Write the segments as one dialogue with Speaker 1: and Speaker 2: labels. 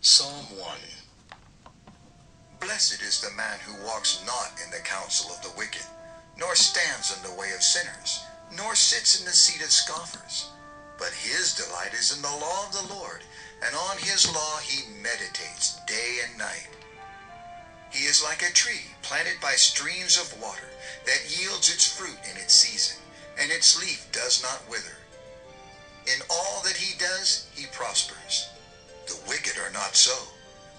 Speaker 1: Psalm 1.
Speaker 2: Blessed is the man who walks not in the counsel of the wicked, nor stands in the way of sinners, nor sits in the seat of scoffers. But his delight is in the law of the Lord, and on his law he meditates day and night. He is like a tree planted by streams of water, that yields its fruit in its season, and its leaf does not wither. In all that he does, he prospers. The wicked are not so,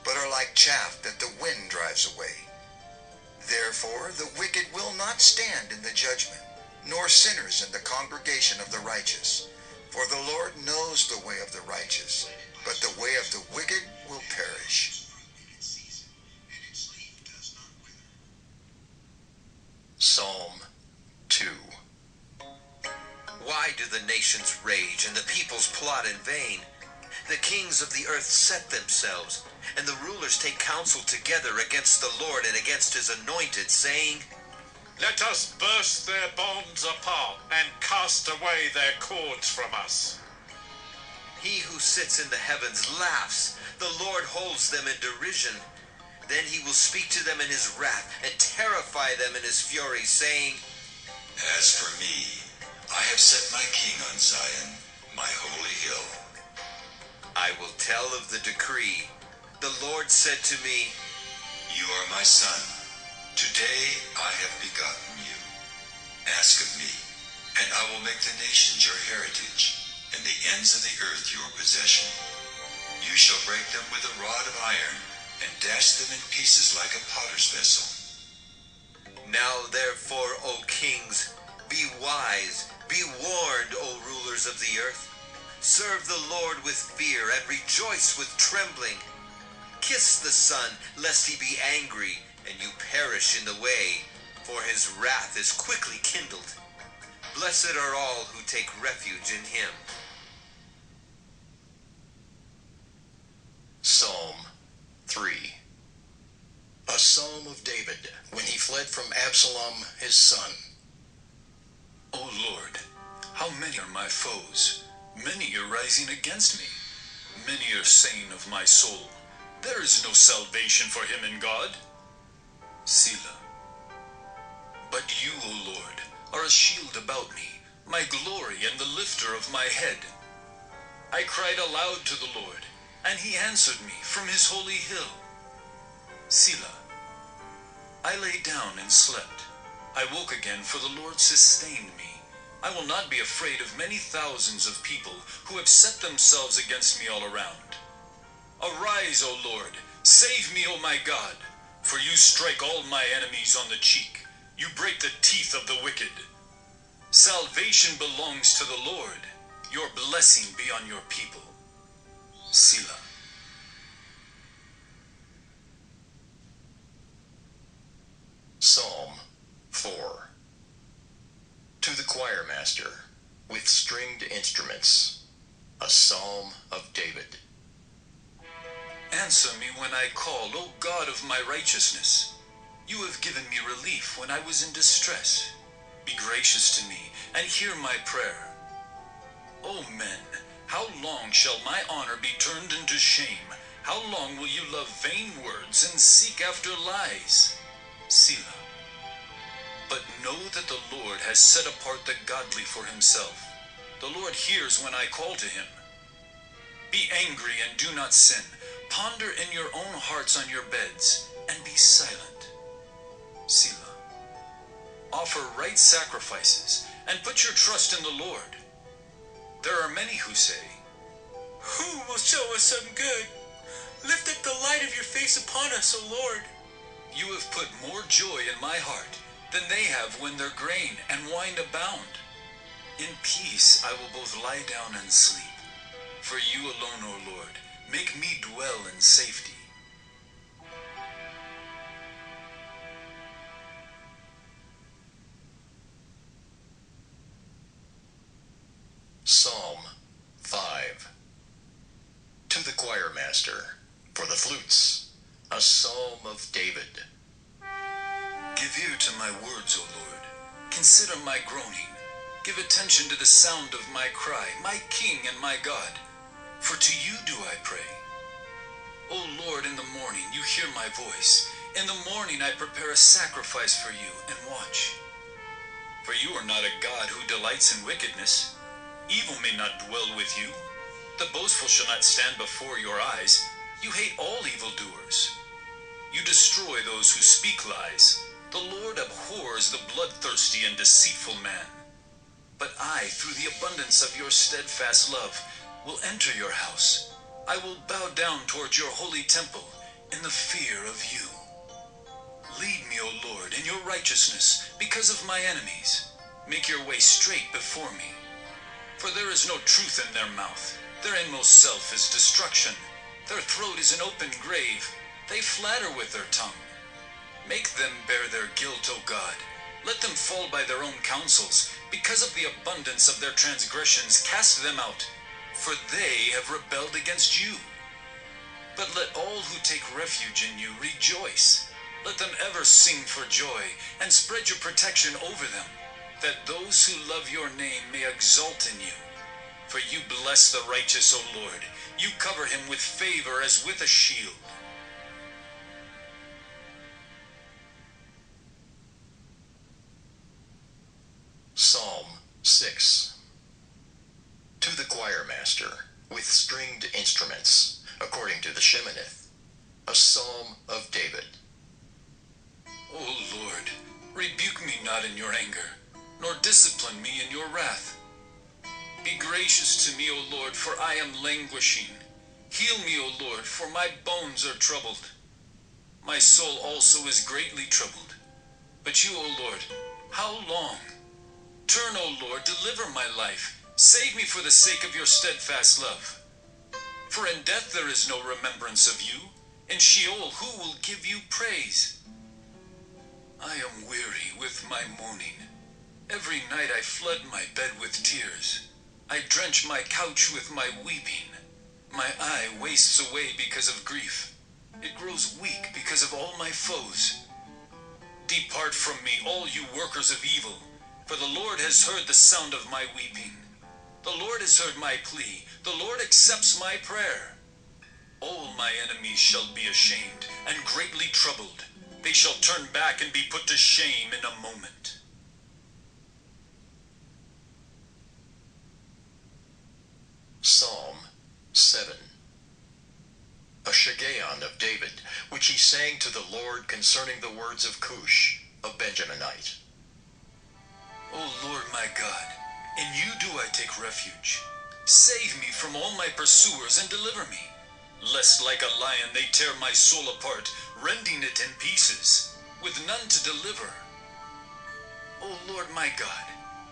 Speaker 2: but are like chaff that the wind drives away. Therefore the wicked will not stand in the judgment, nor sinners in the congregation of the righteous. For the Lord knows the way of the righteous, but the way of the wicked will perish.
Speaker 1: Psalm 2.
Speaker 3: Why do the nations rage and the peoples plot in vain? The kings of the earth set themselves, and the rulers take counsel together against the Lord and against his anointed, saying,
Speaker 4: Let us burst their bonds apart and cast away their cords from us.
Speaker 3: He who sits in the heavens laughs. The Lord holds them in derision. Then he will speak to them in his wrath and terrify them in his fury, saying,
Speaker 5: As for me, I have set my king on Zion, my holy hill.
Speaker 3: I will tell of the decree. The Lord said to me,
Speaker 5: You are my son. Today I have begotten you. Ask of me, and I will make the nations your heritage, and the ends of the earth your possession. You shall break them with a rod of iron, and dash them in pieces like a potter's vessel.
Speaker 3: Now therefore, O kings, be wise, be warned, O rulers of the earth. Serve the Lord with fear and rejoice with trembling. Kiss the Son, lest he be angry, and you perish in the way, for his wrath is quickly kindled. Blessed are all who take refuge in him.
Speaker 1: Psalm 3. A psalm of David, when he fled from Absalom his son.
Speaker 6: O Lord, how many are my foes? Many are rising against me. Many are saying of my soul, There is no salvation for him in God. Selah. But you, O Lord, are a shield about me, my glory and the lifter of my head. I cried aloud to the Lord, and he answered me from his holy hill. Selah. I lay down and slept. I woke again, for the Lord sustained me. I will not be afraid of many thousands of people who have set themselves against me all around. Arise, O Lord, save me, O my God, for you strike all my enemies on the cheek. You break the teeth of the wicked. Salvation belongs to the Lord. Your blessing be on your people. Selah.
Speaker 1: Psalm 4. To the choirmaster, with stringed instruments, a psalm of David.
Speaker 6: Answer me when I call, O God of my righteousness. You have given me relief when I was in distress. Be gracious to me and hear my prayer. O men, how long shall my honor be turned into shame? How long will you love vain words and seek after lies? Selah. But know that the Lord has set apart the godly for himself. The Lord hears when I call to him. Be angry and do not sin. Ponder in your own hearts on your beds, and be silent. Selah. Offer right sacrifices, and put your trust in the Lord. There are many who say, Who will show us some good? Lift up the light of your face upon us, O Lord. You have put more joy in my heart than they have when their grain and wine abound. In peace I will both lie down and sleep. For you alone, O Lord, make me dwell in safety.
Speaker 1: Psalm 5. To the choirmaster, for the flutes, a psalm of David.
Speaker 6: Give ear to my words, O Lord. Consider my groaning. Give attention to the sound of my cry, my King and my God. For to you do I pray. O Lord, in the morning you hear my voice. In the morning I prepare a sacrifice for you and watch. For you are not a God who delights in wickedness. Evil may not dwell with you. The boastful shall not stand before your eyes. You hate all evildoers. You destroy those who speak lies. The Lord abhors the bloodthirsty and deceitful man. But I, through the abundance of your steadfast love, will enter your house. I will bow down towards your holy temple in the fear of you. Lead me, O Lord, in your righteousness because of my enemies. Make your way straight before me. For there is no truth in their mouth. Their inmost self is destruction. Their throat is an open grave. They flatter with their tongue. Make them bear their guilt, O God. Let them fall by their own counsels. Because of the abundance of their transgressions, cast them out. For they have rebelled against you. But let all who take refuge in you rejoice. Let them ever sing for joy, and spread your protection over them, that those who love your name may exult in you. For you bless the righteous, O Lord. You cover him with favor as with a shield.
Speaker 1: Psalm 6. To the choirmaster, with stringed instruments, according to the Sheminith, a psalm of David.
Speaker 6: O Lord, rebuke me not in your anger, nor discipline me in your wrath. Be gracious to me, O Lord, for I am languishing. Heal me, O Lord, for my bones are troubled. My soul also is greatly troubled. But you, O Lord, how long? Turn, O Lord, deliver my life. Save me for the sake of your steadfast love. For in death there is no remembrance of you. In Sheol who will give you praise? I am weary with my moaning. Every night I flood my bed with tears. I drench my couch with my weeping. My eye wastes away because of grief. It grows weak because of all my foes. Depart from me, all you workers of evil, for the Lord has heard the sound of my weeping. The Lord has heard my plea. The Lord accepts my prayer. All my enemies shall be ashamed and greatly troubled. They shall turn back and be put to shame in a moment.
Speaker 1: Psalm 7. A Shiggaion of David, which he sang to the Lord concerning the words of Cush, a Benjaminite.
Speaker 6: O Lord my God, in you do I take refuge. Save me from all my pursuers and deliver me, lest like a lion they tear my soul apart, rending it in pieces, with none to deliver. O Lord my God,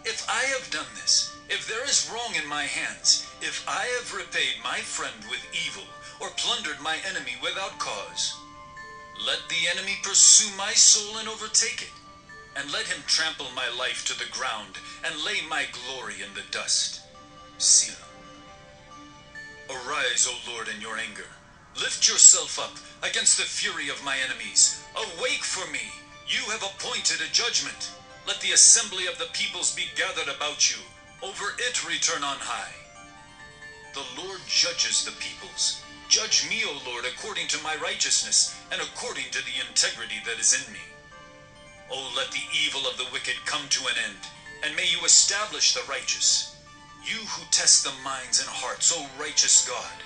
Speaker 6: if I have done this, if there is wrong in my hands, if I have repaid my friend with evil, or plundered my enemy without cause, let the enemy pursue my soul and overtake it, and let him trample my life to the ground, and lay my glory in the dust. Selah. Arise, O Lord, in your anger. Lift yourself up against the fury of my enemies. Awake for me. You have appointed a judgment. Let the assembly of the peoples be gathered about you. Over it return on high. The Lord judges the peoples. Judge me, O Lord, according to my righteousness, and according to the integrity that is in me. O let the evil of the wicked come to an end, and may you establish the righteous. You who test the minds and hearts, O righteous God.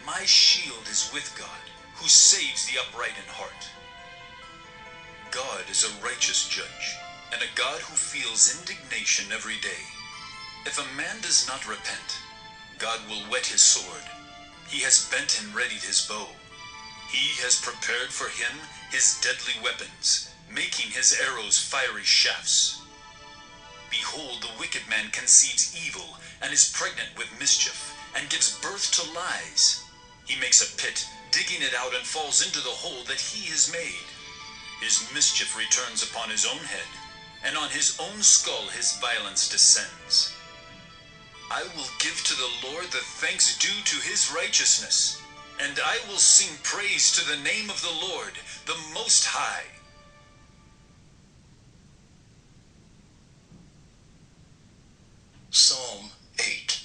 Speaker 6: My shield is with God, who saves the upright in heart. God is a righteous judge, and a God who feels indignation every day. If a man does not repent, God will whet his sword. He has bent and readied his bow. He has prepared for him his deadly weapons, making his arrows fiery shafts. Behold, the wicked man conceives evil, and is pregnant with mischief, and gives birth to lies. He makes a pit, digging it out, and falls into the hole that he has made. His mischief returns upon his own head, and on his own skull his violence descends. I will give to the Lord the thanks due to his righteousness, and I will sing praise to the name of the Lord, the Most High.
Speaker 1: Psalm 8.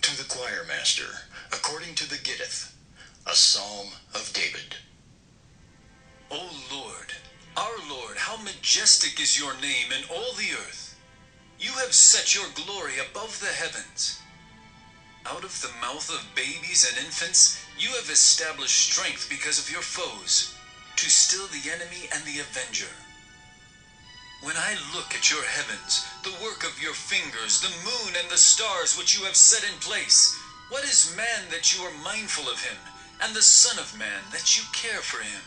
Speaker 1: To the choirmaster, according to the Gittith, A Psalm of David.
Speaker 6: O Lord, our Lord, how majestic is your name in all the earth. You have set your glory above the heavens. Out of the mouth of babies and infants, you have established strength because of your foes, to still the enemy and the avenger. When I look at your heavens, the work of your fingers, the moon and the stars which you have set in place, what is man that you are mindful of him, and the Son of Man that you care for him?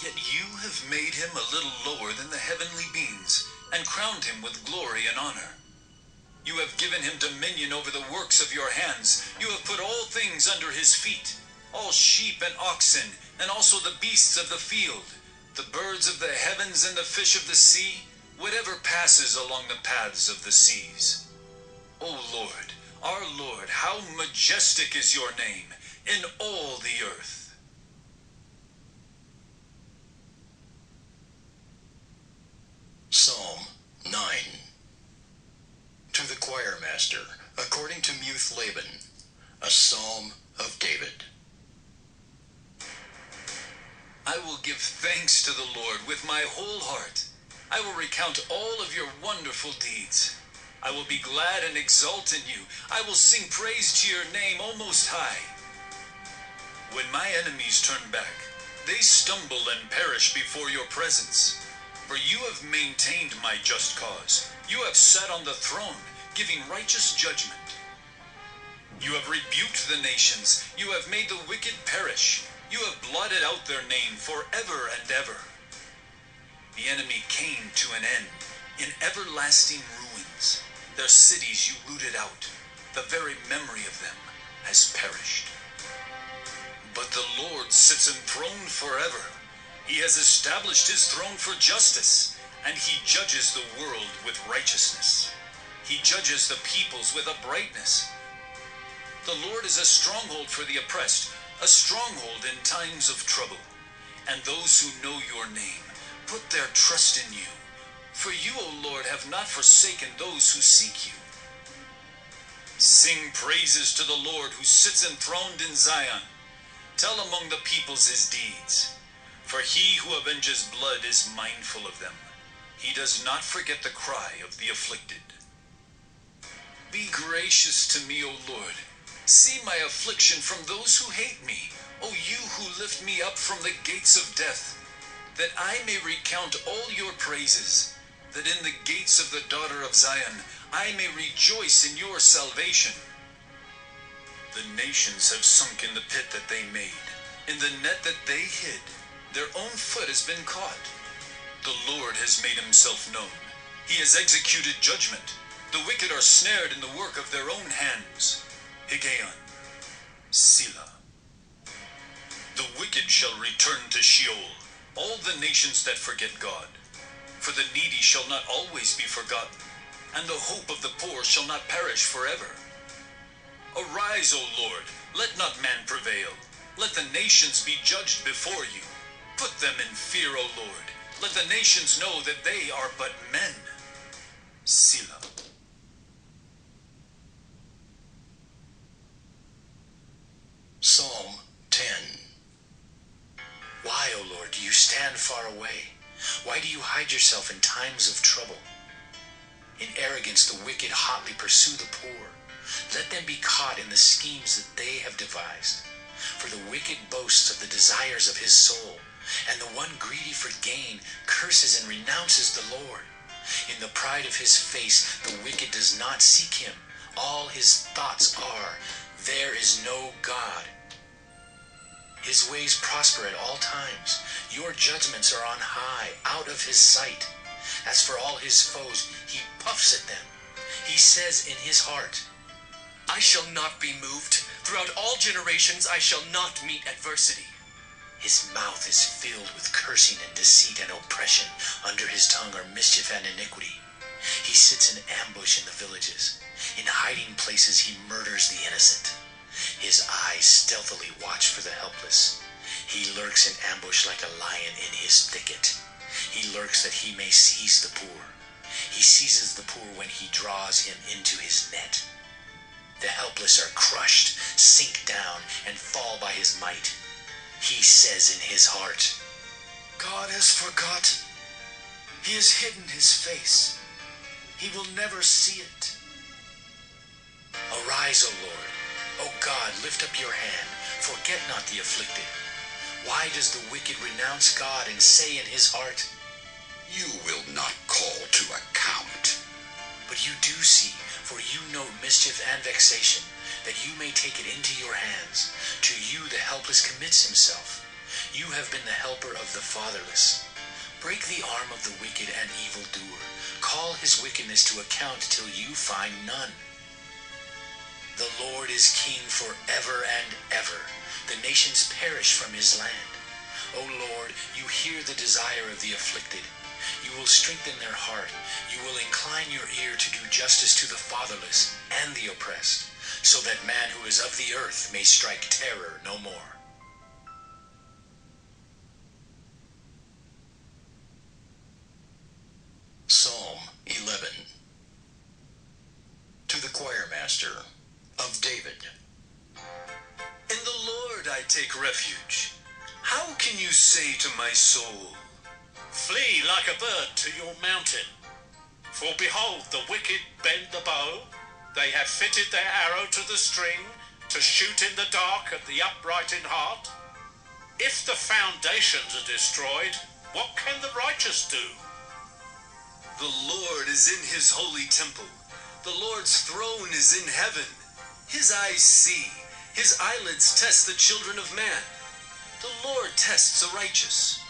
Speaker 6: Yet you have made him a little lower than the heavenly beings, and crowned him with glory and honor. You have given him dominion over the works of your hands. You have put all things under his feet, all sheep and oxen, and also the beasts of the field, the birds of the heavens and the fish of the sea, whatever passes along the paths of the seas. O Lord, our Lord, how majestic is your name in all the earth.
Speaker 1: Psalm 9. To the Choirmaster, according to Laban, a Psalm of David.
Speaker 6: I will give thanks to the Lord with my whole heart. I will recount all of your wonderful deeds. I will be glad and exult in you. I will sing praise to your name, O Most High. When my enemies turn back, they stumble and perish before your presence. For you have maintained my just cause. You have sat on the throne, giving righteous judgment. You have rebuked the nations. You have made the wicked perish. You have blotted out their name forever and ever. The enemy came to an end in everlasting ruins. Their cities you rooted out. The very memory of them has perished. But the Lord sits enthroned forever. He has established his throne for justice, and he judges the world with righteousness. He judges the peoples with uprightness. The Lord is a stronghold for the oppressed, a stronghold in times of trouble. And those who know your name put their trust in you. For you, O Lord, have not forsaken those who seek you. Sing praises to the Lord who sits enthroned in Zion. Tell among the peoples his deeds. For he who avenges blood is mindful of them. He does not forget the cry of the afflicted. Be gracious to me, O Lord. See my affliction from those who hate me. O you who lift me up from the gates of death, that I may recount all your praises, that in the gates of the daughter of Zion I may rejoice in your salvation. The nations have sunk in the pit that they made, in the net that they hid. Their own foot has been caught. The Lord has made himself known. He has executed judgment. The wicked are snared in the work of their own hands. Higgaion, Selah. The wicked shall return to Sheol, all the nations that forget God. For the needy shall not always be forgotten, and the hope of the poor shall not perish forever. Arise, O Lord, let not man prevail. Let the nations be judged before you. Put them in fear, O Lord. Let the nations know that they are but men. Selah.
Speaker 1: Psalm 10. Why, O Lord, do you stand far away? Why do you hide yourself in times of trouble? In arrogance the wicked hotly pursue the poor. Let them be caught in the schemes that they have devised. For the wicked boasts of the desires of his soul, and the one greedy for gain curses and renounces the Lord. In the pride of his face the wicked does not seek him. All his thoughts are, there is no God. His ways prosper at all times. Your judgments are on high, out of his sight. As for all his foes, he puffs at them. He says in his heart,
Speaker 7: I shall not be moved. Throughout all generations I shall not meet adversity.
Speaker 1: His mouth is filled with cursing and deceit and oppression. Under his tongue are mischief and iniquity. He sits in ambush in the villages. In hiding places he murders the innocent. His eyes stealthily watch for the helpless. He lurks in ambush like a lion in his thicket. He lurks that he may seize the poor. He seizes the poor when he draws him into his net. The helpless are crushed, sink down, and fall by his might. He says in his heart,
Speaker 8: God has forgotten. He has hidden his face. He will never see it.
Speaker 1: Arise, O Lord. O God, lift up your hand. Forget not the afflicted. Why does the wicked renounce God and say in his heart,
Speaker 9: You will not call to account.
Speaker 1: But you do see, for you note mischief and vexation, that you may take it into your hands. To you the helpless commits himself. You have been the helper of the fatherless. Break the arm of the wicked and evildoer. Call his wickedness to account till you find none. The Lord is king forever and ever. The nations perish from his land. O Lord, you hear the desire of the afflicted. You will strengthen their heart. You will incline your ear to do justice to the fatherless and the oppressed, so that man who is of the earth may strike terror no more.
Speaker 9: Psalm 11. To the choirmaster of David.
Speaker 6: In the Lord I take refuge. How can you say to my soul,
Speaker 4: Flee like a bird to your mountain. For behold, the wicked bend the bow. They have fitted their arrow to the string, to shoot in the dark at the upright in heart. If the foundations are destroyed, what can the righteous do?
Speaker 6: The Lord is in his holy temple. The Lord's throne is in heaven. His eyes see. His eyelids test the children of man. The Lord tests the righteous,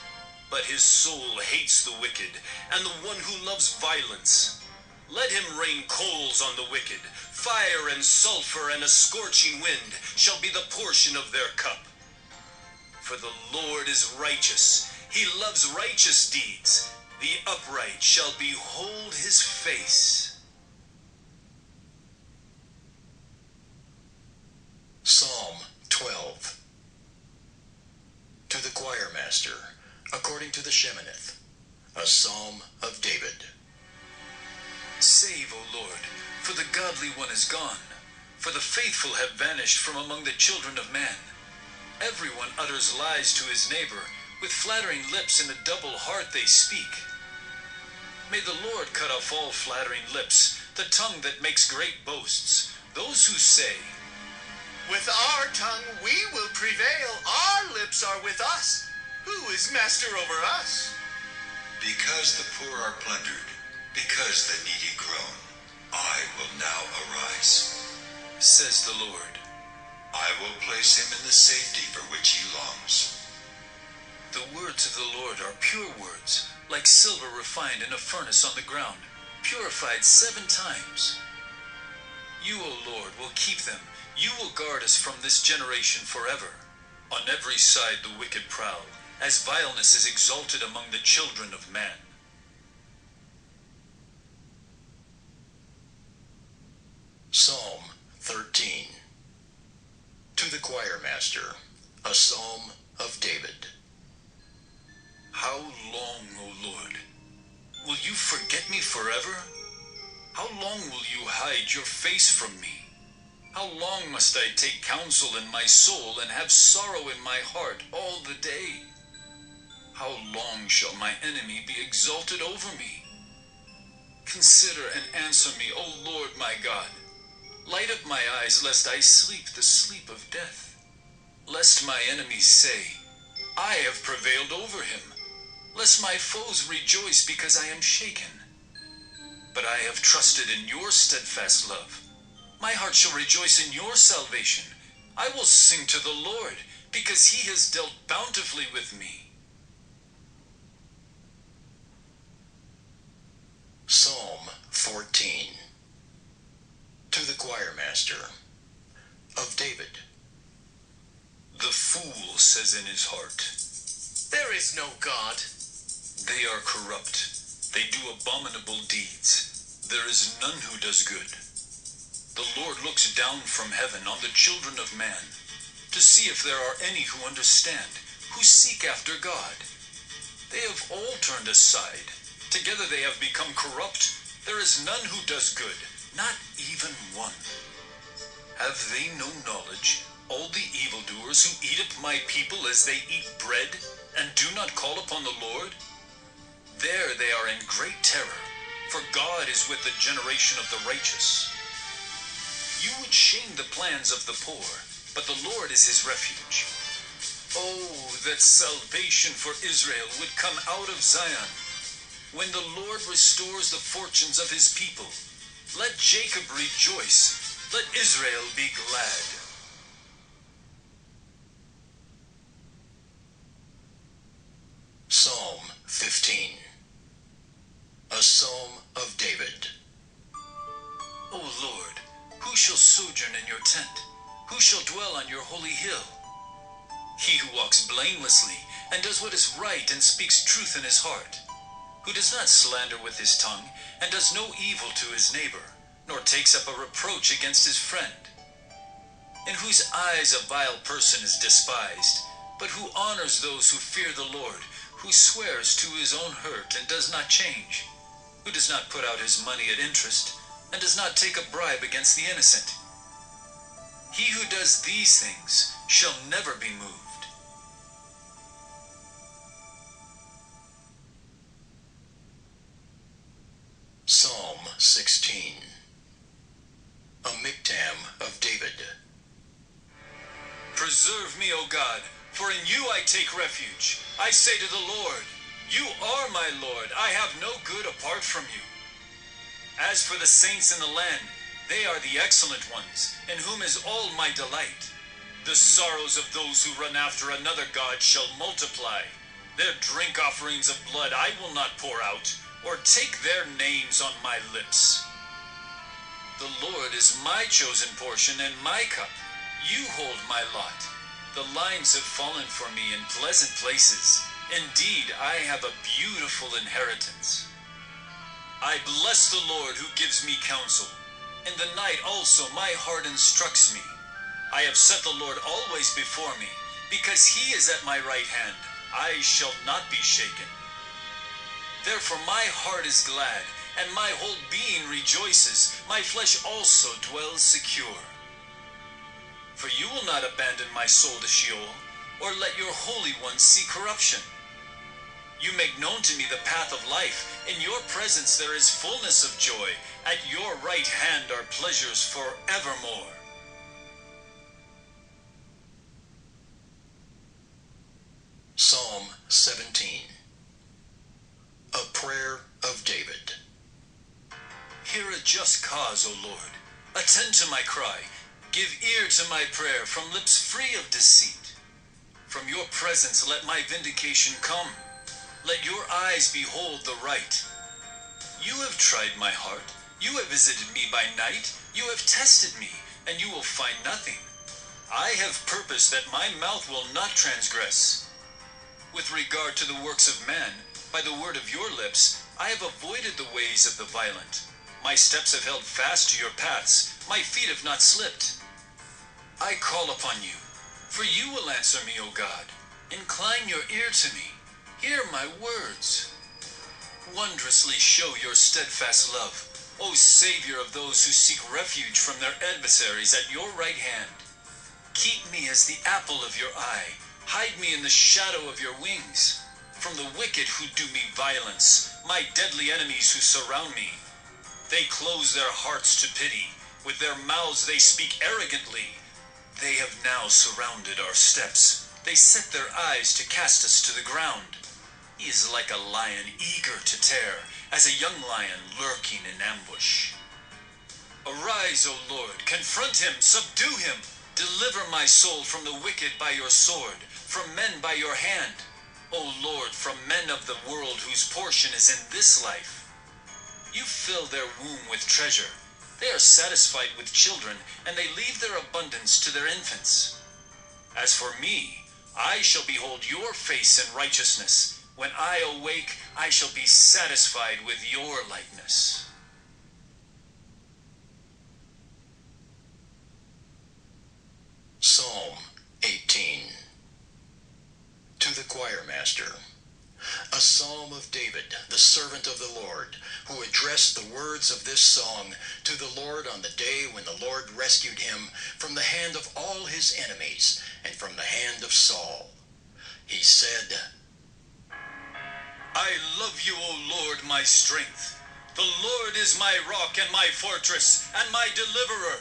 Speaker 6: but his soul hates the wicked and the one who loves violence. Let him rain coals on the wicked. Fire and sulfur and a scorching wind shall be the portion of their cup. For the Lord is righteous. He loves righteous deeds. The upright shall behold his face.
Speaker 9: Psalm 12. To the choirmaster, according to the Sheminith, a psalm of David.
Speaker 6: Save, O Lord, for the godly one is gone, for the faithful have vanished from among the children of man. Everyone utters lies to his neighbor. With flattering lips and a double heart they speak. May the Lord cut off all flattering lips, the tongue that makes great boasts, those who say,
Speaker 8: With our tongue we will prevail. Our lips are with us. Who is master over us?
Speaker 5: Because the poor are plundered, because the needy groan, I will now arise.
Speaker 6: says the Lord.
Speaker 5: I will place him in the safety for which he longs.
Speaker 6: The words of the Lord are pure words, like silver refined in a furnace on the ground, purified 7 times. You, O Lord, will keep them. You will guard us from this generation forever. On every side the wicked prowl, as vileness is exalted among the children of man.
Speaker 9: Psalm 13. To the choirmaster, a psalm of David.
Speaker 6: How long, O Lord, will you forget me forever? How long will you hide your face from me? How long must I take counsel in my soul and have sorrow in my heart all the day? How long shall my enemy be exalted over me? Consider and answer me, O Lord my God. Light up my eyes, lest I sleep the sleep of death. Lest my enemies say, I have prevailed over him. Lest my foes rejoice because I am shaken. But I have trusted in your steadfast love. My heart shall rejoice in your salvation. I will sing to the Lord, because he has dealt bountifully with me.
Speaker 9: Psalm 14. To the choirmaster of David.
Speaker 6: The fool says in his heart,
Speaker 7: There is no God.
Speaker 6: They are corrupt. They do abominable deeds. There is none who does good. The Lord looks down from heaven on the children of man, to see if there are any who understand, who seek after God. They have all turned aside. Together they have become corrupt. There is none who does good, not even one. Have they no knowledge, all the evildoers who eat up my people as they eat bread, and do not call upon the Lord? There they are in great terror, for God is with the generation of the righteous. You would shame the plans of the poor, but the Lord is his refuge. Oh, that salvation for Israel would come out of Zion. When the Lord restores the fortunes of his people, let Jacob rejoice, let Israel be glad.
Speaker 2: Psalm 15. A Psalm of David.
Speaker 6: O Lord, who shall sojourn in your tent? Who shall dwell on your holy hill? He who walks blamelessly and does what is right and speaks truth in his heart, who does not slander with his tongue and does no evil to his neighbor, nor takes up a reproach against his friend, in whose eyes a vile person is despised, but who honors those who fear the Lord, who swears to his own hurt and does not change, who does not put out his money at interest, and does not take a bribe against the innocent. He who does these things shall never be moved.
Speaker 2: Psalm 16. A Miktam of David.
Speaker 6: Preserve me, O God, for in you I take refuge. I say to the Lord, you are my Lord. I have no good apart from you. As for the saints in the land, they are the excellent ones, in whom is all my delight. The sorrows of those who run after another god shall multiply. Their drink offerings of blood I will not pour out, or take their names on my lips. The Lord is my chosen portion and my cup. You hold my lot. The lines have fallen for me in pleasant places. Indeed, I have a beautiful inheritance. I bless the Lord who gives me counsel. In the night also my heart instructs me. I have set the Lord always before me. Because he is at my right hand, I shall not be shaken. Therefore my heart is glad, and my whole being rejoices. My flesh also dwells secure. For you will not abandon my soul to Sheol, or let your Holy One see corruption. You make known to me the path of life. In your presence there is fullness of joy. At your right hand are pleasures forevermore.
Speaker 2: Psalm 17. A Prayer of David.
Speaker 6: Hear a just cause, O Lord. Attend to my cry. Give ear to my prayer from lips free of deceit. From your presence let my vindication come. Let your eyes behold the right. You have tried my heart. You have visited me by night. You have tested me, and you will find nothing. I have purposed that my mouth will not transgress. With regard to the works of man, by the word of your lips, I have avoided the ways of the violent. My steps have held fast to your paths. My feet have not slipped. I call upon you, for you will answer me, O God. Incline your ear to me. Hear my words. Wondrously show your steadfast love, O Savior of those who seek refuge from their adversaries at your right hand. Keep me as the apple of your eye. Hide me in the shadow of your wings. From the wicked who do me violence, my deadly enemies who surround me. They close their hearts to pity. With their mouths they speak arrogantly. They have now surrounded our steps. They set their eyes to cast us to the ground. He is like a lion eager to tear, as a young lion lurking in ambush. Arise, O Lord, confront him, subdue him. Deliver my soul from the wicked by your sword, from men by your hand. O Lord, from men of the world whose portion is in this life. You fill their womb with treasure. They are satisfied with children, and they leave their abundance to their infants. As for me, I shall behold your face in righteousness. When I awake, I shall be satisfied with your likeness.
Speaker 2: Psalm 18. To the Choirmaster.
Speaker 1: A psalm of David, the servant of the Lord, who addressed the words of this song to the Lord on the day when the Lord rescued him from the hand of all his enemies and from the hand of Sall. He said,
Speaker 6: I love you, O Lord, my strength. The Lord is my rock and my fortress and my deliverer.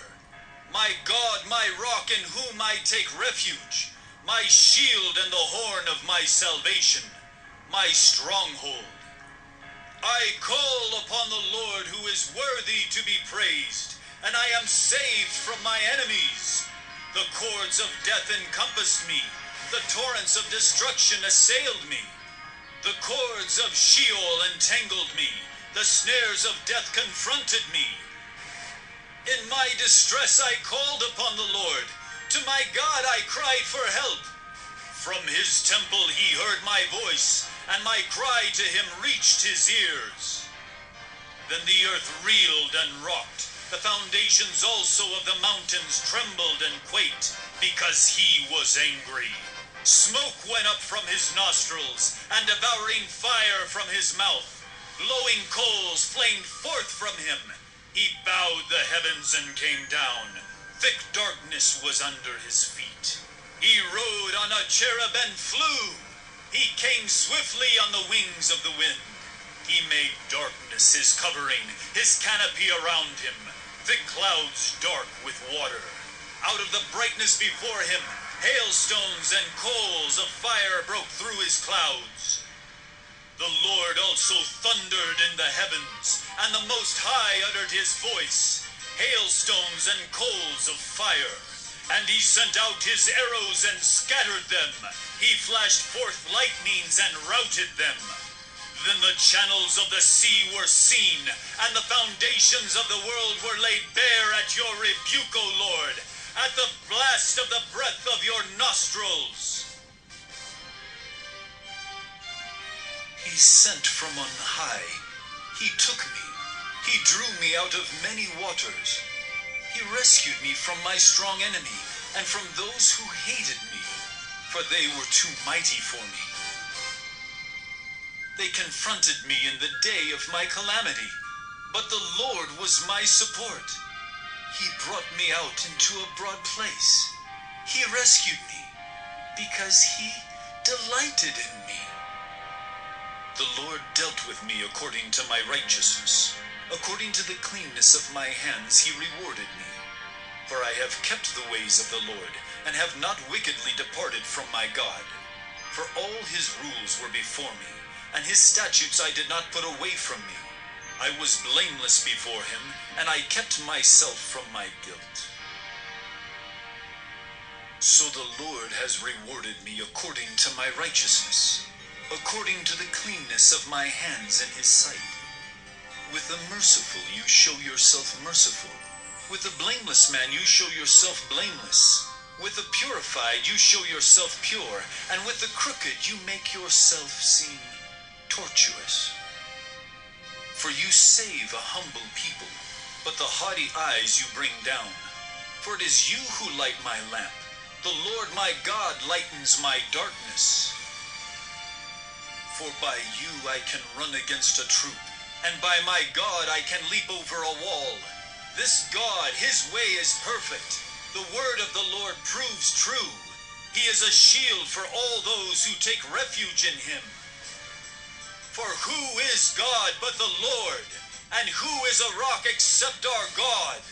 Speaker 6: My God, my rock in whom I take refuge, my shield and the horn of my salvation, my stronghold. I call upon the Lord who is worthy to be praised, and I am saved from my enemies. The cords of death encompassed me, the torrents of destruction assailed me. The cords of Sheol entangled me, the snares of death confronted me. In my distress I called upon the Lord. To my God I cried for help. From his temple he heard my voice, and my cry to him reached his ears. Then the earth reeled and rocked. The foundations also of the mountains trembled and quaked, because he was angry. Smoke went up from his nostrils, and devouring fire from his mouth. Glowing coals flamed forth from him. He bowed the heavens and came down. Thick darkness was under his feet. He rode on a cherub and flew. He came swiftly on the wings of the wind. He made darkness his covering, his canopy around him, thick clouds dark with water. Out of the brightness before him, hailstones and coals of fire broke through his clouds. The Lord also thundered in the heavens, and the Most High uttered his voice, hailstones and coals of fire. And he sent out his arrows and scattered them. He flashed forth lightnings and routed them. Then the channels of the sea were seen, and the foundations of the world were laid bare at your rebuke, O Lord, at the blast of the breath of your nostrils. He sent from on high. He took me. He drew me out of many waters. He rescued me from my strong enemy and from those who hated me, for they were too mighty for me. They confronted me in the day of my calamity, but the Lord was my support. He brought me out into a broad place. He rescued me because he delighted in me. The Lord dealt with me according to my righteousness. According to the cleanness of my hands he rewarded me. For I have kept the ways of the Lord, and have not wickedly departed from my God. For all his rules were before me, and his statutes I did not put away from me. I was blameless before him, and I kept myself from my guilt. So the Lord has rewarded me according to my righteousness, according to the cleanness of my hands in his sight. With the merciful you show yourself merciful. With the blameless man you show yourself blameless. With the purified you show yourself pure, and with the crooked you make yourself seem tortuous. For you save a humble people, but the haughty eyes you bring down. For it is you who light my lamp. The Lord my God lightens my darkness. For by you I can run against a troop, and by my God I can leap over a wall. This God, his way is perfect. The word of the Lord proves true. He is a shield for all those who take refuge in him. For who is God but the Lord? And who is a rock except our God?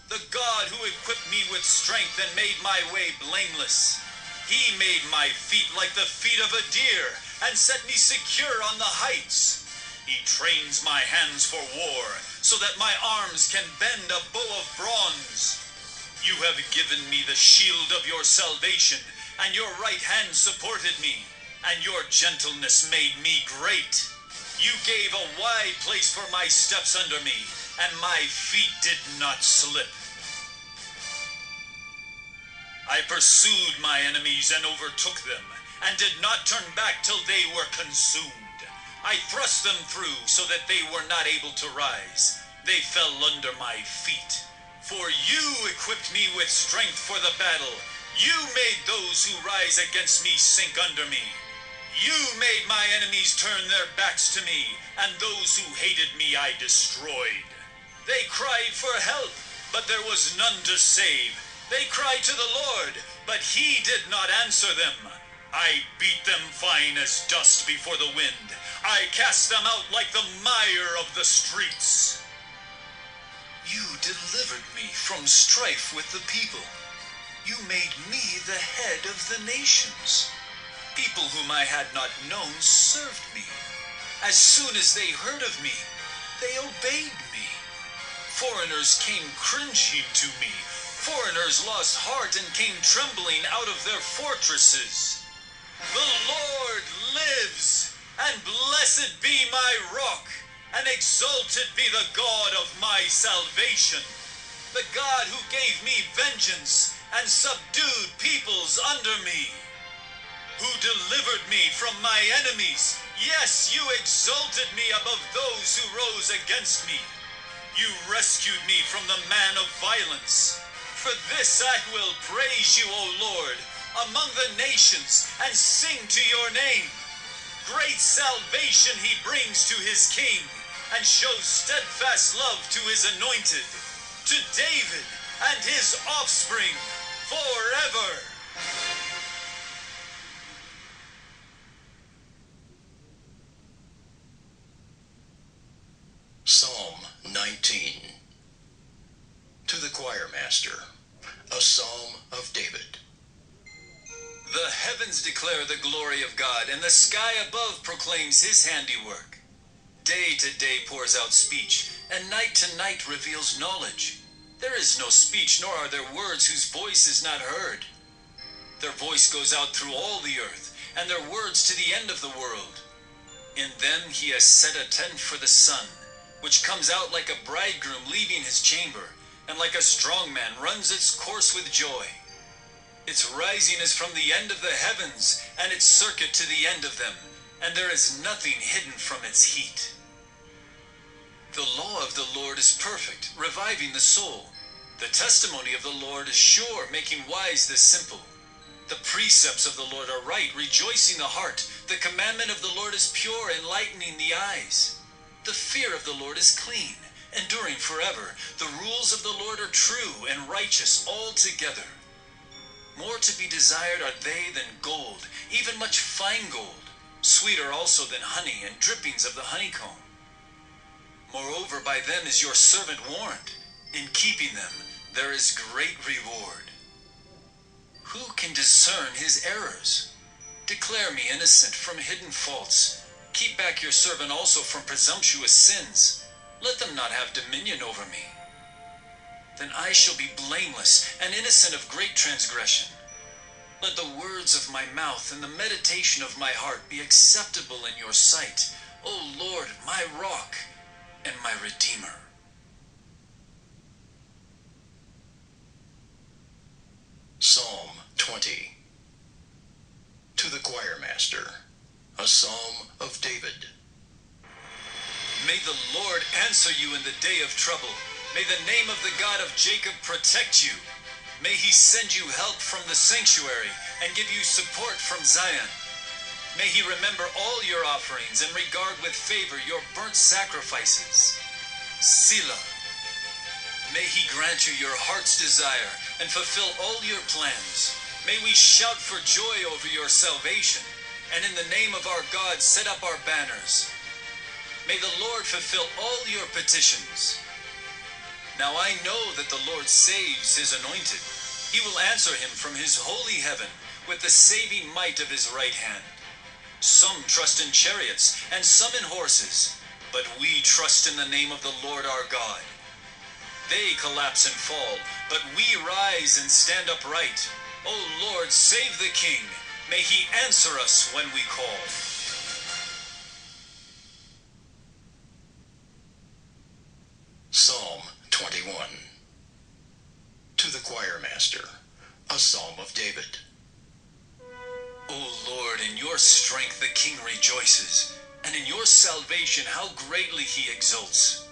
Speaker 6: The God who equipped me with strength and made my way blameless. He made my feet like the feet of a deer, and set me secure on the heights. He trains my hands for war, so that my arms can bend a bow of bronze. You have given me the shield of your salvation, and your right hand supported me, and your gentleness made me great. You gave a wide place for my steps under me, and my feet did not slip. I pursued my enemies and overtook them, and did not turn back till they were consumed. I thrust them through so that they were not able to rise. They fell under my feet. For you equipped me with strength for the battle. You made those who rise against me sink under me. You made my enemies turn their backs to me, and those who hated me I destroyed. They cried for help, but there was none to save. They cried to the Lord, but he did not answer them. I beat them fine as dust before the wind. I cast them out like the mire of the streets. You delivered me from strife with the people. You made me the head of the nations. People whom I had not known served me. As soon as they heard of me, they obeyed me. Foreigners came cringing to me. Foreigners lost heart and came trembling out of their fortresses. The Lord lives, and blessed be my rock, and exalted be the God of my salvation, the God who gave me vengeance and subdued peoples under me, who delivered me from my enemies. Yes, you exalted me above those who rose against me. You rescued me from the man of violence. For this I will praise you, O Lord, among the nations, and sing to your name. Great salvation he brings to his king, and shows steadfast love to his anointed, to David and his offspring forever.
Speaker 1: Psalm 19. To the Choirmaster, a Psalm of David.
Speaker 6: The heavens declare the glory of God, and the sky above proclaims his handiwork. Day to day pours out speech, and night to night reveals knowledge. There is no speech, nor are there words whose voice is not heard. Their voice goes out through all the earth, and their words to the end of the world. In them he has set a tent for the sun, which comes out like a bridegroom leaving his chamber, and like a strong man runs its course with joy. Its rising is from the end of the heavens, and its circuit to the end of them, and there is nothing hidden from its heat. The law of the Lord is perfect, reviving the soul. The testimony of the Lord is sure, making wise the simple. The precepts of the Lord are right, rejoicing the heart. The commandment of the Lord is pure, enlightening the eyes. The fear of the Lord is clean, enduring forever. The rules of the Lord are true and righteous altogether. More to be desired are they than gold, even much fine gold, sweeter also than honey and drippings of the honeycomb. Moreover, by them is your servant warned. In keeping them, there is great reward. Who can discern his errors? Declare me innocent from hidden faults. Keep back your servant also from presumptuous sins. Let them not have dominion over me. Then I shall be blameless and innocent of great transgression. Let the words of my mouth and the meditation of my heart be acceptable in your sight, O Lord, my rock and my redeemer.
Speaker 1: Psalm 20. To the Choirmaster, a Psalm of David.
Speaker 6: May the Lord answer you in the day of trouble. May the name of the God of Jacob protect you. May he send you help from the sanctuary and give you support from Zion. May he remember all your offerings and regard with favor your burnt sacrifices. Selah. May he grant you your heart's desire and fulfill all your plans. May we shout for joy over your salvation, and in the name of our God set up our banners. May the Lord fulfill all your petitions. Now I know that the Lord saves his anointed. He will answer him from his holy heaven with the saving might of his right hand. Some trust in chariots and some in horses, but we trust in the name of the Lord our God. They collapse and fall, but we rise and stand upright. O Lord, save the King. May he answer us when we call.
Speaker 1: Psalm 21. To the Choirmaster, a Psalm of David.
Speaker 6: O Lord, in your strength the King rejoices, and in your salvation how greatly he exults.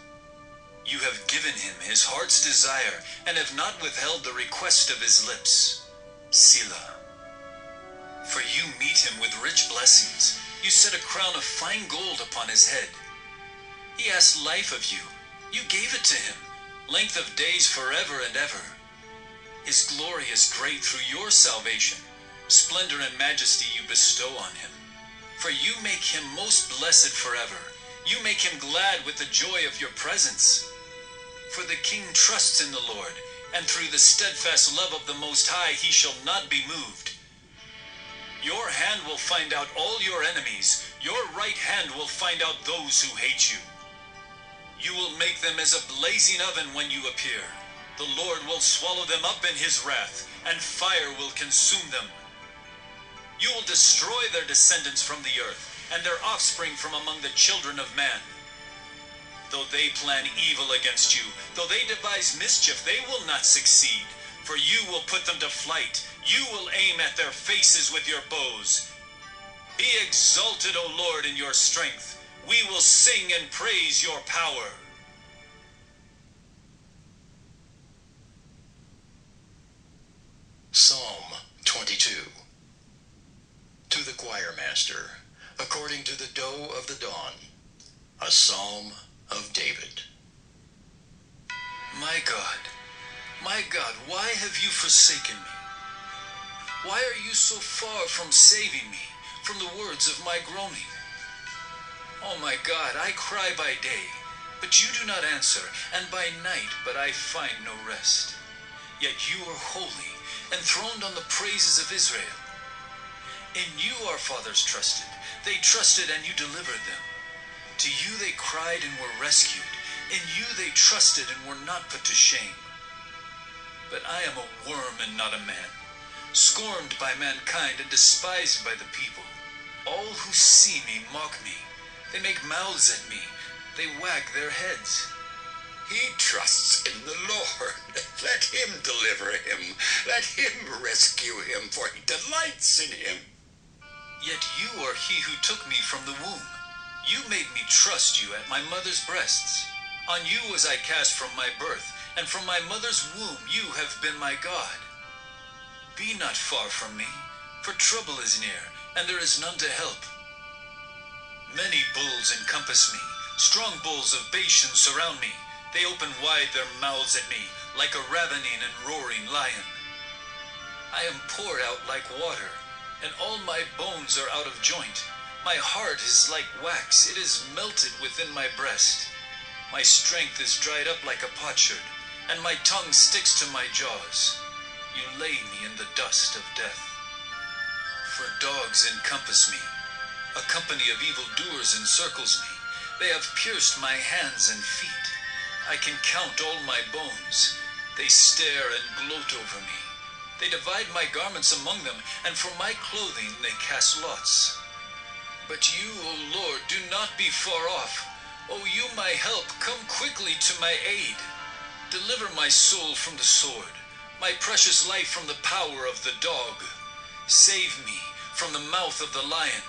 Speaker 6: You have given him his heart's desire, and have not withheld the request of his lips. Selah. For you meet him with rich blessings. You set a crown of fine gold upon his head. He asked life of you. You gave it to him, length of days forever and ever. His glory is great through your salvation. Splendor and majesty you bestow on him. For you make him most blessed forever. You make him glad with the joy of your presence. For the king trusts in the Lord, and through the steadfast love of the Most High he shall not be moved. Your hand will find out all your enemies. Your right hand will find out those who hate you. You will make them as a blazing oven when you appear. The Lord will swallow them up in his wrath, and fire will consume them. You will destroy their descendants from the earth, and their offspring from among the children of man. Though they plan evil against you, though they devise mischief, they will not succeed. For you will put them to flight. You will aim at their faces with your bows. Be exalted, O Lord, in your strength. We will sing and praise your power.
Speaker 1: Psalm 22. To the Choirmaster, according to the doe of the dawn, a psalm of David.
Speaker 6: My God, why have you forsaken me? Why are you so far from saving me from the words of my groaning? Oh my God, I cry by day, but you do not answer, and by night, but I find no rest. Yet you are holy, enthroned on the praises of Israel. In you our fathers trusted. They trusted, and you delivered them. To you they cried and were rescued. In you they trusted and were not put to shame. But I am a worm and not a man, scorned by mankind and despised by the people. All who see me mock me. They make mouths at me. They wag their heads.
Speaker 9: He trusts in the Lord. Let him deliver him. Let him rescue him, for he delights in him.
Speaker 6: Yet you are he who took me from the womb. You made me trust you at my mother's breasts. On you was I cast from my birth, and from my mother's womb you have been my God. Be not far from me, for trouble is near, and there is none to help. Many bulls encompass me. Strong bulls of Bashan surround me. They open wide their mouths at me, like a ravening and roaring lion. I am poured out like water, and all my bones are out of joint. My heart is like wax. It is melted within my breast. My strength is dried up like a potsherd, and my tongue sticks to my jaws. You lay me in the dust of death. For dogs encompass me. A company of evildoers encircles me. They have pierced my hands and feet. I can count all my bones. They stare and gloat over me. They divide my garments among them, and for my clothing they cast lots. But you, O Lord, do not be far off. O you, my help, come quickly to my aid. Deliver my soul from the sword, my precious life from the power of the dog. Save me from the mouth of the lion.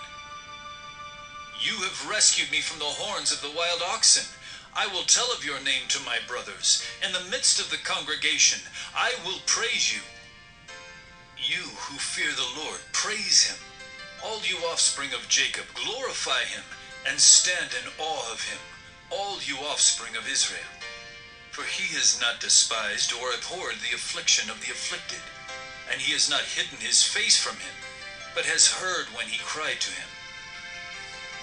Speaker 6: You have rescued me from the horns of the wild oxen. I will tell of your name to my brothers. In the midst of the congregation, I will praise you. You who fear the Lord, praise him. All you offspring of Jacob, glorify him, and stand in awe of him, all you offspring of Israel. For he has not despised or abhorred the affliction of the afflicted, and he has not hidden his face from him, but has heard when he cried to him.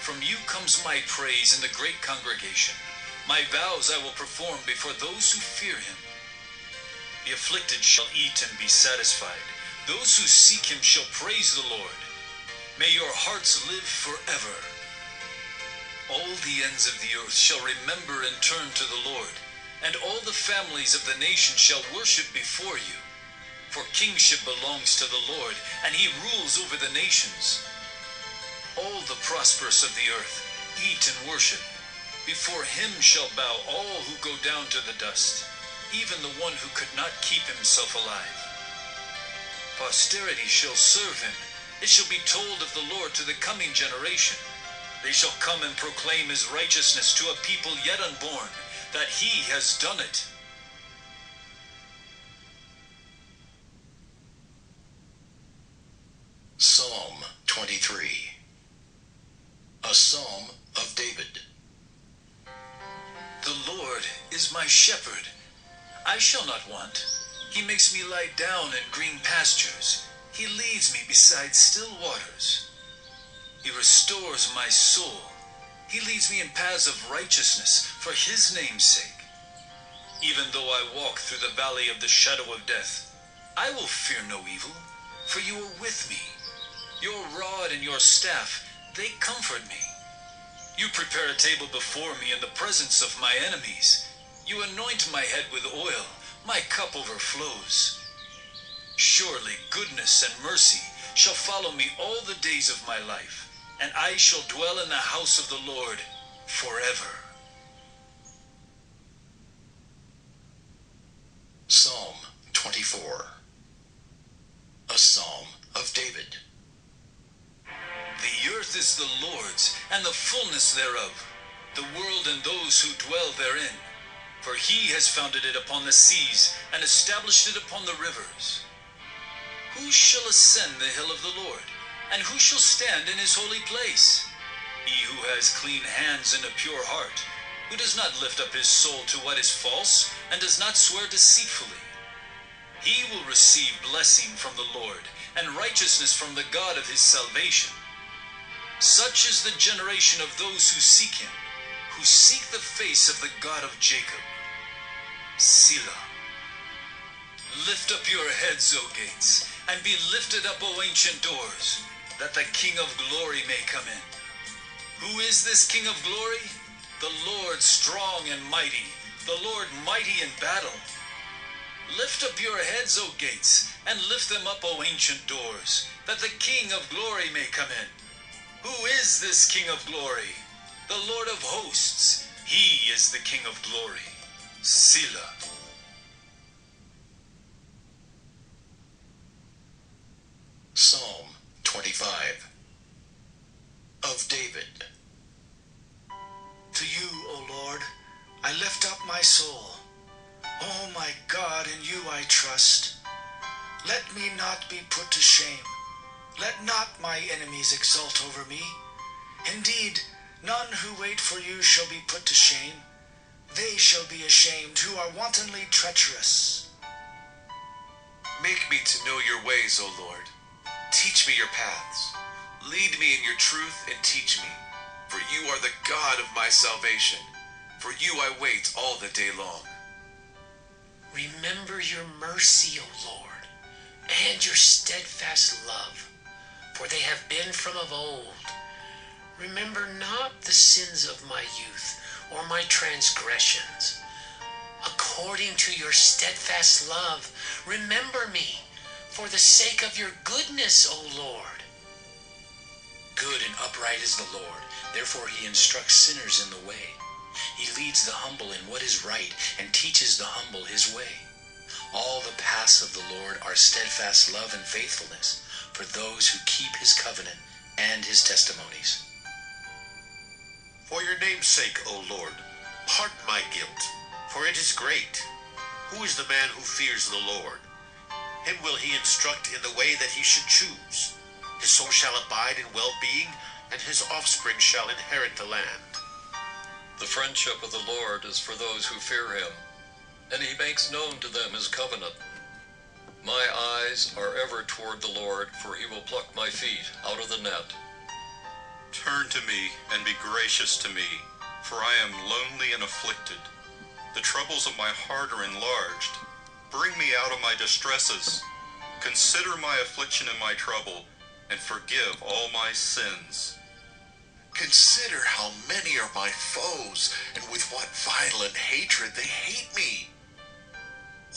Speaker 6: From you comes my praise in the great congregation. My vows I will perform before those who fear him. The afflicted shall eat and be satisfied. Those who seek him shall praise the Lord. May your hearts live forever. All the ends of the earth shall remember and turn to the Lord, and all the families of the nations shall worship before you. For kingship belongs to the Lord, and he rules over the nations. All the prosperous of the earth, eat and worship. Before him shall bow all who go down to the dust, even the one who could not keep himself alive. Posterity shall serve him. It shall be told of the Lord to the coming generation. They shall come and proclaim his righteousness to a people yet unborn, that he has done it.
Speaker 1: Psalm
Speaker 5: Psalm of David.
Speaker 6: The Lord is my shepherd. I shall not want. He makes me lie down in green pastures. He leads me beside still waters. He restores my soul. He leads me in paths of righteousness for his name's sake. Even though I walk through the valley of the shadow of death, I will fear no evil, for you are with me. Your rod and your staff, they comfort me. You prepare a table before me in the presence of my enemies. You anoint my head with oil. My cup overflows. Surely goodness and mercy shall follow me all the days of my life, and I shall dwell in the house of the Lord forever.
Speaker 5: Psalm 24. A Psalm of David.
Speaker 6: The earth is the Lord's, and the fullness thereof, the world and those who dwell therein. For he has founded it upon the seas, and established it upon the rivers. Who shall ascend the hill of the Lord, and who shall stand in his holy place? He who has clean hands and a pure heart, who does not lift up his soul to what is false, and does not swear deceitfully. He will receive blessing from the Lord, and righteousness from the God of his salvation. Such is the generation of those who seek him, who seek the face of the God of Jacob. Selah. Lift up your heads, O gates, and be lifted up, O ancient doors, that the King of glory may come in. Who is this King of glory? The Lord strong and mighty, the Lord mighty in battle. Lift up your heads, O gates, and lift them up, O ancient doors, that the King of glory may come in. Who is this King of glory? The Lord of hosts. He is the King of glory. Selah.
Speaker 5: Psalm 25 of David.
Speaker 10: To you, O Lord, I lift up my soul. O my God, in you I trust. Let me not be put to shame. Let not my enemies exult over me. Indeed, none who wait for you shall be put to shame. They shall be ashamed who are wantonly treacherous.
Speaker 11: Make me to know your ways, O Lord. Teach me your paths. Lead me in your truth and teach me. For you are the God of my salvation. For you I wait all the day long.
Speaker 1: Remember your mercy, O Lord, and your steadfast love, for they have been from of old. Remember not the sins of my youth, or my transgressions. According to your steadfast love, remember me, for the sake of your goodness, O Lord. Good and upright is the Lord, therefore he instructs sinners in the way. He leads the humble in what is right, and teaches the humble his way. All the paths of the Lord are steadfast love and faithfulness, for those who keep his covenant and his testimonies.
Speaker 4: For your name's sake, O Lord, pardon my guilt, for it is great. Who is the man who fears the Lord? Him will he instruct in the way that he should choose. His soul shall abide in well-being, and his offspring shall inherit the land.
Speaker 12: The friendship of the Lord is for those who fear him, and he makes known to them his covenant. My eyes are ever toward the Lord, for he will pluck my feet out of the net.
Speaker 13: Turn to me and be gracious to me, for I am lonely and afflicted. The troubles of my heart are enlarged. Bring me out of my distresses. Consider my affliction and my trouble, and forgive all my sins.
Speaker 2: Consider how many are my foes, and with what violent hatred they hate me.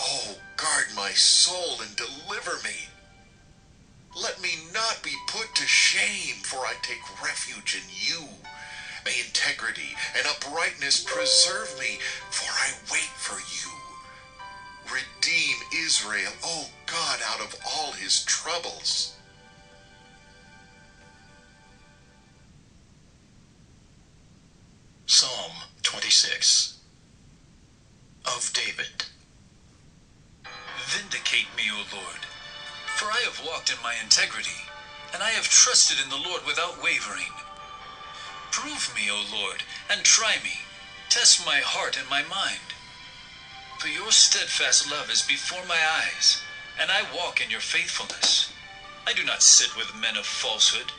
Speaker 2: Oh, guard my soul and deliver me. Let me not be put to shame, for I take refuge in you. May integrity and uprightness preserve me, for I wait for you. Redeem Israel, O God, out of all his troubles.
Speaker 5: Psalm 26 of David.
Speaker 6: Vindicate me, O Lord, for I have walked in my integrity, and I have trusted in the Lord without wavering. Prove me, O Lord, and try me. Test my heart and my mind. For your steadfast love is before my eyes, and I walk in your faithfulness. I do not sit with men of falsehood,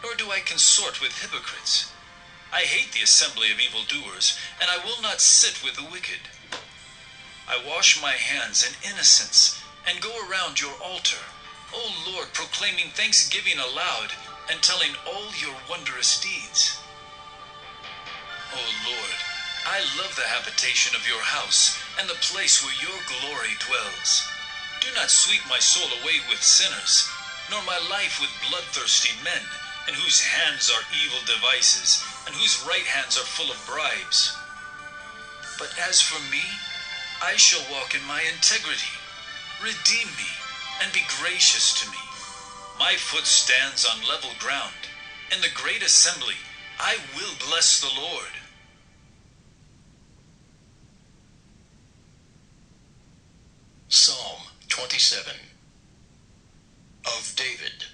Speaker 6: nor do I consort with hypocrites. I hate the assembly of evildoers, and I will not sit with the wicked. I wash my hands in innocence, and go around your altar, O Lord, proclaiming thanksgiving aloud, and telling all your wondrous deeds. O Lord, I love the habitation of your house, and the place where your glory dwells. Do not sweep my soul away with sinners, nor my life with bloodthirsty men, in whose hands are evil devices, and whose right hands are full of bribes. But as for me, I shall walk in my integrity. Redeem me, and be gracious to me. My foot stands on level ground. In the great assembly, I will bless the Lord.
Speaker 9: Psalm 27 of David.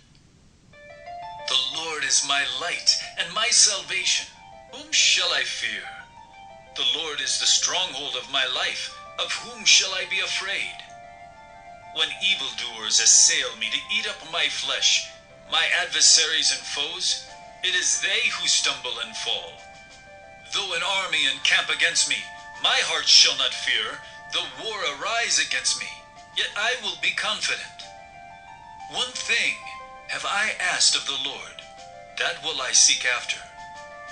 Speaker 6: The Lord is my light and my salvation. Whom shall I fear? The Lord is the stronghold of my life. Of whom shall I be afraid? When evildoers assail me to eat up my flesh, my adversaries and foes, it is they who stumble and fall. Though an army encamp against me, my heart shall not fear. Though war arise against me, yet I will be confident. One thing have I asked of the Lord, that will I seek after,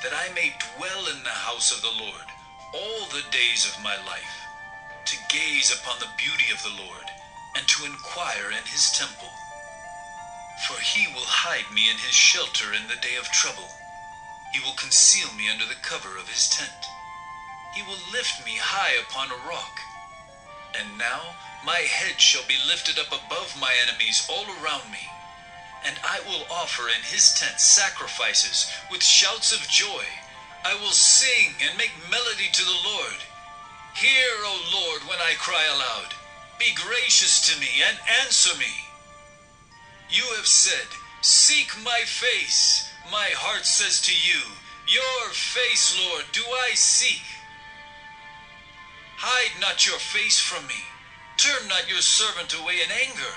Speaker 6: that I may dwell in the house of the Lord all the days of my life, to gaze upon the beauty of the Lord, and to inquire in his temple. For he will hide me in his shelter in the day of trouble. He will conceal me under the cover of his tent. He will lift me high upon a rock. And now my head shall be lifted up above my enemies all around me. And I will offer in his tent sacrifices with shouts of joy. I will sing and make melody to the Lord. Hear, O Lord, when I cry aloud. Be gracious to me and answer me. You have said, seek my face. My heart says to you, your face, Lord, do I seek. Hide not your face from me. Turn not your servant away in anger.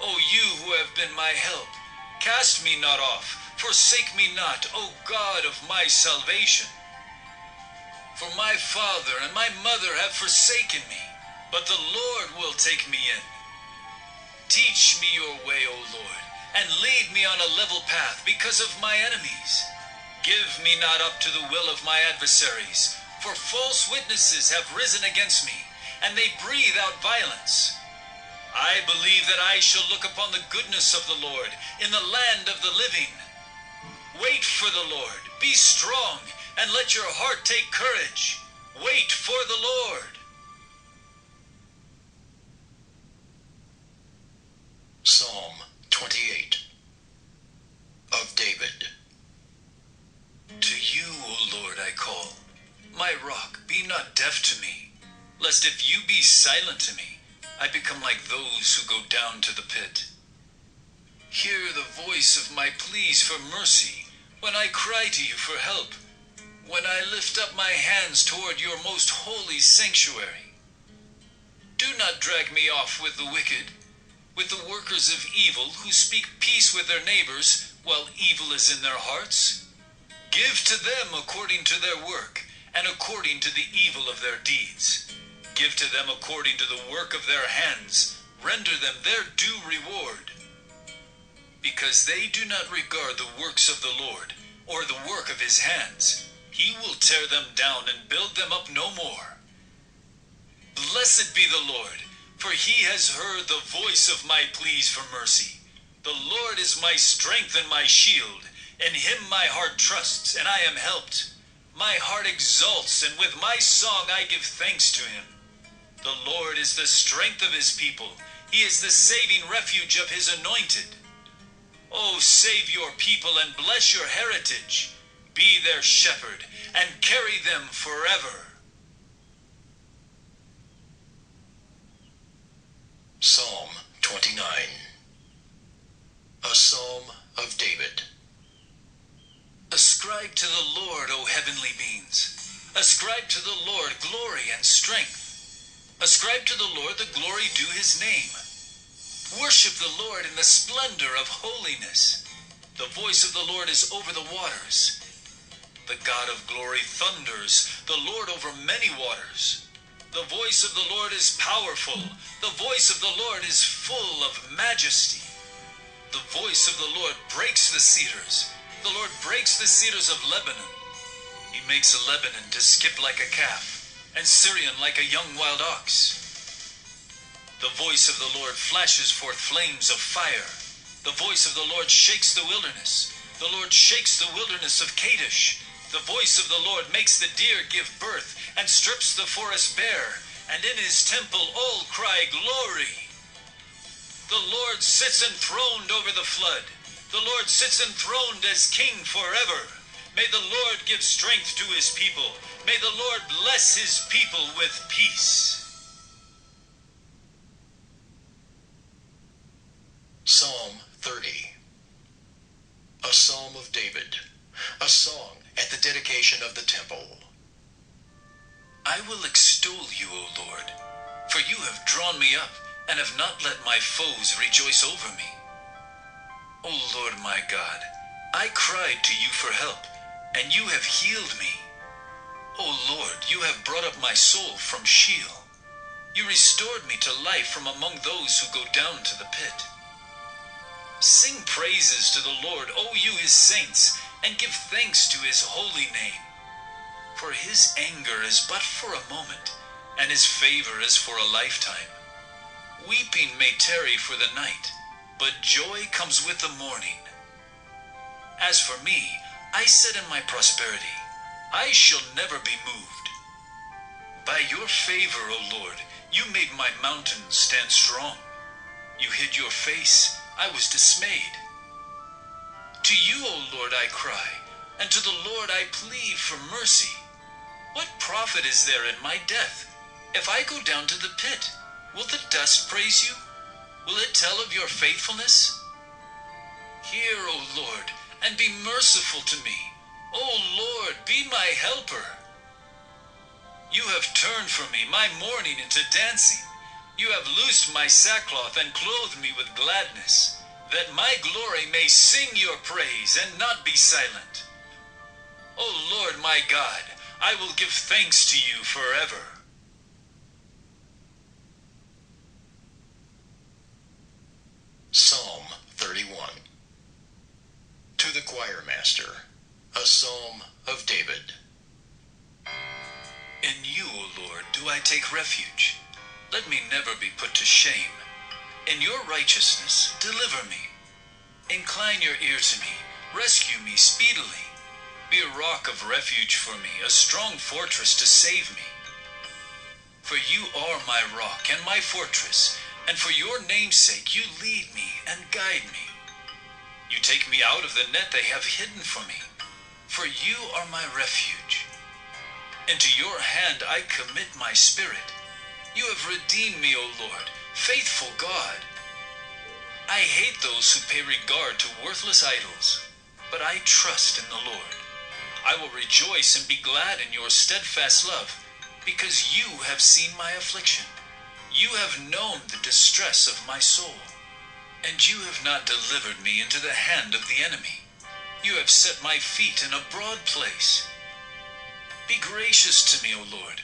Speaker 6: O you who have been my help, cast me not off. Forsake me not, O God of my salvation. For my father and my mother have forsaken me, but the Lord will take me in. Teach me your way, O Lord, and lead me on a level path because of my enemies. Give me not up to the will of my adversaries, for false witnesses have risen against me, and they breathe out violence. I believe that I shall look upon the goodness of the Lord in the land of the living. Wait for the Lord, be strong, and let your heart take courage. Wait for the Lord.
Speaker 9: Psalm 28 of David.
Speaker 6: To you, O Lord, I call. My rock, be not deaf to me, lest if you be silent to me, I become like those who go down to the pit. Hear the voice of my pleas for mercy when I cry to you for help, when I lift up my hands toward your most holy sanctuary. Do not drag me off with the wicked, with the workers of evil who speak peace with their neighbors while evil is in their hearts. Give to them according to their work, and according to the evil of their deeds. Give to them according to the work of their hands. Render them their due reward. Because they do not regard the works of the Lord, or the work of his hands, he will tear them down and build them up no more. Blessed be the Lord, for he has heard the voice of my pleas for mercy. The Lord is my strength and my shield. In him my heart trusts, and I am helped. My heart exults, and with my song I give thanks to him. The Lord is the strength of his people. He is the saving refuge of his anointed. Oh, save your people and bless your heritage. Be their shepherd and carry them forever.
Speaker 9: Psalm 29. A Psalm of David.
Speaker 6: Ascribe to the Lord Ascribe to the Lord glory and strength. Ascribe to the Lord the glory due his name. Worship the Lord in the splendor of holiness. The voice of the Lord is over the waters. The God of glory thunders, the Lord over many waters. The voice of the Lord is powerful. The voice of the Lord is full of majesty. The voice of the Lord breaks the cedars. The Lord breaks the cedars of Lebanon. He makes Lebanon to skip like a calf, and Syrian like a young wild ox. The voice of the Lord flashes forth flames of fire. The voice of the Lord shakes the wilderness. The Lord shakes the wilderness of Kadesh. The voice of the Lord makes the deer give birth, and strips the forest bare, and in his temple all cry glory. The Lord sits enthroned over the flood. The Lord sits enthroned as king forever. May the Lord give strength to his people. May the Lord bless his people with peace.
Speaker 14: Psalm 30. A Psalm of David. A song at the dedication of the temple.
Speaker 6: I will extol you, O Lord, for you have drawn me up and have not let my foes rejoice over me. O Lord my God, I cried to you for help, and you have healed me. O Lord, you have brought up my soul from Sheol. You restored me to life from among those who go down to the pit. Sing praises to the Lord, O you his saints, and give thanks to his holy name. For his anger is but for a moment, and his favor is for a lifetime. Weeping may tarry for the night, but joy comes with the morning. As for me, I said in my prosperity, I shall never be moved. By your favor, O Lord, you made my mountains stand strong. You hid your face, I was dismayed. To you, O Lord, I cry, and to the Lord I plead for mercy. What profit is there in my death? If I go down to the pit, will the dust praise you? Will it tell of your faithfulness? Hear, O Lord, and be merciful to me. O Lord, be my helper. You have turned for me my mourning into dancing. You have loosed my sackcloth and clothed me with gladness, that my glory may sing your praise and not be silent. O Lord my God, I will give thanks to you forever.
Speaker 14: Psalm 31. To the Choirmaster, a Psalm of David.
Speaker 6: In you, O Lord, do I take refuge. Let me never be put to shame. In your righteousness, deliver me. Incline your ear to me. Rescue me speedily. Be a rock of refuge for me, a strong fortress to save me. For you are my rock and my fortress, and for your name's sake you lead me and guide me. You take me out of the net they have hidden for me, for you are my refuge. Into your hand I commit my spirit. You have redeemed me, O Lord, faithful God. I hate those who pay regard to worthless idols, but I trust in the Lord. I will rejoice and be glad in your steadfast love, because you have seen my affliction. You have known the distress of my soul, and you have not delivered me into the hand of the enemy. You have set my feet in a broad place. Be gracious to me, O Lord,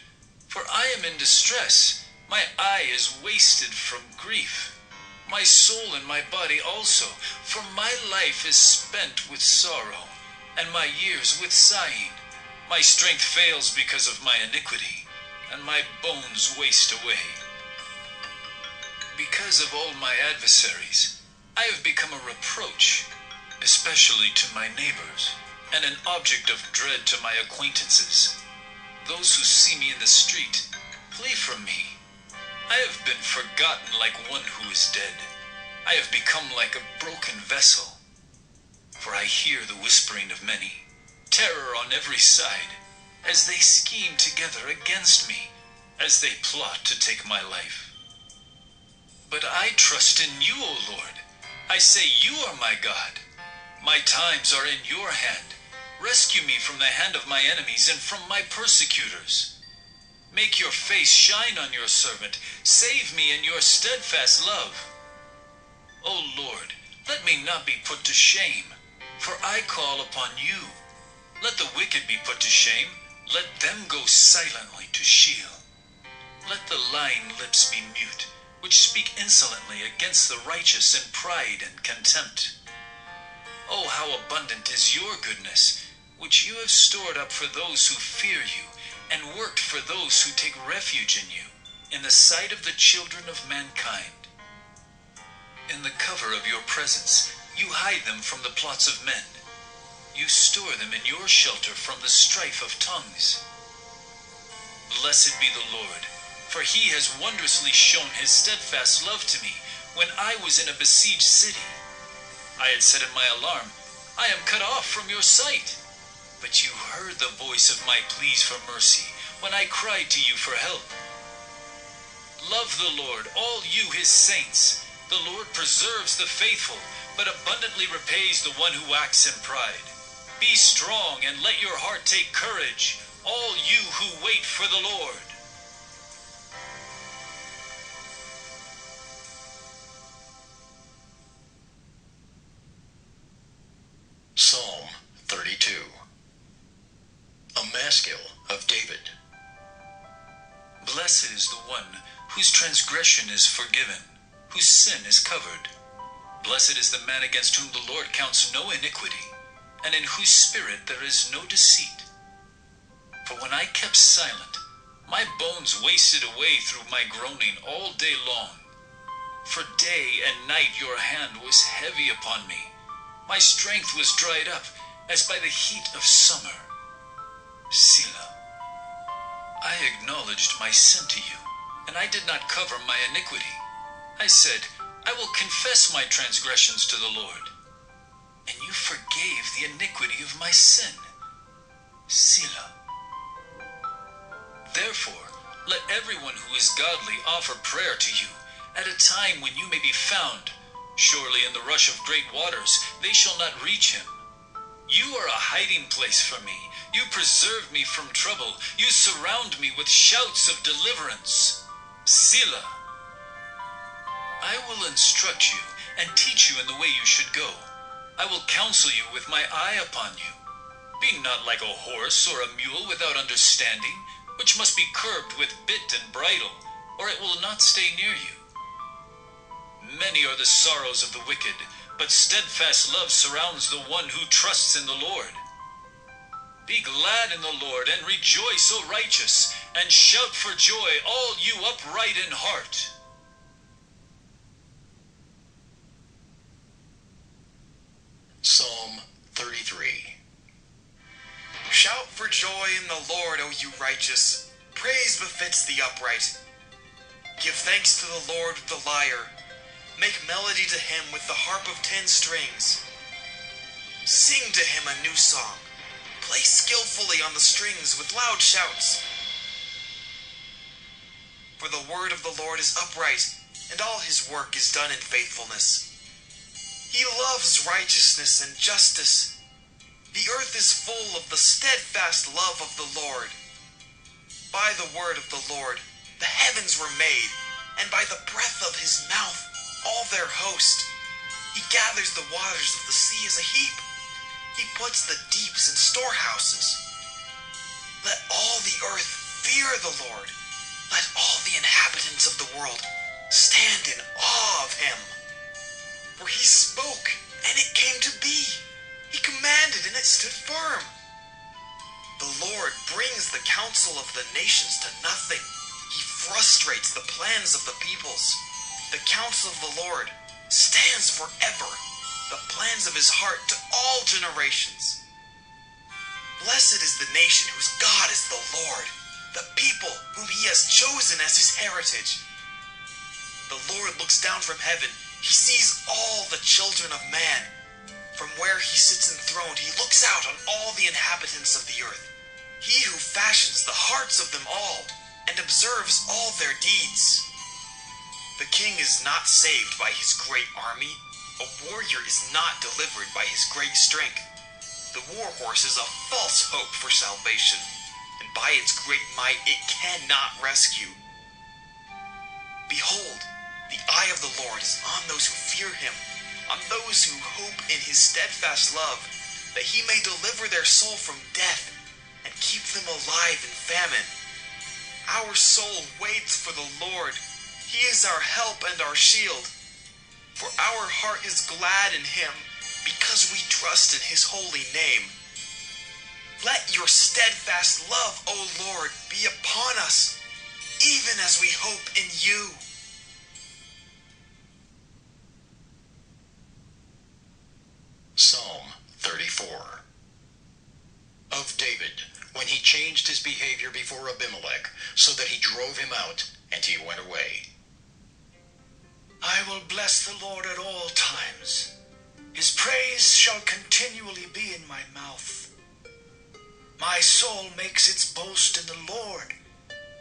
Speaker 6: for I am in distress. My eye is wasted from grief. My soul and my body also, for my life is spent with sorrow, and my years with sighing. My strength fails because of my iniquity, and my bones waste away. Because of all my adversaries, I have become a reproach, especially to my neighbors, and an object of dread to my acquaintances. Those who see me in the street flee from me. I have been forgotten like one who is dead. I have become like a broken vessel. For I hear the whispering of many, terror on every side, as they scheme together against me, as they plot to take my life. But I trust in you, O Lord. I say you are my God. My times are in your hand. Rescue me from the hand of my enemies and from my persecutors. Make your face shine on your servant. Save me in your steadfast love. O Lord, let me not be put to shame, for I call upon you. Let the wicked be put to shame. Let them go silently to Sheol. Let the lying lips be mute, which speak insolently against the righteous in pride and contempt. Oh, how abundant is your goodness, which you have stored up for those who fear you, and worked for those who take refuge in you, in the sight of the children of mankind. In the cover of your presence, you hide them from the plots of men. You store them in your shelter from the strife of tongues. Blessed be the Lord, for he has wondrously shown his steadfast love to me when I was in a besieged city. I had said in my alarm, I am cut off from your sight. But you heard the voice of my pleas for mercy when I cried to you for help. Love the Lord, all you his saints. The Lord preserves the faithful, but abundantly repays the one who acts in pride. Be strong and let your heart take courage, all you who wait for the Lord.
Speaker 14: Psalm 32. A Maskil of David.
Speaker 6: Blessed is the one whose transgression is forgiven, whose sin is covered. Blessed is the man against whom the Lord counts no iniquity, and in whose spirit there is no deceit. For when I kept silent, my bones wasted away through my groaning all day long. For day and night your hand was heavy upon me. My strength was dried up, as by the heat of summer. Selah. I acknowledged my sin to you, and I did not cover my iniquity. I said, I will confess my transgressions to the Lord. And you forgave the iniquity of my sin. Selah. Therefore, let everyone who is godly offer prayer to you, at a time when you may be found. Surely in the rush of great waters they shall not reach him. You are a hiding place for me. You preserve me from trouble. You surround me with shouts of deliverance. Selah. I will instruct you and teach you in the way you should go. I will counsel you with my eye upon you. Be not like a horse or a mule without understanding, which must be curbed with bit and bridle, or it will not stay near you. Many are the sorrows of the wicked, but steadfast love surrounds the one who trusts in the Lord. Be glad in the Lord and rejoice, O righteous, and shout for joy, all you upright in heart.
Speaker 14: Psalm 33.
Speaker 8: Shout for joy in the Lord, O you righteous. Praise befits the upright. Give thanks to the Lord with the lyre. Make melody to him with the harp of 10 strings. Sing to him a new song. Play skillfully on the strings with loud shouts. For the word of the Lord is upright, and all his work is done in faithfulness. He loves righteousness and justice. The earth is full of the steadfast love of the Lord. By the word of the Lord, the heavens were made, and by the breath of his mouth, all their host. He gathers the waters of the sea as a heap. He puts the deeps in storehouses. Let all the earth fear the Lord. Let all the inhabitants of the world stand in awe of him. For he spoke, and it came to be. He commanded, and it stood firm. The Lord brings the counsel of the nations to nothing. He frustrates the plans of the peoples. The counsel of the Lord stands forever, the plans of his heart to all generations. Blessed is the nation whose God is the Lord, the people whom he has chosen as his heritage. The Lord looks down from heaven. He sees all the children of man. From where he sits enthroned, he looks out on all the inhabitants of the earth. He who fashions the hearts of them all and observes all their deeds. The king is not saved by his great army. A warrior is not delivered by his great strength. The war horse is a false hope for salvation, and by its great might it cannot rescue. Behold, the eye of the Lord is on those who fear him, on those who hope in his steadfast love, that he may deliver their soul from death and keep them alive in famine. Our soul waits for the Lord. He is our help and our shield. For our heart is glad in him, because we trust in his holy name. Let your steadfast love, O Lord, be upon us, even as we hope in you.
Speaker 14: Psalm 34. Of David, when he changed his behavior before Abimelech, so that he drove him out, and he went away.
Speaker 10: I will bless the Lord at all times. His praise shall continually be in my mouth. My soul makes its boast in the Lord.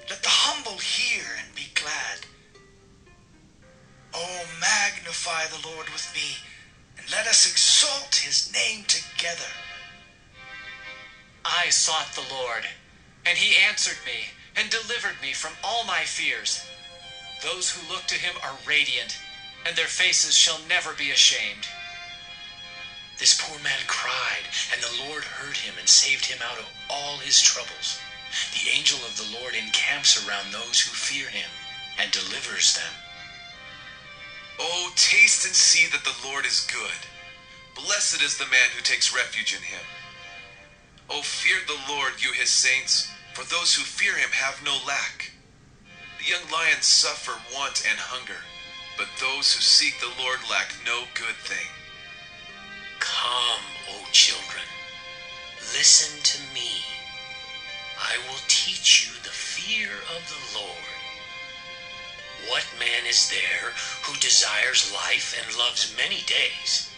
Speaker 10: Let the humble hear and be glad. Oh, magnify the Lord with me, and let us exalt his name together.
Speaker 7: I sought the Lord, and he answered me and delivered me from all my fears. Those who look to him are radiant, and their faces shall never be ashamed.
Speaker 1: This poor man cried, and the Lord heard him and saved him out of all his troubles. The angel of the Lord encamps around those who fear him and delivers them.
Speaker 11: Oh, taste and see that the Lord is good. Blessed is the man who takes refuge in him. Oh, fear the Lord, you his saints, for those who fear him have no lack. The young lions suffer want and hunger, but those who seek the Lord lack no good thing.
Speaker 1: Come, O children, listen to me. I will teach you the fear of the Lord. What man is there who desires life and loves many days,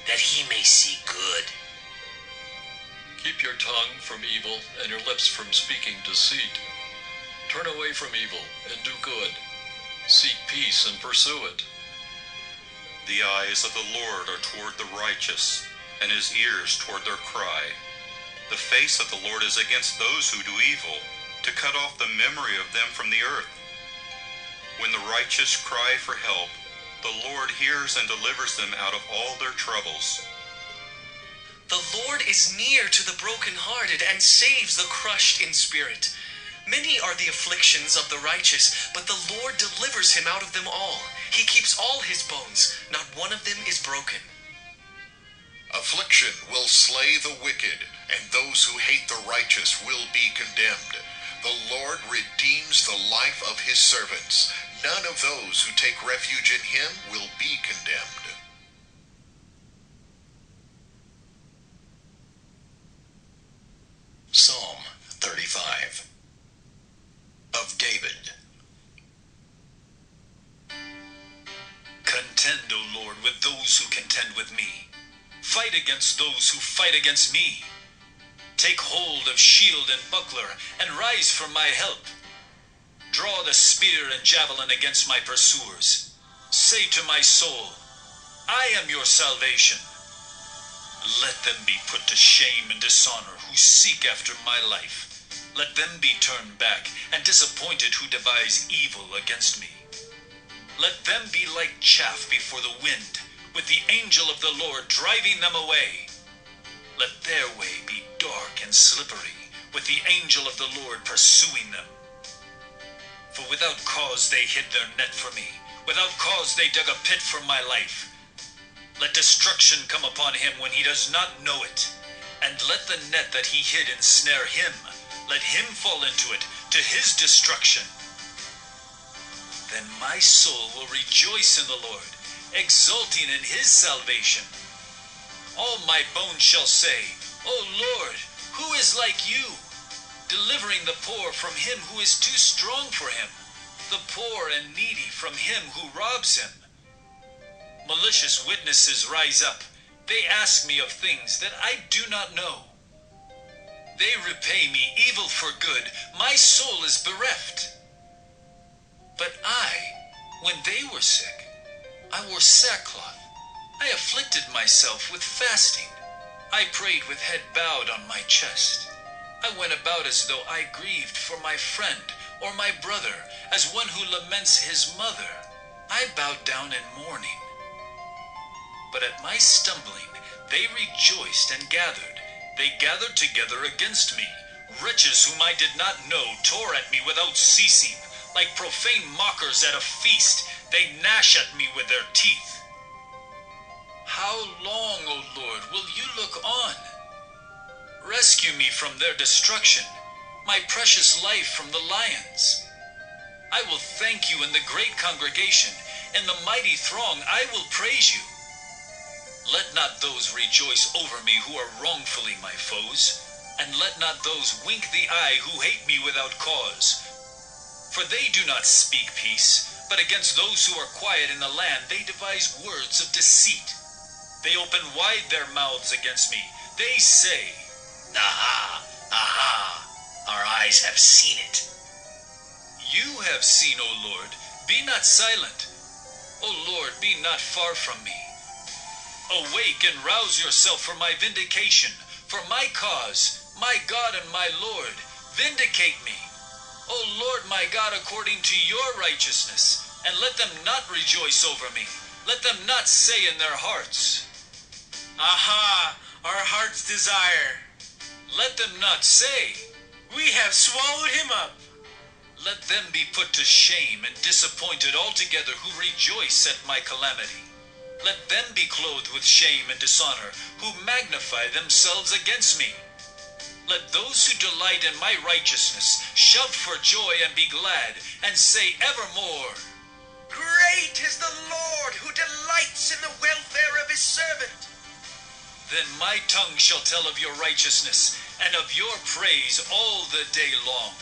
Speaker 1: that he may see good?
Speaker 12: Keep your tongue from evil and your lips from speaking deceit. Turn away from evil and do good. Seek peace and pursue it.
Speaker 13: The eyes of the Lord are toward the righteous, and his ears toward their cry. The face of the Lord is against those who do evil, to cut off the memory of them from the earth. When the righteous cry for help, the Lord hears and delivers them out of all their troubles.
Speaker 7: The Lord is near to the brokenhearted and saves the crushed in spirit. Many are the afflictions of the righteous, but the Lord delivers him out of them all. He keeps all his bones, not one of them is broken.
Speaker 14: Affliction will slay the wicked, and those who hate the righteous will be condemned. The Lord redeems the life of his servants. None of those who take refuge in him will be condemned. Psalm 35. Of David.
Speaker 6: Contend, O Lord, with those who contend with me. Fight against those who fight against me. Take hold of shield and buckler, and rise for my help. Draw the spear and javelin against my pursuers. Say to my soul, I am your salvation. Let them be put to shame and dishonor who seek after my life. Let them be turned back and disappointed who devise evil against me. Let them be like chaff before the wind, with the angel of the Lord driving them away. Let their way be dark and slippery, with the angel of the Lord pursuing them. For without cause they hid their net for me. Without cause they dug a pit for my life. Let destruction come upon him when he does not know it. And let the net that he hid ensnare him. Let him fall into it, to his destruction. Then my soul will rejoice in the Lord, exulting in his salvation. All my bones shall say, O Lord, who is like you? Delivering the poor from him who is too strong for him, the poor and needy from him who robs him. Malicious witnesses rise up. They ask me of things that I do not know. They repay me evil for good. My soul is bereft. But I, when they were sick, I wore sackcloth. I afflicted myself with fasting. I prayed with head bowed on my chest. I went about as though I grieved for my friend or my brother, as one who laments his mother. I bowed down in mourning. But at my stumbling they rejoiced and gathered. They gathered together against me. Wretches whom I did not know tore at me without ceasing. Like profane mockers at a feast, they gnash at me with their teeth. How long, O Lord, will you look on? Rescue me from their destruction, my precious life from the lions. I will thank you in the great congregation. In the mighty throng I will praise you. Let not those rejoice over me who are wrongfully my foes, and let not those wink the eye who hate me without cause. For they do not speak peace, but against those who are quiet in the land they devise words of deceit. They open wide their mouths against me. They say,
Speaker 1: Aha! Aha! Our eyes have seen it.
Speaker 6: You have seen, O Lord. Be not silent. O Lord, be not far from me. Awake and rouse yourself for my vindication, for my cause, my God and my Lord. Vindicate me. O Lord my God, according to your righteousness, and let them not rejoice over me. Let them not say in their hearts,
Speaker 8: Aha! Our heart's desire.
Speaker 6: Let them not say,
Speaker 8: We have swallowed him up.
Speaker 6: let them be put to shame and disappointed altogether who rejoice at my calamity. Let them be clothed with shame and dishonor, who magnify themselves against me. Let those who delight in my righteousness shout for joy and be glad, and say evermore,
Speaker 8: Great is the Lord who delights in the welfare of his servant.
Speaker 6: Then my tongue shall tell of your righteousness, and of your praise all the day long.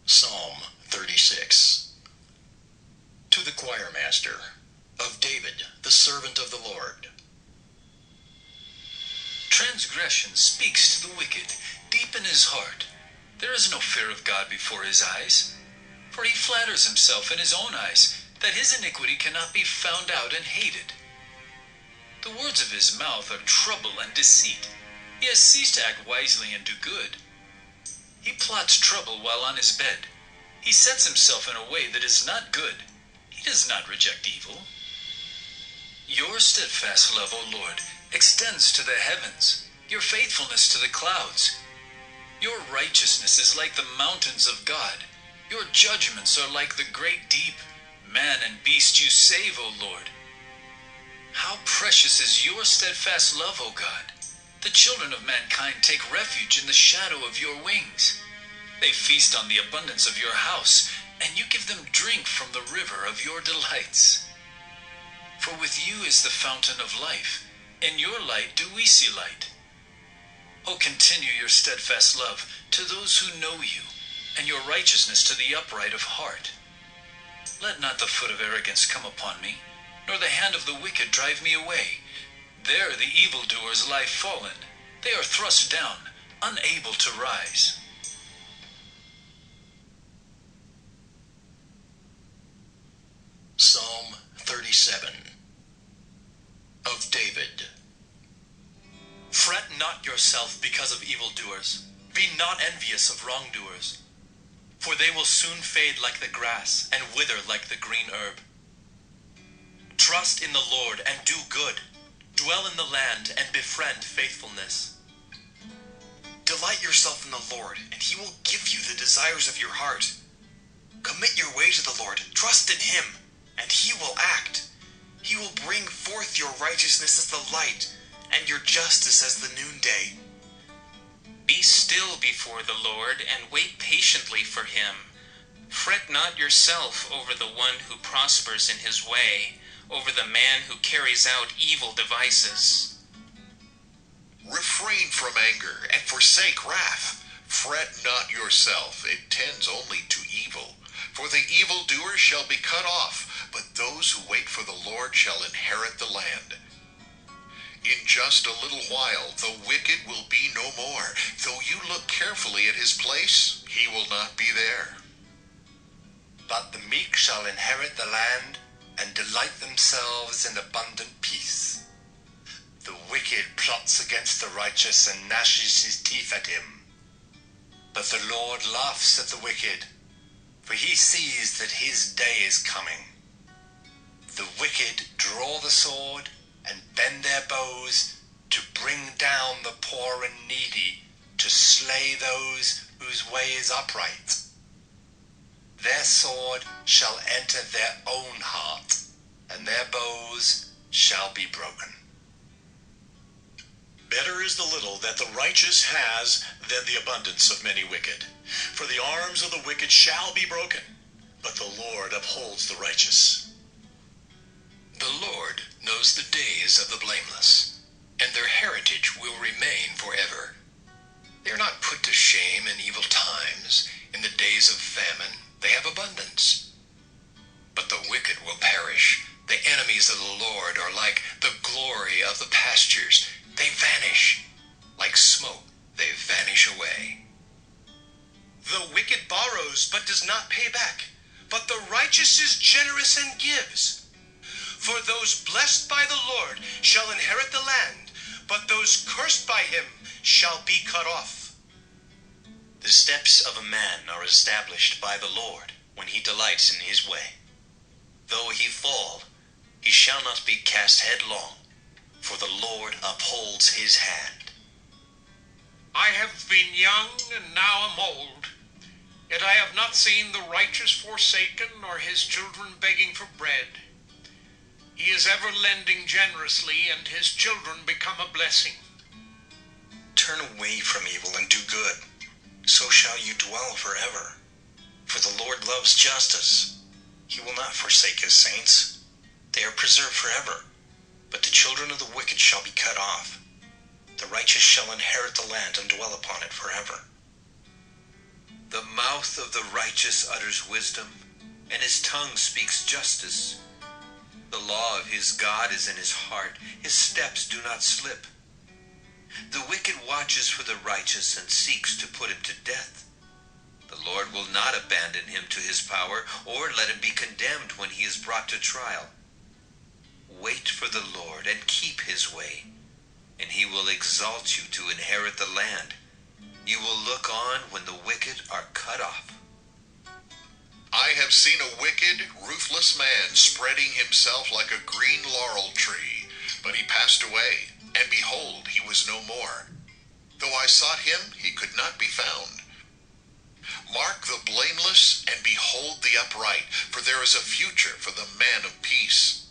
Speaker 15: Psalm 36. To the Choirmaster, of David, the servant of the Lord.
Speaker 6: Transgression speaks to the wicked, deep in his heart. There is no fear of God before his eyes. For he flatters himself in his own eyes, that his iniquity cannot be found out and hated. The words of his mouth are trouble and deceit. He has ceased to act wisely and do good. He plots trouble while on his bed. He sets himself in a way that is not good. He does not reject evil. Your steadfast love, O Lord, extends to the heavens, your faithfulness to the clouds. Your righteousness is like the mountains of God. Your judgments are like the great deep. Man and beast you save, O Lord. How precious is your steadfast love, O God. The children of mankind take refuge in the shadow of your wings. They feast on the abundance of your house, and you give them drink from the river of your delights. For with you is the fountain of life. In your light do we see light. O continue your steadfast love to those who know you, and your righteousness to the upright of heart. Let not the foot of arrogance come upon me, nor the hand of the wicked drive me away. There the evildoers lie fallen. They are thrust down, unable to rise.
Speaker 15: Psalm 37. Of David.
Speaker 7: Fret not yourself because of evildoers. Be not envious of wrongdoers. For they will soon fade like the grass, and wither like the green herb. Trust in the Lord and do good. Dwell in the land and befriend faithfulness.
Speaker 8: Delight yourself in the Lord, and he will give you the desires of your heart. Commit your way to the Lord, trust in him, and he will act. He will bring forth your righteousness as the light, and your justice as the noonday.
Speaker 16: Be still before the Lord, and wait patiently for him. Fret not yourself over the one who prospers in his way, over the man who carries out evil devices.
Speaker 14: Refrain from anger, and forsake wrath. Fret not yourself, it tends only to evil. For the evildoer shall be cut off, but those who wait for the Lord shall inherit the land. In just a little while the wicked will be no more. Though you look carefully at his place, he will not be there.
Speaker 1: But the meek shall inherit the land
Speaker 17: and delight themselves in abundant peace. The wicked plots against the righteous and gnashes his teeth at him. But the Lord laughs at the wicked, for he sees that his day is coming. The wicked draw the sword and bend their bows to bring down the poor and needy, to slay those whose way is upright. Their sword shall enter their own heart, and their bows shall be broken.
Speaker 18: Better is the little that the righteous has than the abundance of many wicked. For the arms of the wicked shall be broken, but the Lord upholds the righteous.
Speaker 15: The Lord knows the days of the blameless, and their heritage will remain forever. They are not put to shame in evil times. In the days of famine, they have abundance. But the wicked will perish. The enemies of the Lord are like the glory of the pastures. They vanish. Like smoke, they vanish away.
Speaker 8: The wicked borrows, but does not pay back. But the righteous is generous and gives. For those blessed by the Lord shall inherit the land, but those cursed by him shall be cut off.
Speaker 1: The steps of a man are established by the Lord when he delights in his way. Though he fall, he shall not be cast headlong, for the Lord upholds his hand.
Speaker 4: I have been young and now am old, yet I have not seen the righteous forsaken, nor his children begging for bread. He is ever lending generously, and his children become a blessing.
Speaker 10: Turn away from evil and do good, so shall you dwell forever. For the Lord loves justice. He will not forsake his saints. They are preserved forever. But the children of the wicked shall be cut off. The righteous shall inherit the land and dwell upon it forever.
Speaker 3: The mouth of the righteous utters wisdom, and his tongue speaks justice. The law of his God is in his heart. His steps do not slip. The wicked watches for the righteous and seeks to put him to death. The Lord will not abandon him to his power, or let him be condemned when he is brought to trial. Wait for the Lord and keep his way, and he will exalt you to inherit the land. You will look on when the wicked are cut off.
Speaker 14: I have seen a wicked, ruthless man spreading himself like a green laurel tree, but he passed away, and behold, he was no more. Though I sought him, he could not be found. Mark the blameless, and behold the upright, for there is a future for the man of peace.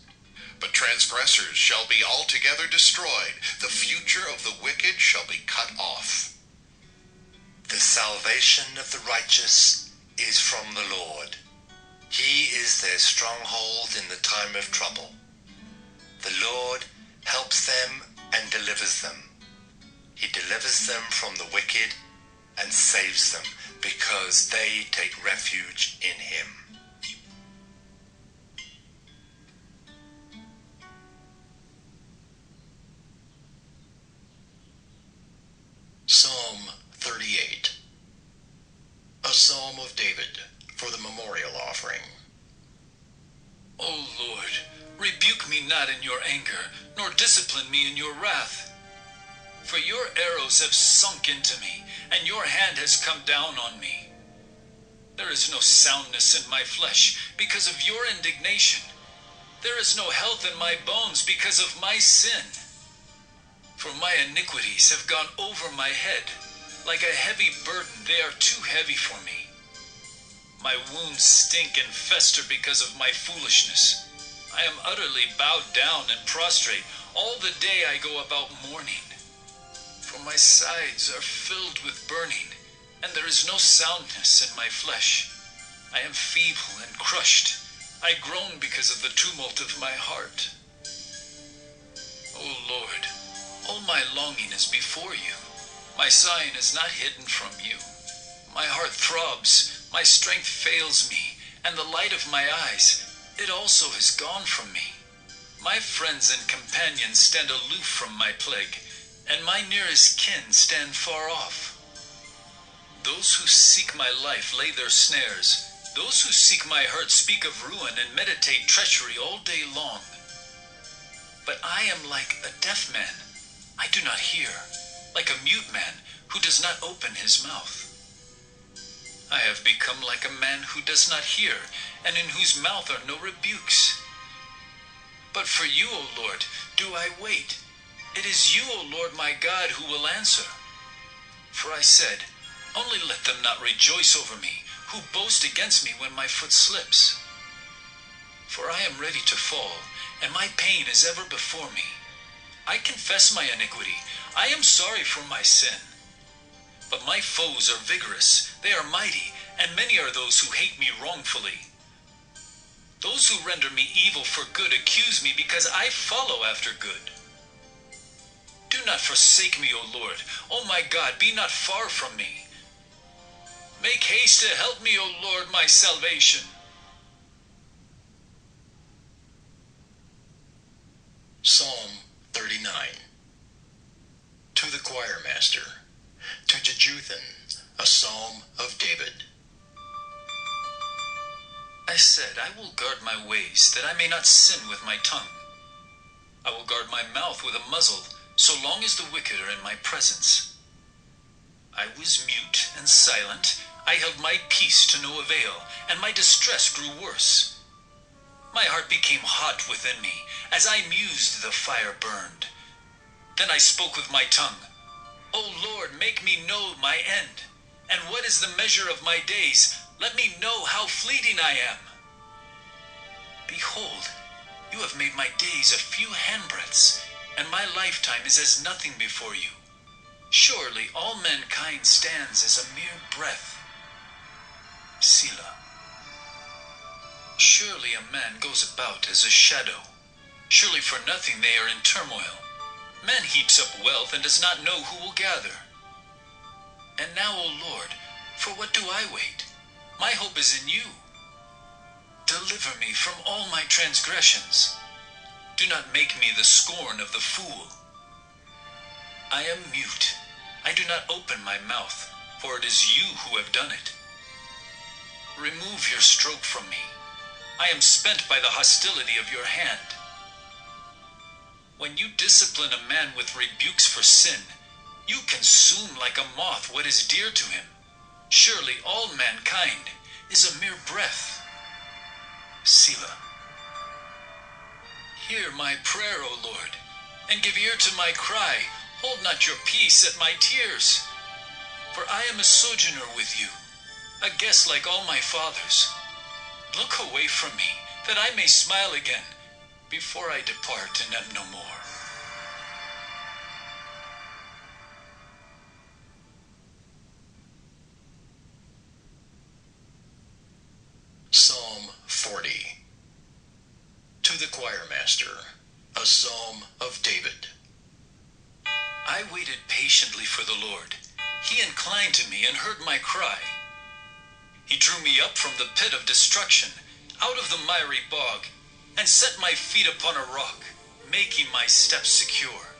Speaker 14: But transgressors shall be altogether destroyed. The future of the wicked shall be cut off.
Speaker 17: The salvation of the righteous is from the Lord. He is their stronghold in the time of trouble. The Lord helps them and delivers them. He delivers them from the wicked and saves them because they take refuge in him.
Speaker 15: Psalm 38. A Psalm of David for the memorial offering.
Speaker 6: O Lord, rebuke me not in your anger, nor discipline me in your wrath. For your arrows have sunk into me, and your hand has come down on me. There is no soundness in my flesh because of your indignation. There is no health in my bones because of my sin. For my iniquities have gone over my head. Like a heavy burden, they are too heavy for me. My wounds stink and fester because of my foolishness. I am utterly bowed down and prostrate. All the day I go about mourning. For my sides are filled with burning, and there is no soundness in my flesh. I am feeble and crushed. I groan because of the tumult of my heart. O Lord, all my longing is before you. My sighing is not hidden from you. My heart throbs, my strength fails me, and the light of my eyes, it also has gone from me. My friends and companions stand aloof from my plague, and my nearest kin stand far off. Those who seek my life lay their snares. Those who seek my hurt speak of ruin and meditate treachery all day long. But I am like a deaf man. I do not hear, like a mute man who does not open his mouth. I have become like a man who does not hear, and in whose mouth are no rebukes. But for you, O Lord, do I wait. It is you, O Lord my God, who will answer. For I said, only let them not rejoice over me, who boast against me when my foot slips. For I am ready to fall, and my pain is ever before me. I confess my iniquity. I am sorry for my sin. But my foes are vigorous, they are mighty, and many are those who hate me wrongfully. Those who render me evil for good accuse me because I follow after good. Do not forsake me, O Lord. O my God, be not far from me. Make haste to help me, O Lord, my salvation.
Speaker 18: Psalm 39. To the Choirmaster, to Jeduthun, a psalm of David.
Speaker 6: I said, I will guard my ways, that I may not sin with my tongue. I will guard my mouth with a muzzle, so long as the wicked are in my presence. I was mute and silent. I held my peace to no avail, and my distress grew worse. My heart became hot within me. As I mused, the fire burned. Then I spoke with my tongue. O Lord, make me know my end. And what is the measure of my days? Let me know how fleeting I am. Behold, you have made my days a few handbreadths, and my lifetime is as nothing before you. Surely all mankind stands as a mere breath. Selah. Surely a man goes about as a shadow. Surely for nothing they are in turmoil. Man heaps up wealth and does not know who will gather. And now, O Lord, for what do I wait? My hope is in you. Deliver me from all my transgressions. Do not make me the scorn of the fool. I am mute. I do not open my mouth, for it is you who have done it. Remove your stroke from me. I am spent by the hostility of your hand. When you discipline a man with rebukes for sin, you consume like a moth what is dear to him. Surely all mankind is a mere breath. Selah. Hear my prayer, O Lord, and give ear to my cry. Hold not your peace at my tears. For I am a sojourner with you, a guest like all my fathers. Look away from me, that I may smile again, before I depart and am no more.
Speaker 18: Psalm 40. To the Choirmaster, a psalm of David.
Speaker 6: I waited patiently for the Lord. He inclined to me and heard my cry. He drew me up from the pit of destruction, out of the miry bog, and set my feet upon a rock, making my steps secure.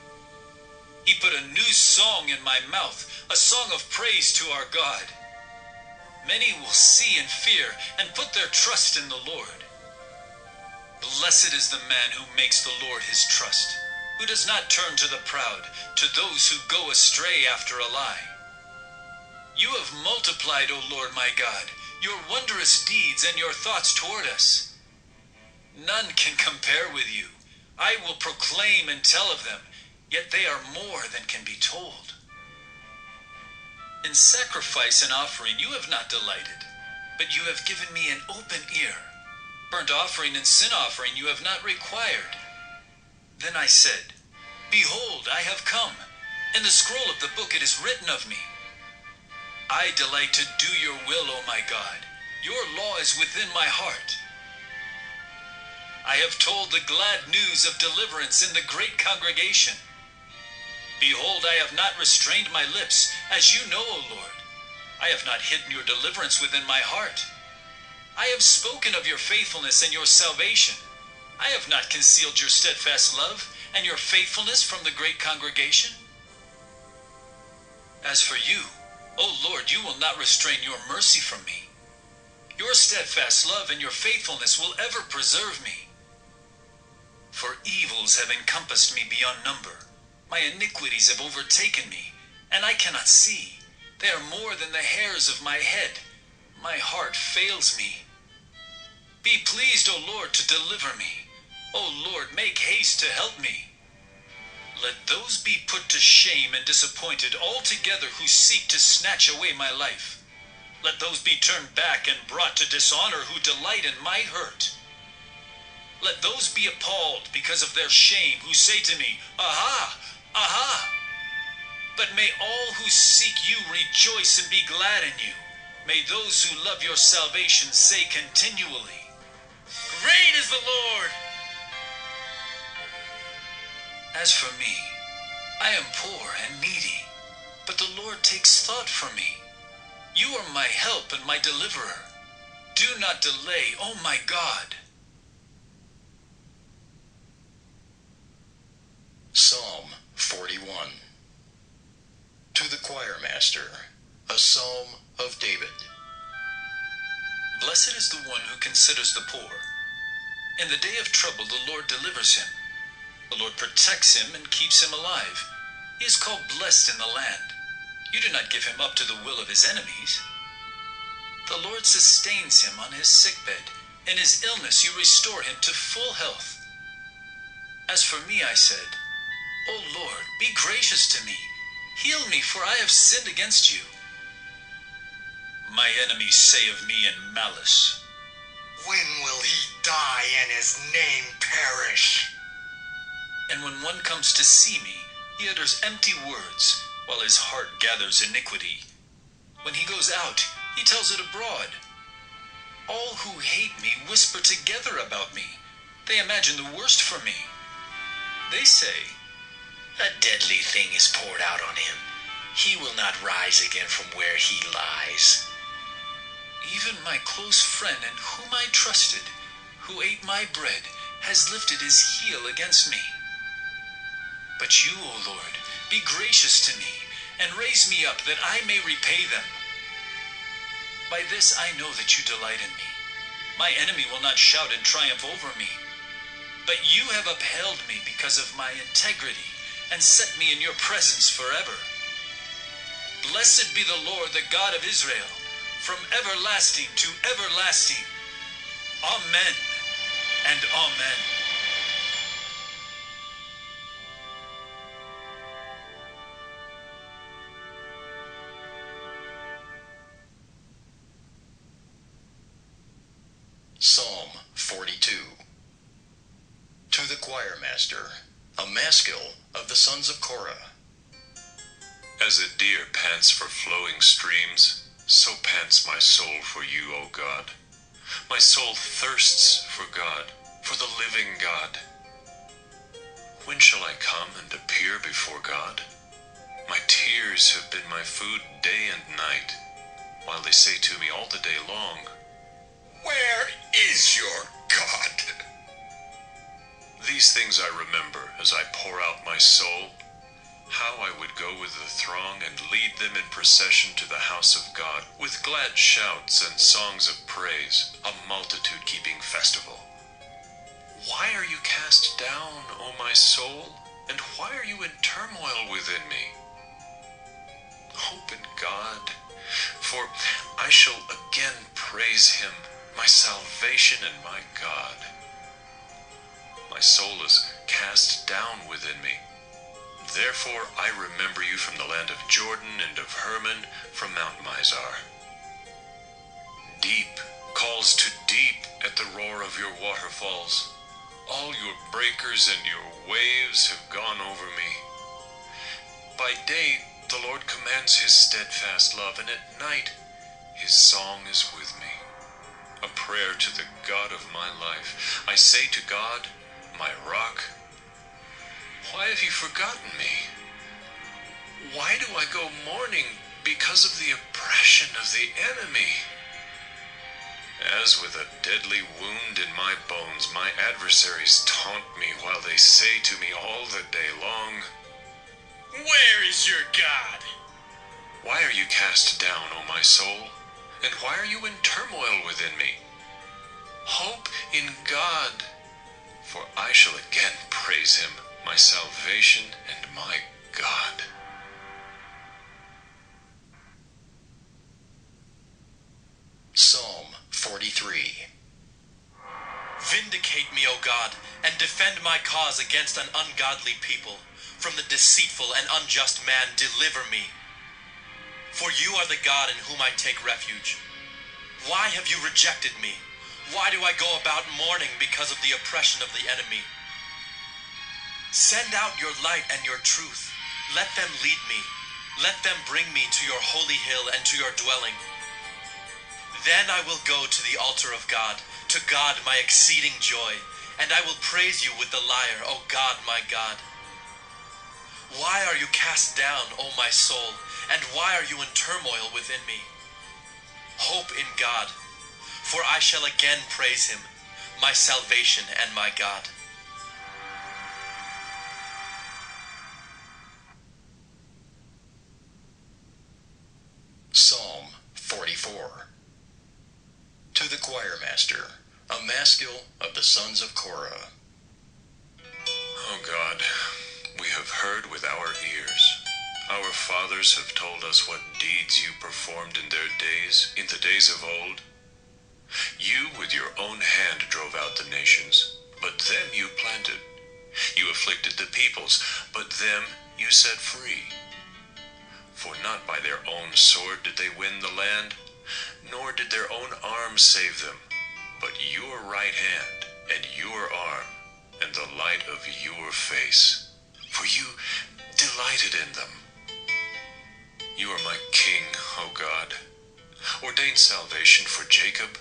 Speaker 6: He put a new song in my mouth, a song of praise to our God. Many will see and fear and put their trust in the Lord. Blessed is the man who makes the Lord his trust, who does not turn to the proud, to those who go astray after a lie. You have multiplied, O Lord my God, your wondrous deeds and your thoughts toward us. None can compare with you. I will proclaim and tell of them, yet they are more than can be told. In sacrifice and offering you have not delighted, but you have given me an open ear. Burnt offering and sin offering you have not required. Then I said, Behold, I have come. In the scroll of the book it is written of me. I delight to do your will, O my God. Your law is within my heart. I have told the glad news of deliverance in the great congregation. Behold, I have not restrained my lips, as you know, O Lord. I have not hidden your deliverance within my heart. I have spoken of your faithfulness and your salvation. I have not concealed your steadfast love and your faithfulness from the great congregation. As for you, O Lord, you will not restrain your mercy from me. Your steadfast love and your faithfulness will ever preserve me. For evils have encompassed me beyond number. My iniquities have overtaken me, and I cannot see. They are more than the hairs of my head. My heart fails me. Be pleased, O Lord, to deliver me. O Lord, make haste to help me. Let those be put to shame and disappointed altogether who seek to snatch away my life. Let those be turned back and brought to dishonor who delight in my hurt. Let those be appalled because of their shame who say to me, Aha! Aha! But may all who seek you rejoice and be glad in you. May those who love your salvation say continually, Great is the Lord! As for me, I am poor and needy, but the Lord takes thought for me. You are my help and my deliverer. Do not delay, O my God.
Speaker 18: Psalm 41. To the choirmaster, a psalm of David.
Speaker 6: Blessed is the one who considers the poor. In the day of trouble the Lord delivers him. The Lord protects him and keeps him alive. He is called blessed in the land. You do not give him up to the will of his enemies. The Lord sustains him on his sickbed. In his illness you restore him to full health. As for me, I said, O Lord, be gracious to me. Heal me, for I have sinned against you. My enemies say of me in malice,
Speaker 17: When will he die and his name perish?
Speaker 6: And when one comes to see me, he utters empty words, while his heart gathers iniquity. When he goes out, he tells it abroad. All who hate me whisper together about me. They imagine the worst for me. They say,
Speaker 1: A deadly thing is poured out on him. He will not rise again from where he lies.
Speaker 6: Even my close friend in whom I trusted, who ate my bread, has lifted his heel against me. But you, O Lord, be gracious to me, and raise me up that I may repay them. By this I know that you delight in me. My enemy will not shout in triumph over me. But you have upheld me because of my integrity, and set me in your presence forever. Blessed be the Lord, the God of Israel, from everlasting to everlasting. Amen and amen.
Speaker 18: Psalm 42. To the choirmaster, a maskil of the sons of Korah.
Speaker 11: As a deer pants for flowing streams, so pants my soul for you, O God. My soul thirsts for God, for the living God. When shall I come and appear before God? My tears have been my food day and night, while they say to me all the day long,
Speaker 9: Where is your God?
Speaker 11: These things I remember as I pour out my soul, how I would go with the throng and lead them in procession to the house of God, with glad shouts and songs of praise, a multitude keeping festival. Why are you cast down, O my soul? And why are you in turmoil within me? Hope in God, for I shall again praise him, my salvation and my God. My soul is cast down within me. Therefore I remember you from the land of Jordan and of Hermon, from Mount Mizar. Deep calls to deep at the roar of your waterfalls. All your breakers and your waves have gone over me. By day the Lord commands his steadfast love, and at night his song is with me. A prayer to the God of my life. I say to God, my rock, why have you forgotten me? Why do I go mourning because of the oppression of the enemy? As with a deadly wound in my bones, my adversaries taunt me while they say to me all the day long,
Speaker 4: Where is your God?
Speaker 11: Why are you cast down, O my soul? And why are you in turmoil within me? Hope in God, for I shall again praise him, my salvation and my God.
Speaker 15: Psalm 43.
Speaker 19: Vindicate me, O God, and defend my cause against an ungodly people. From the deceitful and unjust man deliver me. For you are the God in whom I take refuge. Why have you rejected me? Why do I go about mourning because of the oppression of the enemy? Send out your light and your truth. Let them lead me. Let them bring me to your holy hill and to your dwelling. Then I will go to the altar of God, to God my exceeding joy, and I will praise you with the lyre, O God my God. Why are you cast down, O my soul, and why are you in turmoil within me? Hope in God, for I shall again praise him, my salvation and my God.
Speaker 15: Psalm 44. To the choirmaster, a maskil of the sons of Korah.
Speaker 11: O God, we have heard with our ears. Our fathers have told us what deeds you performed in their days, in the days of old. You with your own hand drove out the nations, but them you planted. You afflicted the peoples, but them you set free. For not by their own sword did they win the land, nor did their own arm save them, but your right hand and your arm and the light of your face. For you delighted in them. You are my king, O God. Ordain salvation for Jacob.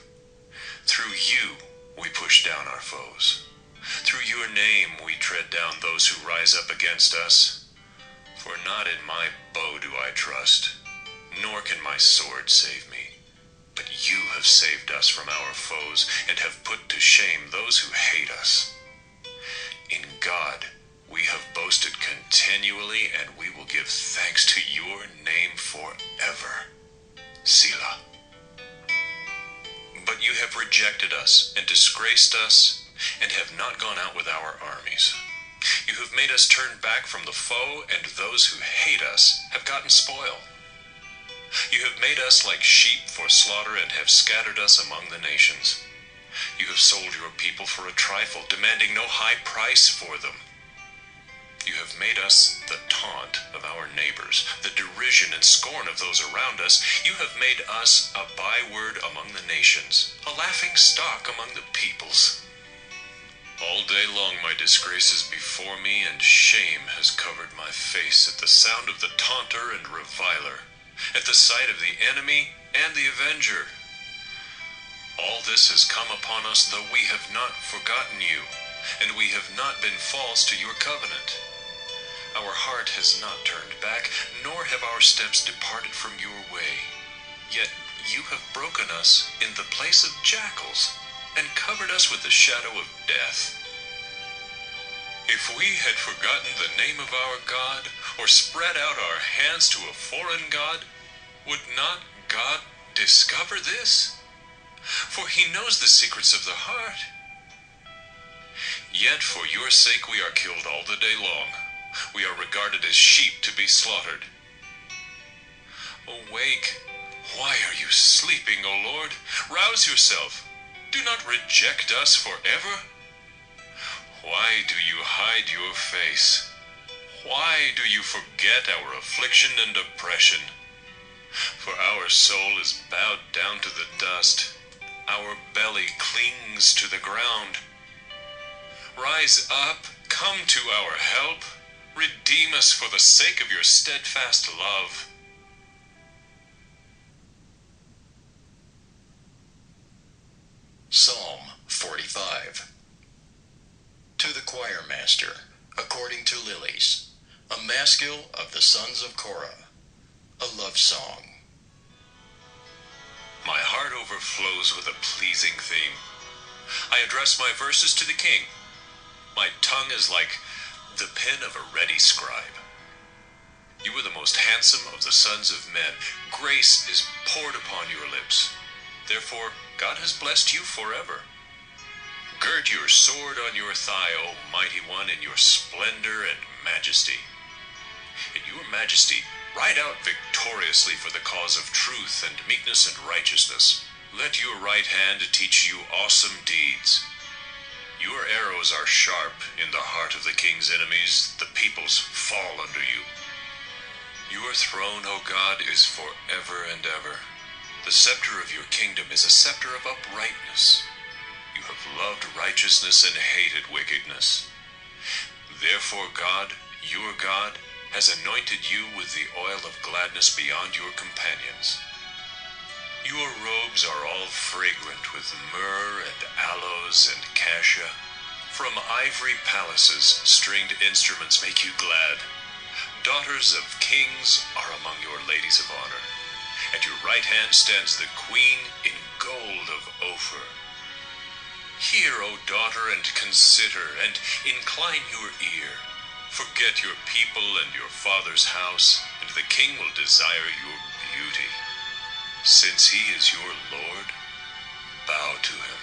Speaker 11: Through you we push down our foes. Through your name we tread down those who rise up against us. For not in my bow do I trust, nor can my sword save me. But you have saved us from our foes, and have put to shame those who hate us. In God we have boasted continually, and we will give thanks to your name forever. Selah. But you have rejected us and disgraced us, and have not gone out with our armies. You have made us turn back from the foe, and those who hate us have gotten spoil. You have made us like sheep for slaughter, and have scattered us among the nations. You have sold your people for a trifle, demanding no high price for them. You have made us the taunt of our neighbors, the derision and scorn of those around us. You have made us a byword among the nations, a laughing stock among the peoples. All day long my disgrace is before me, and shame has covered my face at the sound of the taunter and reviler, at the sight of the enemy and the avenger. All this has come upon us, though we have not forgotten you, and we have not been false to your covenant. Our heart has not turned back, nor have our steps departed from your way. Yet you have broken us in the place of jackals, and covered us with the shadow of death. If we had forgotten the name of our God, or spread out our hands to a foreign God, would not God discover this? For he knows the secrets of the heart. Yet for your sake we are killed all the day long. We are regarded as sheep to be slaughtered. Awake! Why are you sleeping, O Lord? Rouse yourself. Do not reject us forever. Why do you hide your face? Why do you forget our affliction and oppression? For our soul is bowed down to the dust. Our belly clings to the ground. Rise up, come to our help. Redeem us for the sake of your steadfast love.
Speaker 15: Psalm 45. To the choirmaster, according to lilies, a maskil of the sons of Korah, a love song.
Speaker 11: My heart overflows with a pleasing theme. I address my verses to the king. My tongue is like the pen of a ready scribe.
Speaker 20: You are the most handsome of the sons of men. Grace is poured upon your lips. Therefore, God has blessed you forever. Gird your sword on your thigh, O mighty one, in your splendor and majesty. In your majesty, ride out victoriously for the cause of truth and meekness and righteousness. Let your right hand teach you awesome deeds. Your arrows are sharp in the heart of the king's enemies. The peoples fall under you. Your throne, O God, is forever and ever. The scepter of your kingdom is a scepter of uprightness. You have loved righteousness and hated wickedness. Therefore God, your God, has anointed you with the oil of gladness beyond your companions. Your robes are all fragrant with myrrh and aloes and cassia. From ivory palaces, stringed instruments make you glad. Daughters of kings are among your ladies of honor. At your right hand stands the queen in gold of Ophir. Hear, O daughter, and consider, and incline your ear. Forget your people and your father's house, and the king will desire your beauty. Since he is your Lord, bow to him.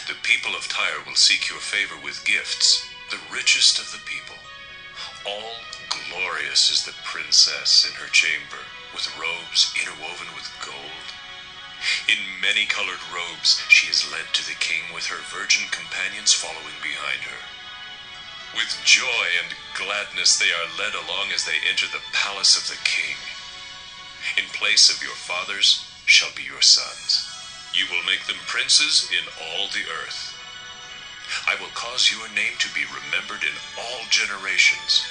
Speaker 20: The people of Tyre will seek your favor with gifts, the richest of the people. All glorious is the princess in her chamber, with robes interwoven with gold. In many-colored robes she is led to the king, with her virgin companions following behind her. With joy and gladness they are led along as they enter the palace of the king. In place of your fathers shall be your sons. You will make them princes in all the earth. I will cause your name to be remembered in all generations.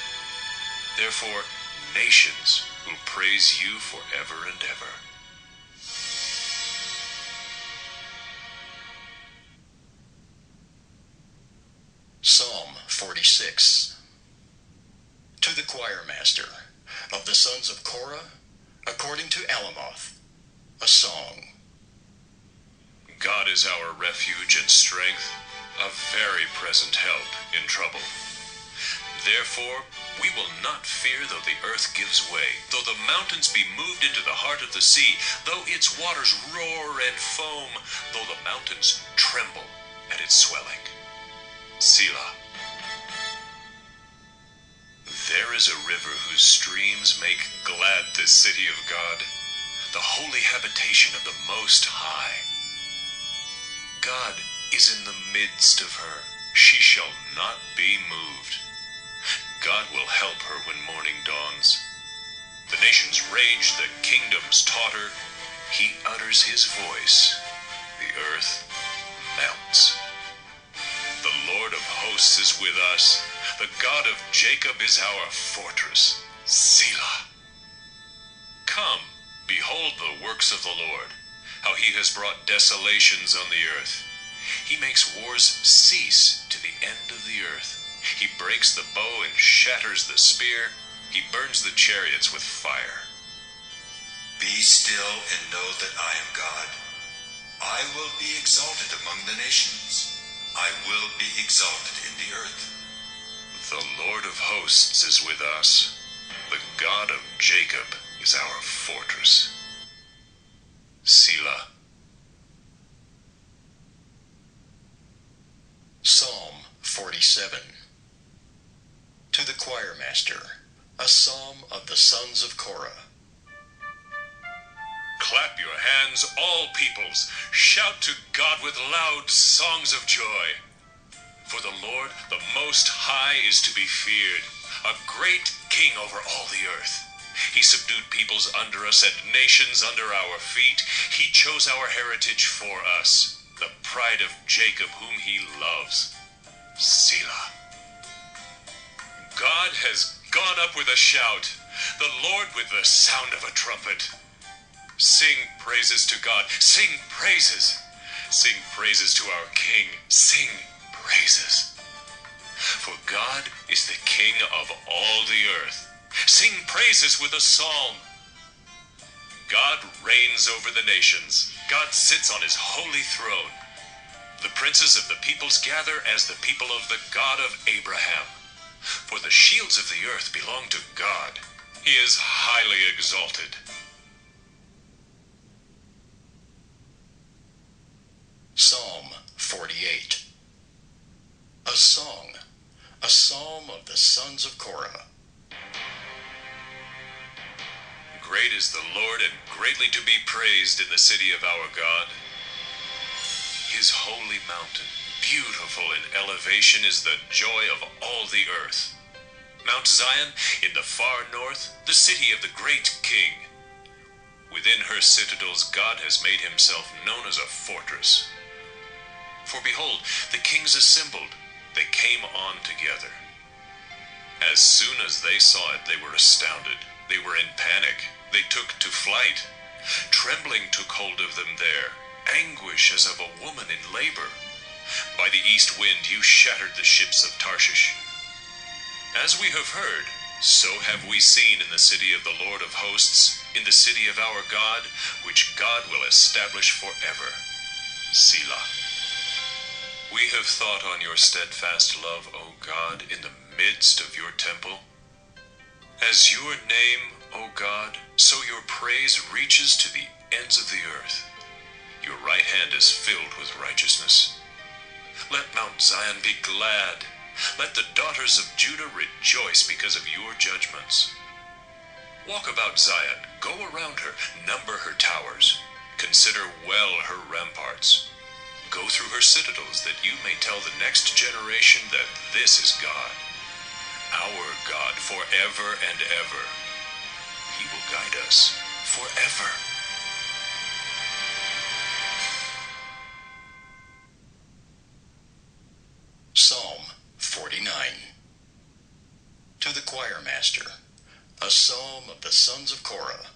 Speaker 20: Therefore, nations will praise you forever and ever.
Speaker 18: Psalm 46. To the choirmaster of the sons of Korah, according to Alamoth, a song.
Speaker 20: God is our refuge and strength, a very present help in trouble. Therefore, we will not fear though the earth gives way, though the mountains be moved into the heart of the sea, though its waters roar and foam, though the mountains tremble at its swelling. Selah. There is a river whose streams make glad the city of God, the holy habitation of the Most High. God is in the midst of her. She shall not be moved. God will help her when morning dawns. The nations rage, the kingdoms totter. He utters his voice. The earth melts. The Lord of hosts is with us. The God of Jacob is our fortress. Selah. Come, behold the works of the Lord, how he has brought desolations on the earth. He makes wars cease to the end of the earth. He breaks the bow and shatters the spear. He burns the chariots with fire.
Speaker 5: Be still and know that I am God. I will be exalted among the nations. I will be exalted in the earth.
Speaker 20: The Lord of hosts is with us. The God of Jacob is our fortress. Selah.
Speaker 18: Psalm 47. To the choirmaster, a psalm of the sons of Korah.
Speaker 20: Clap your hands, all peoples. Shout to God with loud songs of joy. For the Lord, the Most High, is to be feared, a great king over all the earth. He subdued peoples under us and nations under our feet. He chose our heritage for us, the pride of Jacob whom he loves. Selah. God has gone up with a shout, the Lord with the sound of a trumpet. Sing praises to God. Sing praises. Sing praises to our King. Sing praises. For God is the King of all the earth. Sing praises with a psalm. God reigns over the nations. God sits on his holy throne. The princes of the peoples gather as the people of the God of Abraham. For the shields of the earth belong to God.
Speaker 14: He is highly exalted.
Speaker 18: Psalm 48. A song, a psalm of the sons of Korah.
Speaker 20: Great is the Lord, and greatly to be praised in the city of our God. His holy mountain, beautiful in elevation, is the joy of all the earth. Mount Zion, in the far north, the city of the great King. Within her citadels God has made himself known as a fortress. For behold, the kings assembled, they came on together. As soon as they saw it, they were astounded. They were in panic. They took to flight. Trembling took hold of them there, anguish as of a woman in labor. By the east wind you shattered the ships of Tarshish. As we have heard, so have we seen in the city of the Lord of hosts, in the city of our God, which God will establish forever. Selah. We have thought on your steadfast love, O God, in the midst of your temple. As your name, O God, so your praise reaches to the ends of the earth. Your right hand is filled with righteousness. Let Mount Zion be glad. Let the daughters of Judah rejoice because of your judgments. Walk about Zion, go around her, number her towers. Consider well her ramparts. Go through her citadels, that you may tell the next generation that this is God, our God, forever and ever. He will guide us forever.
Speaker 18: Psalm 49. To the Choirmaster, a psalm of the sons of Korah.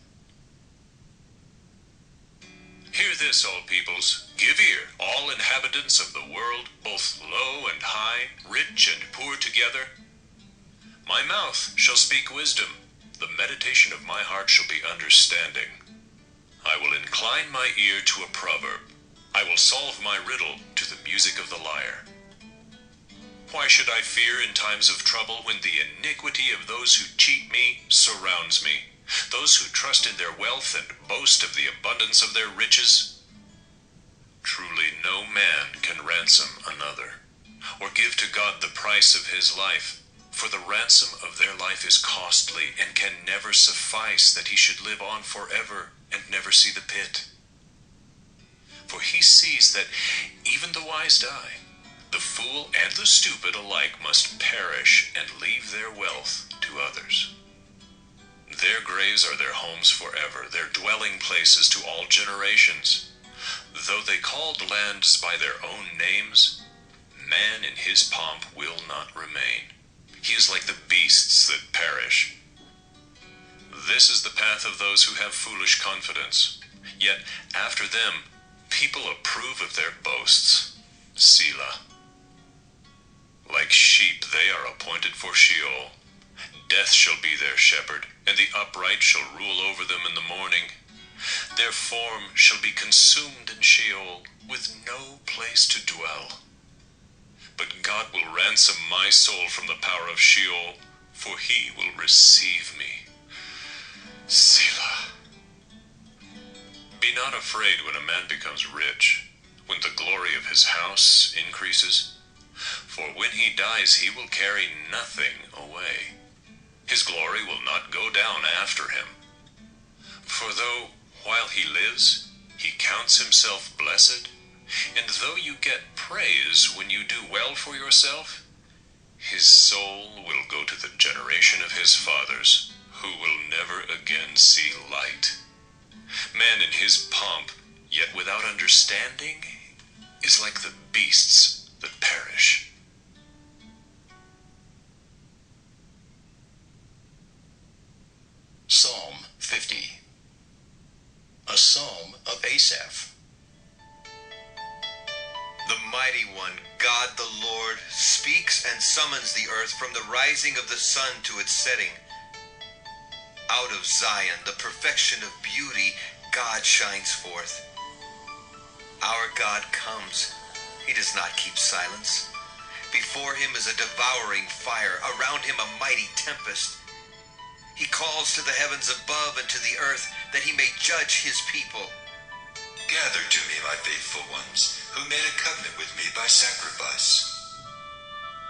Speaker 20: Hear this, all peoples. Give ear, all inhabitants of the world, both low and high, rich and poor together. My mouth shall speak wisdom. The meditation of my heart shall be understanding. I will incline my ear to a proverb. I will solve my riddle to the music of the lyre. Why should I fear in times of trouble when the iniquity of those who cheat me surrounds me? Those who trust in their wealth and boast of the abundance of their riches? Truly no man can ransom another, or give to God the price of his life, for the ransom of their life is costly, and can never suffice that he should live on forever and never see the pit. For he sees that even the wise die. The fool and the stupid alike must perish and leave their wealth to others. Their graves are their homes forever, their dwelling places to all generations. Though they called lands by their own names, man in his pomp will not remain. He is like the beasts that perish. This is the path of those who have foolish confidence. Yet after them, people approve of their boasts. Selah. Like sheep they are appointed for Sheol. Death shall be their shepherd, and the upright shall rule over them in the morning. Their form shall be consumed in Sheol, with no place to dwell. But God will ransom my soul from the power of Sheol, for he will receive me. Selah. Be not afraid when a man becomes rich, when the glory of his house increases. For when he dies, he will carry nothing away. His glory will not go down after him. For though, while he lives, he counts himself blessed, and though you get praise when you do well for yourself, his soul will go to the generation of his fathers, who will never again see light. Man in his pomp, yet without understanding, is like the beasts that perish.
Speaker 18: Psalm 50. A psalm of Asaph.
Speaker 3: The mighty one, God the Lord, speaks and summons the earth from the rising of the sun to its setting. Out of Zion, the perfection of beauty, God shines forth. Our God comes. He does not keep silence. Before him is a devouring fire, around him a mighty tempest. He calls to the heavens above and to the earth that he may judge his people.
Speaker 5: Gather to me, my faithful ones, who made a covenant with me by sacrifice.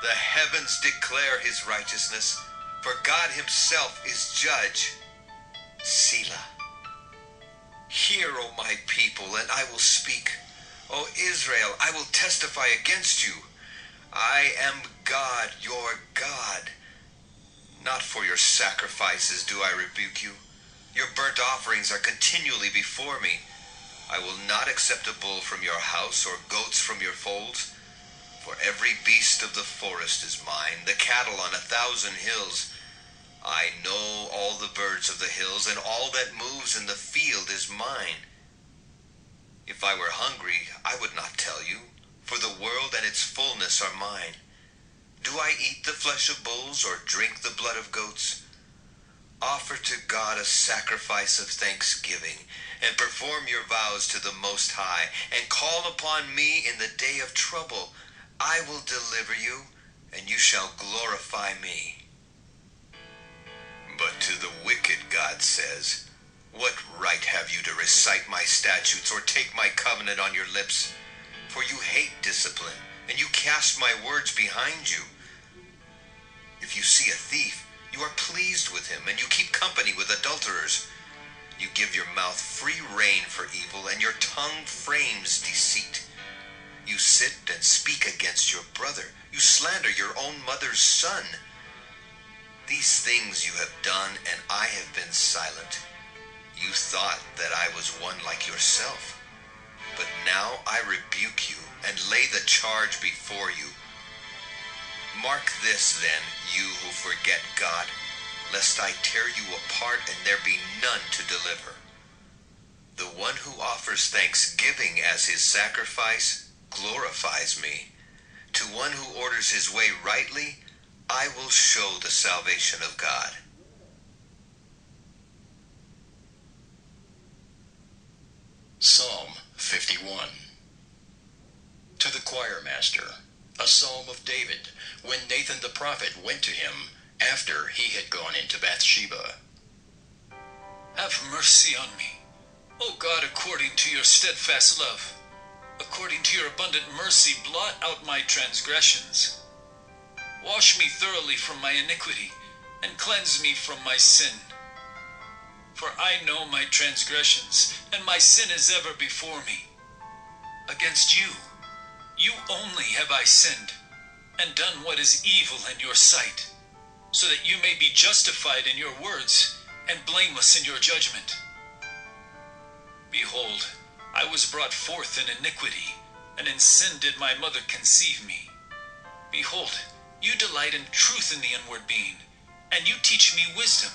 Speaker 3: The heavens declare his righteousness, for God himself is judge. Selah. Hear, O my people, and I will speak. O Israel, I will testify against you. I am God, your God. Not for your sacrifices do I rebuke you. Your burnt offerings are continually before me. I will not accept a bull from your house or goats from your folds. For every beast of the forest is mine, the cattle on 1,000 hills. I know all the birds of the hills, and all that moves in the field is mine. If I were hungry, I would not tell you, for the world and its fullness are mine. Do I eat the flesh of bulls or drink the blood of goats? Offer to God a sacrifice of thanksgiving, and perform your vows to the Most High, and call upon me in the day of trouble. I will deliver you, and you shall glorify me. But to the wicked, God says, what right have you to recite my statutes or take my covenant on your lips? For you hate discipline, and you cast my words behind you. If you see a thief, you are pleased with him, and you keep company with adulterers. You give your mouth free rein for evil, and your tongue frames deceit. You sit and speak against your brother. You slander your own mother's son. These things you have done, and I have been silent. You thought that I was one like yourself. But now I rebuke you and lay the charge before you. Mark this then, you who forget God, lest I tear you apart and there be none to deliver. The one who offers thanksgiving as his sacrifice glorifies me. To one who orders his way rightly, I will show the salvation of God.
Speaker 15: Psalm 51. To the choirmaster, a psalm of David, when Nathan the prophet went to him after he had gone into Bathsheba.
Speaker 6: Have mercy on me, O God, according to your steadfast love. According to your abundant mercy, blot out my transgressions. Wash me thoroughly from my iniquity, and cleanse me from my sin. For I know my transgressions, and my sin is ever before me. Against you only have I sinned, and done what is evil in your sight, so that you may be justified in your words, and blameless in your judgment. Behold, I was brought forth in iniquity, and in sin did my mother conceive me. Behold, you delight in truth in the inward being, and you teach me wisdom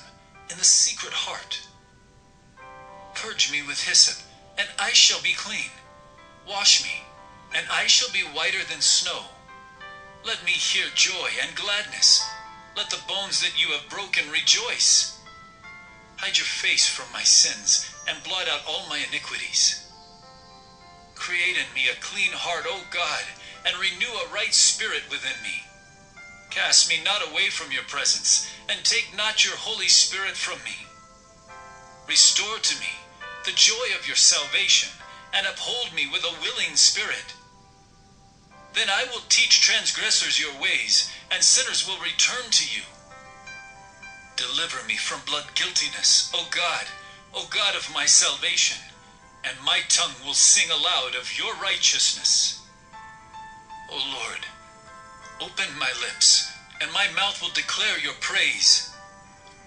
Speaker 6: in the secret heart. Purge me with hyssop, and I shall be clean. Wash me, and I shall be whiter than snow. Let me hear joy and gladness. Let the bones that you have broken rejoice. Hide your face from my sins, and blot out all my iniquities. Create in me a clean heart, O God, and renew a right spirit within me. Cast me not away from your presence, and take not your Holy Spirit from me. Restore to me the joy of your salvation, and uphold me with a willing spirit. Then I will teach transgressors your ways, and sinners will return to you. Deliver me from blood guiltiness, O God of my salvation, and my tongue will sing aloud of your righteousness. O Lord, open my lips, and my mouth will declare your praise.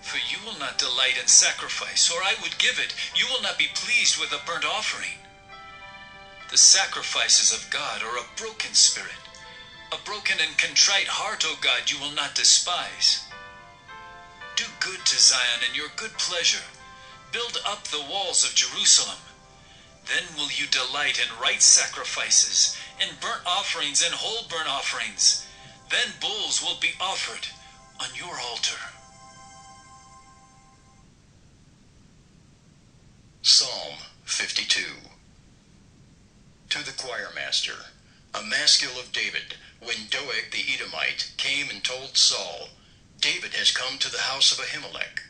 Speaker 6: For you will not delight in sacrifice, or I would give it. You will not be pleased with a burnt offering. The sacrifices of God are a broken spirit. A broken and contrite heart, O God, you will not despise. Do good to Zion in your good pleasure. Build up the walls of Jerusalem. Then will you delight in right sacrifices, in burnt offerings and whole burnt offerings. Then bulls will be offered on your altar.
Speaker 15: Psalm 52. To the choirmaster, a maskil of David, when Doeg the Edomite came and told Sall, David has come to the house of Ahimelech.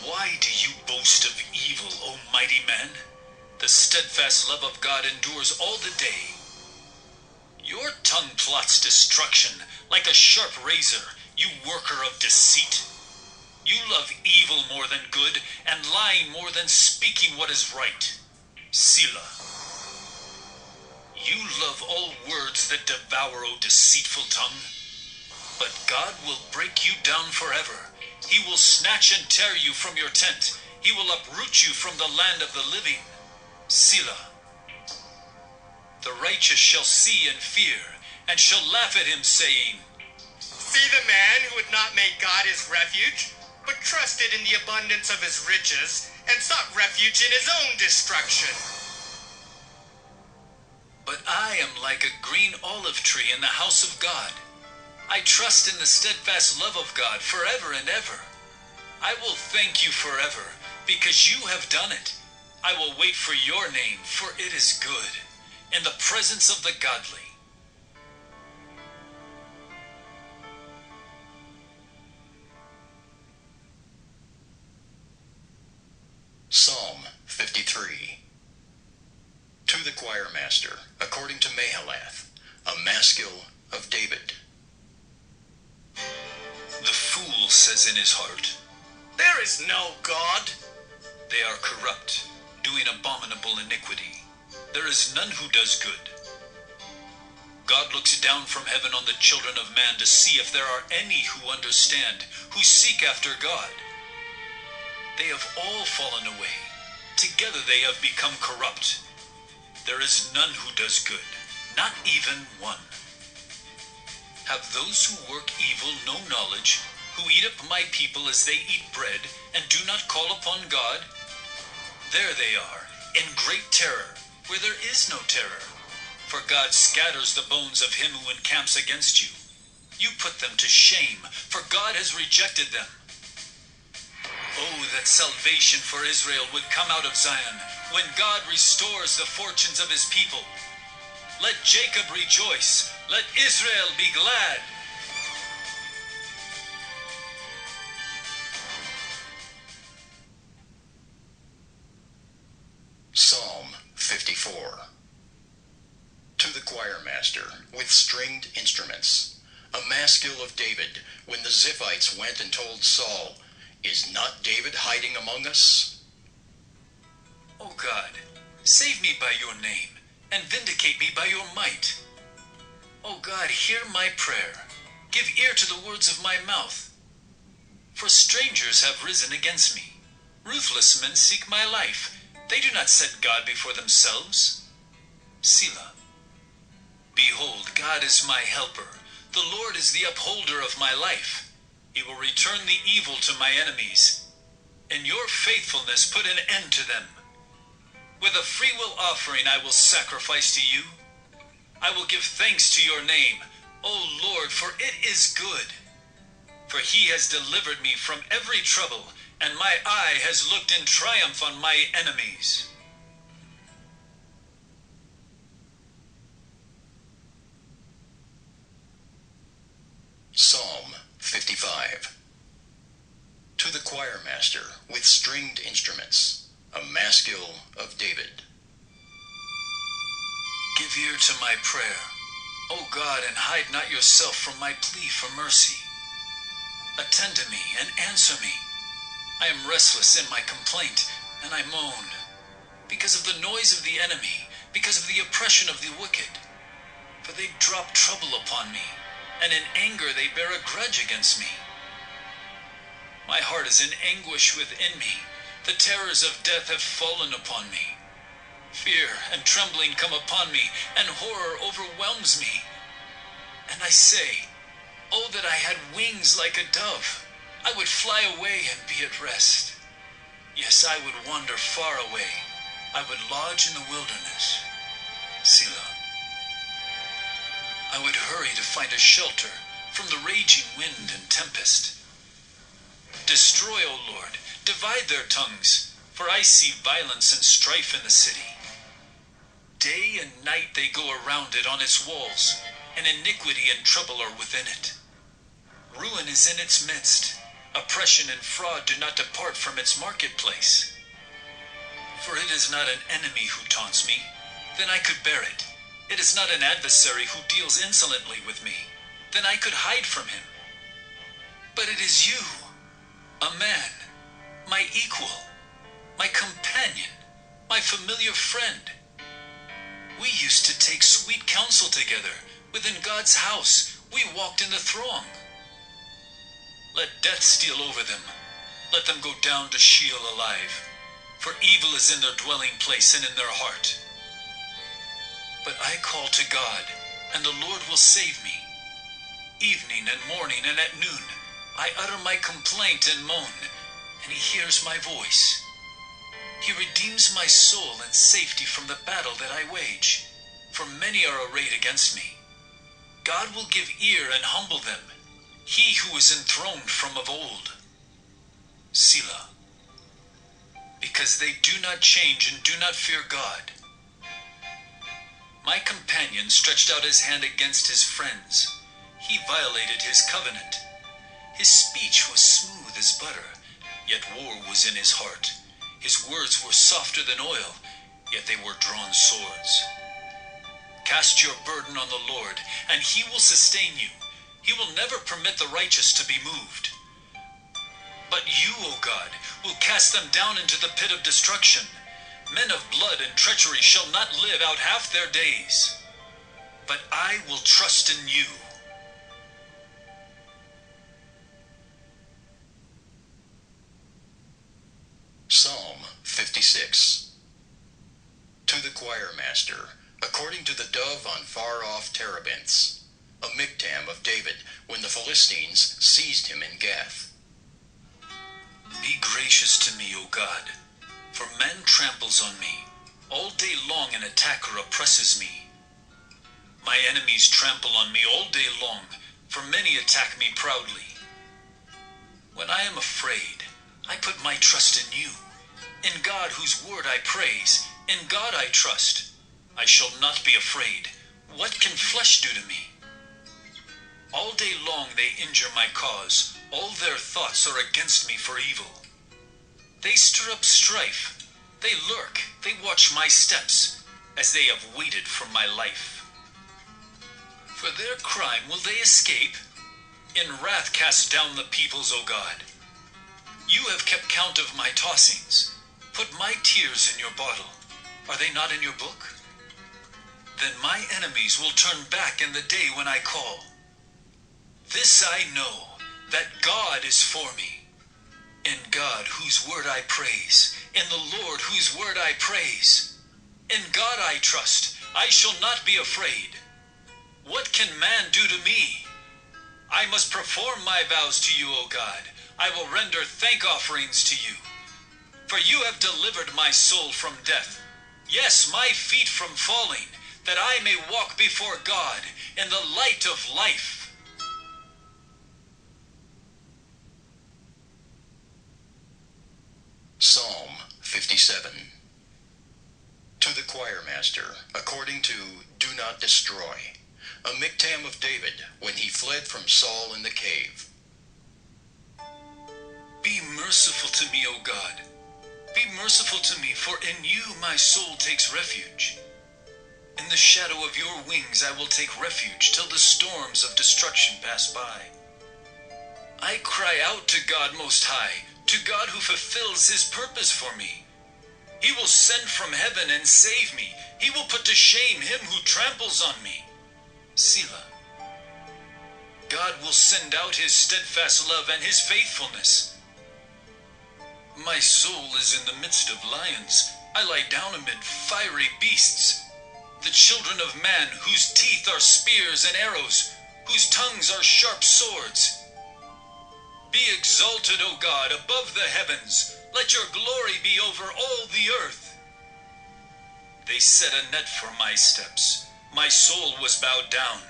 Speaker 6: Why do you boast of evil, O mighty man? The steadfast love of God endures all the day. Your tongue plots destruction like a sharp razor, you worker of deceit. You love evil more than good, and lying more than speaking what is right. Selah. You love all words that devour, O deceitful tongue. But God will break you down forever. He will snatch and tear you from your tent. He will uproot you from the land of the living. Selah. The righteous shall see and fear, and shall laugh at him, saying,
Speaker 21: See the man who would not make God his refuge, but trusted in the abundance of his riches, and sought refuge in his own destruction.
Speaker 6: But I am like a green olive tree in the house of God. I trust in the steadfast love of God forever and ever. I will thank you forever, because you have done it. I will wait for your name, for it is good, in the presence of the godly.
Speaker 18: Psalm 53. To the choirmaster, according to Mahalath, a maskil of David.
Speaker 6: The fool says in his heart,
Speaker 21: There is no God.
Speaker 6: They are corrupt, doing abominable iniquity. There is none who does good. God looks down from heaven on the children of man to see if there are any who understand, who seek after God. They have all fallen away. Together they have become corrupt. There is none who does good, not even one. Have those who work evil no knowledge, who eat up my people as they eat bread, and do not call upon God? There they are, in great terror, where there is no terror. For God scatters the bones of him who encamps against you. You put them to shame, for God has rejected them. Oh, that salvation for Israel would come out of Zion, when God restores the fortunes of his people. Let Jacob rejoice, let Israel be glad.
Speaker 18: Psalm 54. To the choirmaster, with stringed instruments, a maskil of David, when the Ziphites went and told Sall, Is not David hiding among us?
Speaker 6: O God, save me by your name, and vindicate me by your might. O God, hear my prayer. Give ear to the words of my mouth. For strangers have risen against me. Ruthless men seek my life. They do not set God before themselves. Selah. Behold, God is my helper. The Lord is the upholder of my life. He will return the evil to my enemies. In your faithfulness put an end to them. With a freewill offering I will sacrifice to you. I will give thanks to your name, O Lord, for it is good. For he has delivered me from every trouble, and my eye has looked in triumph on my enemies.
Speaker 18: Psalm 55. To the choirmaster, with stringed instruments, a maskil of David.
Speaker 6: Give ear to my prayer, O God, and hide not yourself from my plea for mercy. Attend to me and answer me. I am restless in my complaint, and I moan, because of the noise of the enemy, because of the oppression of the wicked. For they drop trouble upon me, and in anger they bear a grudge against me. My heart is in anguish within me. The terrors of death have fallen upon me. Fear and trembling come upon me, and horror overwhelms me. And I say, Oh, that I had wings like a dove! I would fly away and be at rest. Yes, I would wander far away. I would lodge in the wilderness. Selah. I would hurry to find a shelter from the raging wind and tempest. Destroy, O Lord, divide their tongues, for I see violence and strife in the city. Day and night they go around it on its walls, and iniquity and trouble are within it. Ruin is in its midst. Oppression and fraud do not depart from its marketplace. For it is not an enemy who taunts me, then I could bear it. It is not an adversary who deals insolently with me, then I could hide from him. But it is you, a man, my equal, my companion, my familiar friend. We used to take sweet counsel together. Within God's house, we walked in the throng. Let death steal over them. Let them go down to Sheol alive. For evil is in their dwelling place and in their heart. But I call to God, and the Lord will save me. Evening and morning and at noon, I utter my complaint and moan, and he hears my voice. He redeems my soul in safety from the battle that I wage, for many are arrayed against me. God will give ear and humble them, he who is enthroned from of old. Selah. Because they do not change and do not fear God. My companion stretched out his hand against his friends. He violated his covenant. His speech was smooth as butter, yet war was in his heart. His words were softer than oil, yet they were drawn swords. Cast your burden on the Lord, and he will sustain you. He will never permit the righteous to be moved. But you, O God, will cast them down into the pit of destruction. Men of blood and treachery shall not live out half their days. But I will trust in you.
Speaker 18: Psalm 56. To the choirmaster, according to the dove on far-off terebinths, a miktam of David, when the Philistines seized him in Gath.
Speaker 6: Be gracious to me, O God, for man tramples on me. All day long an attacker oppresses me. My enemies trample on me all day long, for many attack me proudly. When I am afraid, I put my trust in you. In God whose word I praise, in God I trust. I shall not be afraid. What can flesh do to me? All day long they injure my cause. All their thoughts are against me for evil. They stir up strife. They lurk. They watch my steps, as they have waited for my life. For their crime will they escape? In wrath cast down the peoples, O God. You have kept count of my tossings. Put my tears in your bottle. Are they not in your book? Then my enemies will turn back in the day when I call. This I know, that God is for me. In God whose word I praise, in the Lord whose word I praise. In God I trust, I shall not be afraid. What can man do to me? I must perform my vows to you, O God. I will render thank offerings to you. For you have delivered my soul from death, yes, my feet from falling, that I may walk before God in the light of life.
Speaker 18: Psalm 57. To the choirmaster, according to Do Not Destroy, a miktam of David, when he fled from Sall in the cave.
Speaker 6: Be merciful to me, O God. Be merciful to me, for in you my soul takes refuge. In the shadow of your wings I will take refuge till the storms of destruction pass by. I cry out to God Most High, to God who fulfills his purpose for me. He will send from heaven and save me. He will put to shame him who tramples on me. Selah. God will send out his steadfast love and his faithfulness. My soul is in the midst of lions. I lie down amid fiery beasts. The children of man, whose teeth are spears and arrows, whose tongues are sharp swords. Be exalted, O God, above the heavens. Let your glory be over all the earth. They set a net for my steps. My soul was bowed down.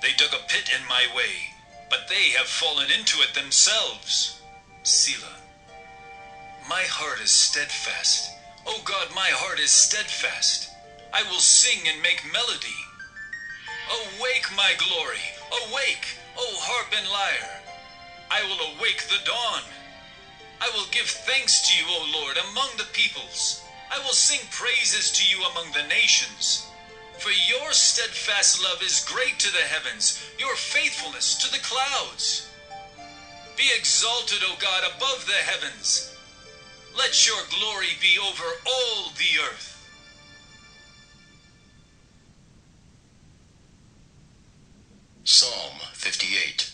Speaker 6: They dug a pit in my way, but they have fallen into it themselves. Selah. My heart is steadfast. O God, my heart is steadfast. I will sing and make melody. Awake, my glory. Awake, O harp and lyre. I will awake the dawn. I will give thanks to you, O Lord, among the peoples. I will sing praises to you among the nations. For your steadfast love is great to the heavens, your faithfulness to the clouds. Be exalted, O God, above the heavens. Let your glory be over all the earth.
Speaker 18: Psalm 58.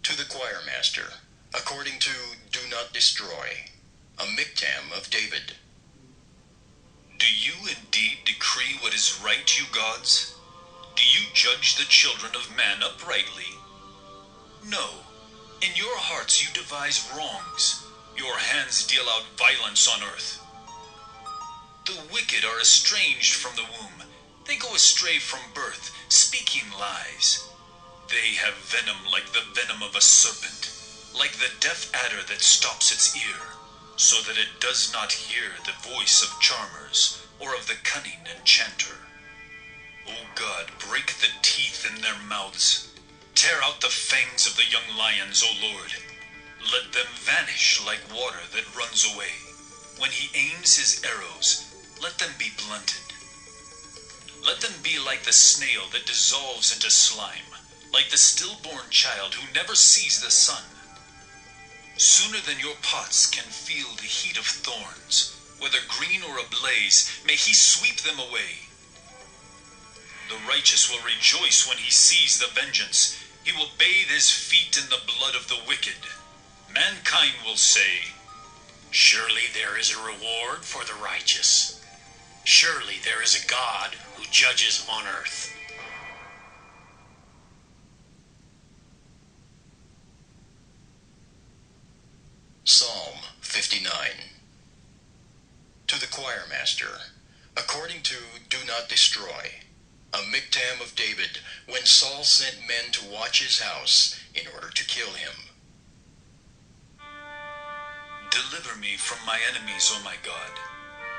Speaker 18: To the choirmaster, according to Do Not Destroy, a miktam of David.
Speaker 6: Do you indeed decree what is right, you gods? Do you judge the children of man uprightly? No. In your hearts you devise wrongs. Your hands deal out violence on earth. The wicked are estranged from the womb. They go astray from birth, speaking lies. They have venom like the venom of a serpent, like the deaf adder that stops its ear, so that it does not hear the voice of charmers or of the cunning enchanter. O God, break the teeth in their mouths. Tear out the fangs of the young lions, O Lord. Let them vanish like water that runs away. When he aims his arrows, let them be blunted. Let them be like the snail that dissolves into slime, like the stillborn child who never sees the sun. Sooner than your pots can feel the heat of thorns, whether green or ablaze, may he sweep them away. The righteous will rejoice when he sees the vengeance. He will bathe his feet in the blood of the wicked. Mankind will say,
Speaker 10: Surely there is a reward for the righteous. Surely there is a God who judges on earth.
Speaker 18: Psalm 59. To the choirmaster, according to Do Not Destroy, a miktam of David, when Saul sent men to watch his house in order to kill him.
Speaker 6: Deliver me from my enemies, O my God.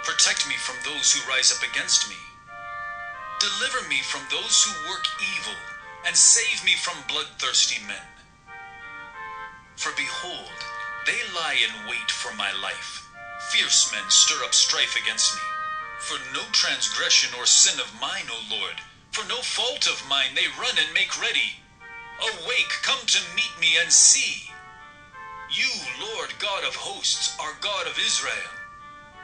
Speaker 6: Protect me from those who rise up against me. Deliver me from those who work evil, and save me from bloodthirsty men. For behold, they lie in wait for my life. Fierce men stir up strife against me. For no transgression or sin of mine, O Lord, for no fault of mine they run and make ready. Awake, come to meet me and see. You, Lord God of hosts, are God of Israel.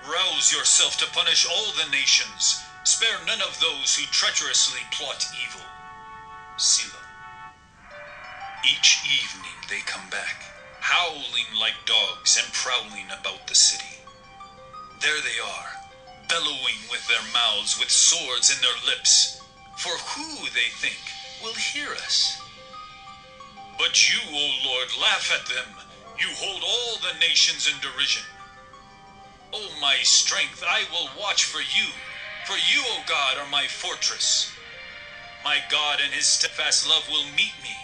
Speaker 6: Rouse yourself to punish all the nations. Spare none of those who treacherously plot evil. Selah. Each evening they come back, howling like dogs and prowling about the city. There they are, bellowing with their mouths, with swords in their lips. For who, they think, will hear us? But you, O Lord, laugh at them. You hold all the nations in derision. O my strength, I will watch for you. For you, O God, are my fortress. My God and his steadfast love will meet me.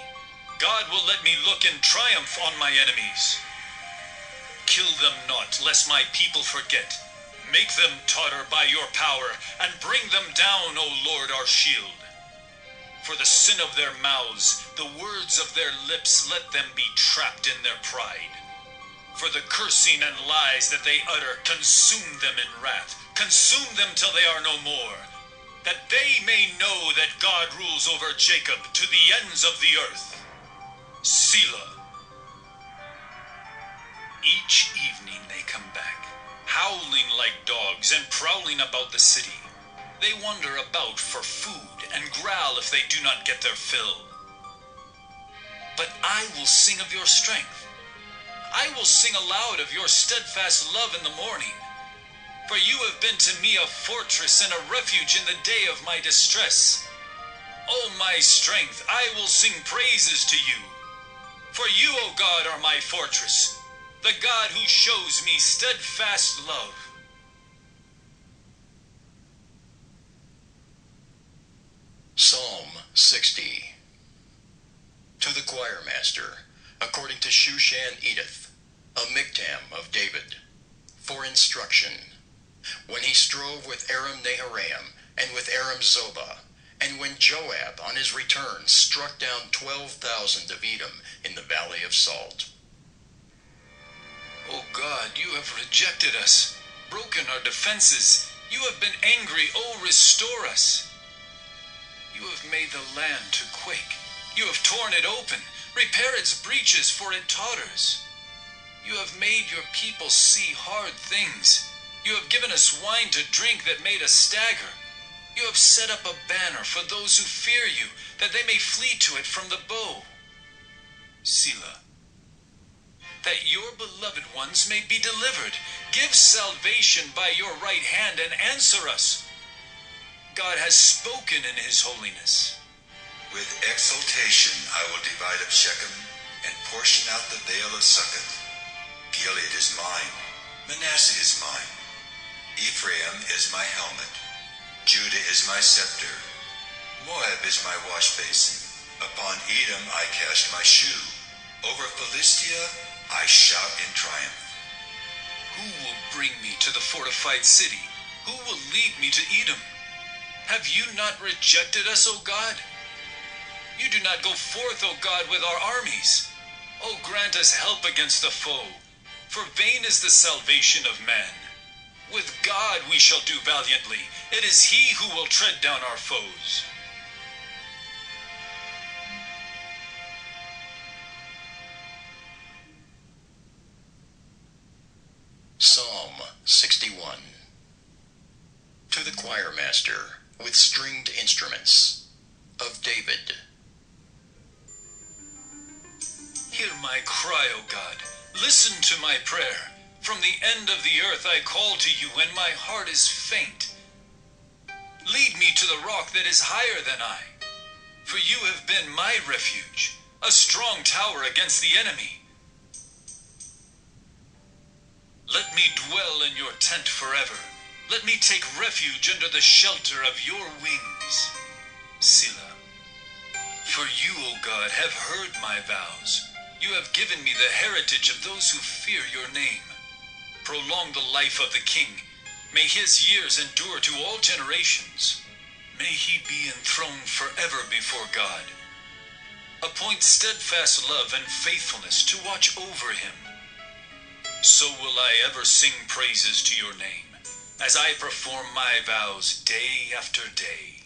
Speaker 6: God will let me look in triumph on my enemies. Kill them not, lest my people forget. Make them totter by your power, and bring them down, O Lord, our shield. For the sin of their mouths, the words of their lips, let them be trapped in their pride. For the cursing and lies that they utter, consume them in wrath. Consume them till they are no more, that they may know that God rules over Jacob to the ends of the earth. Selah. Each evening they come back, howling like dogs and prowling about the city. They wander about for food and growl if they do not get their fill. But I will sing of your strength. I will sing aloud of your steadfast love in the morning. For you have been to me a fortress and a refuge in the day of my distress. O my strength, I will sing praises to you. For you, O God, are my fortress, the God who shows me steadfast love.
Speaker 18: Psalm 60. To the choirmaster, according to Shushan Edith, a miktam of David, for instruction, when he strove with Aram Naharaim and with Aram Zobah, and when Joab, on his return, struck down 12,000 of Edom in the valley of Salt.
Speaker 6: O God, you have rejected us, broken our defenses. You have been angry. Oh, restore us. You have made the land to quake. You have torn it open. Repair its breaches, for it totters. You have made your people see hard things. You have given us wine to drink that made us stagger. You have set up a banner for those who fear you, that they may flee to it from the bow. Selah. That your beloved ones may be delivered. Give salvation by your right hand and answer us. God has spoken in his holiness.
Speaker 5: With exultation I will divide up Shechem and portion out the vale of Succoth. Gilead is mine, Manasseh is mine. Ephraim is my helmet. Judah is my scepter. Moab is my wash basin. Upon Edom I cast my shoe. Over Philistia I shout in triumph.
Speaker 6: Who will bring me to the fortified city? Who will lead me to Edom? Have you not rejected us, O God? You do not go forth, O God, with our armies. O grant us help against the foe, for vain is the salvation of man. With God we shall do valiantly. It is he who will tread down our foes.
Speaker 18: Psalm 61. To the choirmaster, with stringed instruments, of David.
Speaker 6: Hear my cry, O God. Listen to my prayer. From the end of the earth I call to you when my heart is faint. Lead me to the rock that is higher than I. For you have been my refuge, a strong tower against the enemy. Let me dwell in your tent forever. Let me take refuge under the shelter of your wings. Selah. For you, O God, have heard my vows. You have given me the heritage of those who fear your name. Prolong the life of the king. May his years endure to all generations. May he be enthroned forever before God. Appoint steadfast love and faithfulness to watch over him. So will I ever sing praises to your name, as I perform my vows day after day.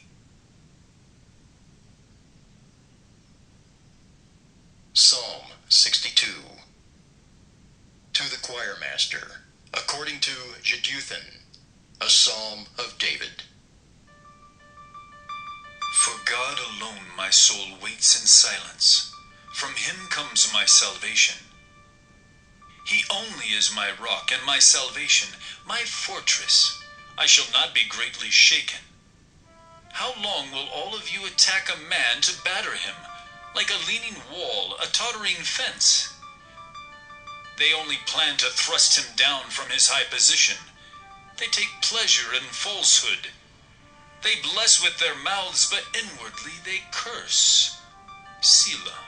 Speaker 18: Psalm 62. To the choirmaster, according to Jeduthun, a psalm of David.
Speaker 6: For God alone my soul waits in silence. From him comes my salvation. He only is my rock and my salvation, my fortress. I shall not be greatly shaken. How long will all of you attack a man to batter him, like a leaning wall, a tottering fence? They only plan to thrust him down from his high position. They take pleasure in falsehood. They bless with their mouths, but inwardly they curse. Selah.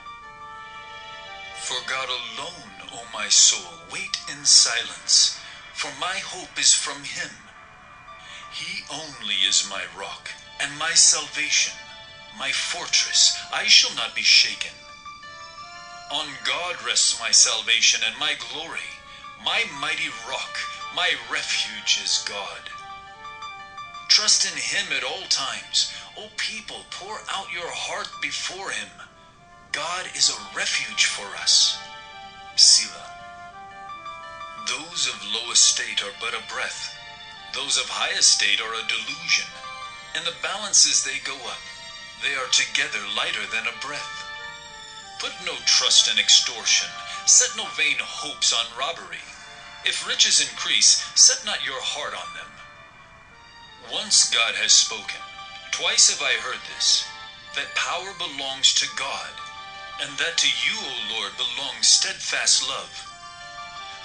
Speaker 6: For God alone, O my soul, wait in silence, for my hope is from him. He only is my rock and my salvation, my fortress. I shall not be shaken. On God rests my salvation and my glory. My mighty rock, my refuge is God. Trust in him at all times. O people, pour out your heart before him. God is a refuge for us. Selah. Those of low estate are but a breath. Those of high estate are a delusion. In the balances they go up. They are together lighter than a breath. Put no trust in extortion. Set no vain hopes on robbery. If riches increase, set not your heart on them. Once God has spoken, twice have I heard this, that power belongs to God, and that to you, O Lord, belongs steadfast love.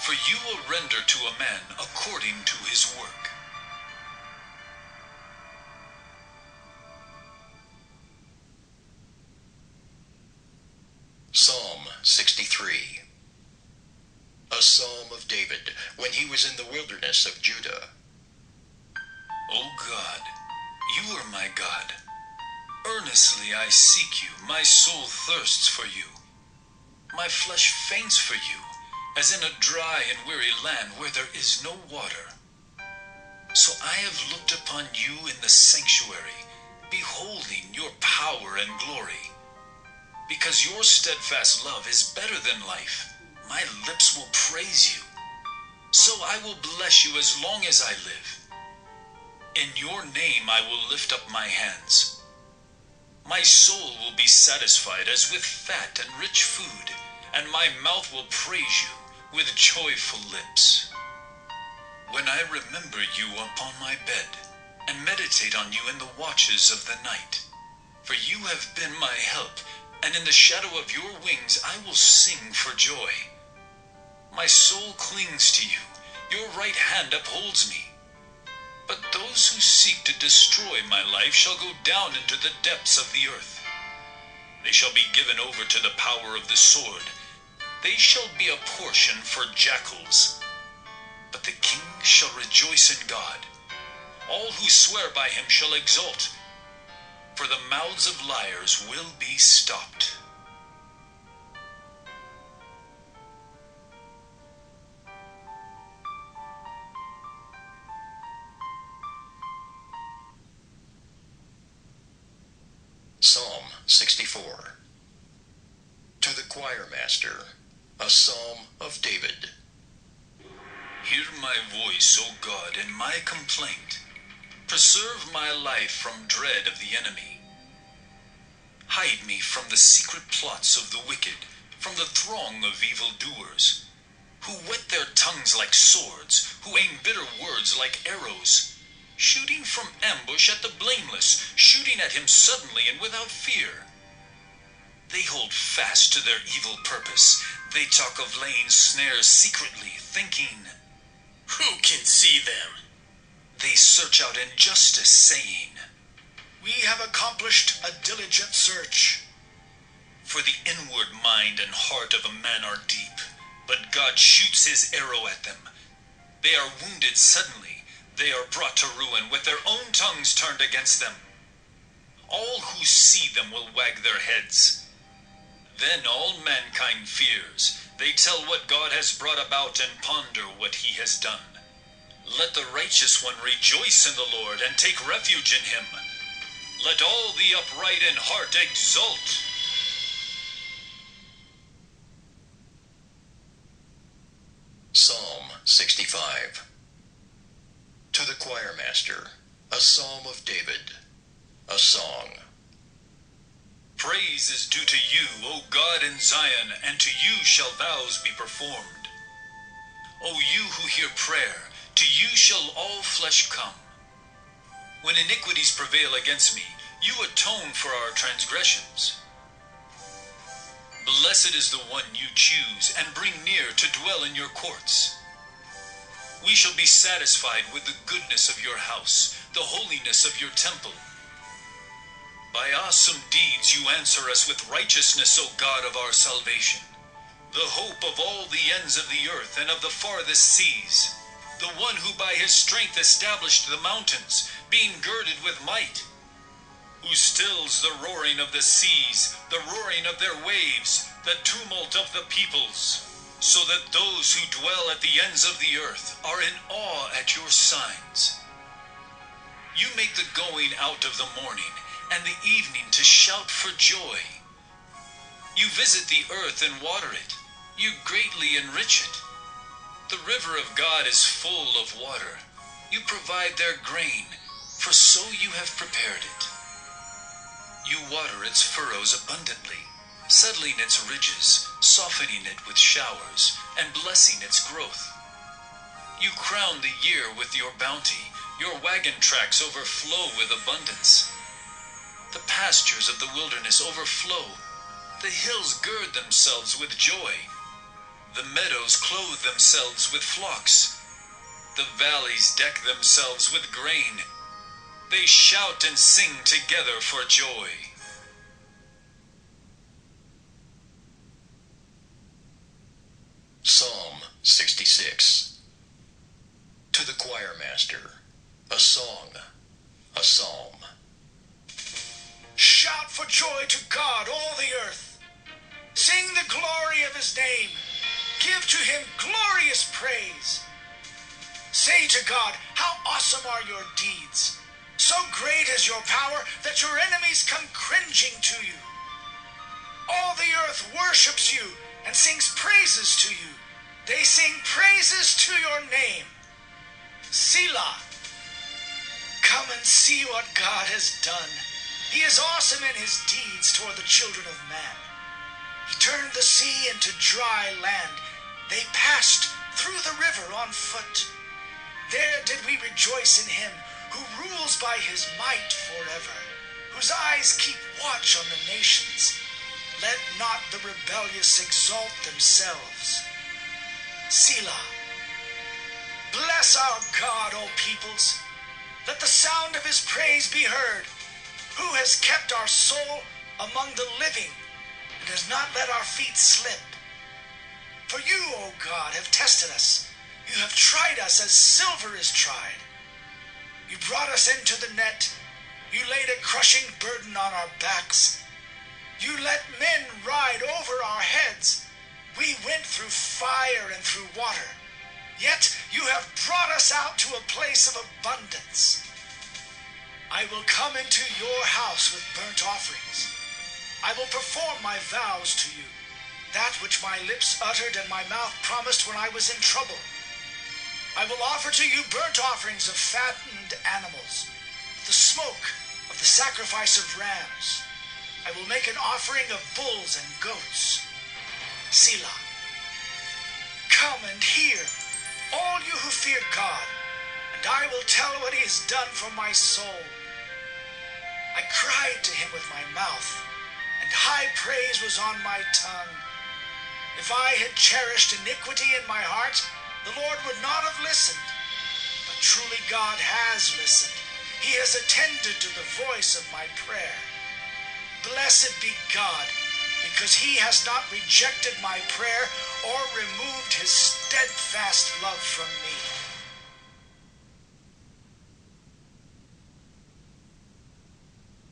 Speaker 6: For you will render to a man according to his work.
Speaker 18: Psalm 63. A psalm of David when he was in the wilderness of Judah.
Speaker 6: O God, you are my God. Earnestly I seek you, my soul thirsts for you. My flesh faints for you, as in a dry and weary land where there is no water. So I have looked upon you in the sanctuary, beholding your power and glory. Because your steadfast love is better than life, my lips will praise you. So I will bless you as long as I live. In your name I will lift up my hands. My soul will be satisfied as with fat and rich food, and my mouth will praise you with joyful lips. When I remember you upon my bed, and meditate on you in the watches of the night, for you have been my help, and in the shadow of your wings I will sing for joy. My soul clings to you, your right hand upholds me. But those who seek to destroy my life shall go down into the depths of the earth. They shall be given over to the power of the sword. They shall be a portion for jackals. But the king shall rejoice in God. All who swear by him shall exult, for the mouths of liars will be stopped.
Speaker 18: Psalm 64. To the choirmaster, a psalm of David.
Speaker 6: Hear my voice, O God, in my complaint. Preserve my life from dread of the enemy. Hide me from the secret plots of the wicked, from the throng of evildoers, who whet their tongues like swords, who aim bitter words like arrows, shooting from ambush at the blameless, shooting at him suddenly and without fear. They hold fast to their evil purpose. They talk of laying snares secretly, thinking,
Speaker 21: who can see them?
Speaker 6: They search out injustice, saying,
Speaker 10: we have accomplished a diligent search.
Speaker 6: For the inward mind and heart of a man are deep, but God shoots his arrow at them. They are wounded suddenly. They are brought to ruin with their own tongues turned against them. All who see them will wag their heads. Then all mankind fears. They tell what God has brought about and ponder what he has done. Let the righteous one rejoice in the Lord and take refuge in him. Let all the upright in heart exult.
Speaker 18: Psalm 65. To the choirmaster, a psalm of David, a song.
Speaker 6: Praise is due to you, O God in Zion, and to you shall vows be performed. O you who hear prayer, to you shall all flesh come. When iniquities prevail against me, you atone for our transgressions. Blessed is the one you choose and bring near to dwell in your courts. We shall be satisfied with the goodness of your house, the holiness of your temple. By awesome deeds you answer us with righteousness, O God of our salvation, the hope of all the ends of the earth and of the farthest seas, the one who by his strength established the mountains, being girded with might, who stills the roaring of the seas, the roaring of their waves, the tumult of the peoples, so that those who dwell at the ends of the earth are in awe at your signs. You make the going out of the morning and the evening to shout for joy. You visit the earth and water it. You greatly enrich it. The river of God is full of water. You provide their grain, for so you have prepared it. You water its furrows abundantly, settling its ridges, softening it with showers, and blessing its growth. You crown the year with your bounty. Your wagon tracks overflow with abundance. The pastures of the wilderness overflow. The hills gird themselves with joy. The meadows clothe themselves with flocks. The valleys deck themselves with grain. They shout and sing together for joy.
Speaker 18: Psalm 66. To the choirmaster, a song, a psalm. Shout
Speaker 10: for joy to God, all the earth. Sing the glory of his name. Give to him glorious praise. Say to God, how awesome are your deeds. So great is your power that your enemies come cringing to you. All the earth worships you and sings praises to you. They sing praises to your name. Selah. Come and see what God has done. He is awesome in his deeds toward the children of man. He turned the sea into dry land. They passed through the river on foot. There did we rejoice in him who rules by his might forever, whose eyes keep watch on the nations. Let not the rebellious exalt themselves. Selah. Bless our God, O peoples. Let the sound of his praise be heard, who has kept our soul among the living and has not let our feet slip. For you, O God, have tested us. You have tried us as silver is tried. You brought us into the net. You laid a crushing burden on our backs. You let men ride over our heads. We went through fire and through water. Yet you have brought us out to a place of abundance. I will come into your house with burnt offerings. I will perform my vows to you, that which my lips uttered and my mouth promised when I was in trouble. I will offer to you burnt offerings of fattened animals, the smoke of the sacrifice of rams. I will make an offering of bulls and goats. Selah. Come and hear, all you who fear God, and I will tell what he has done for my soul. I cried to him with my mouth, and high praise was on my tongue. If I had cherished iniquity in my heart, the Lord would not have listened. But truly God has listened. He has attended to the voice of my prayer. Blessed be God, because he has not rejected my prayer or removed his steadfast love from me.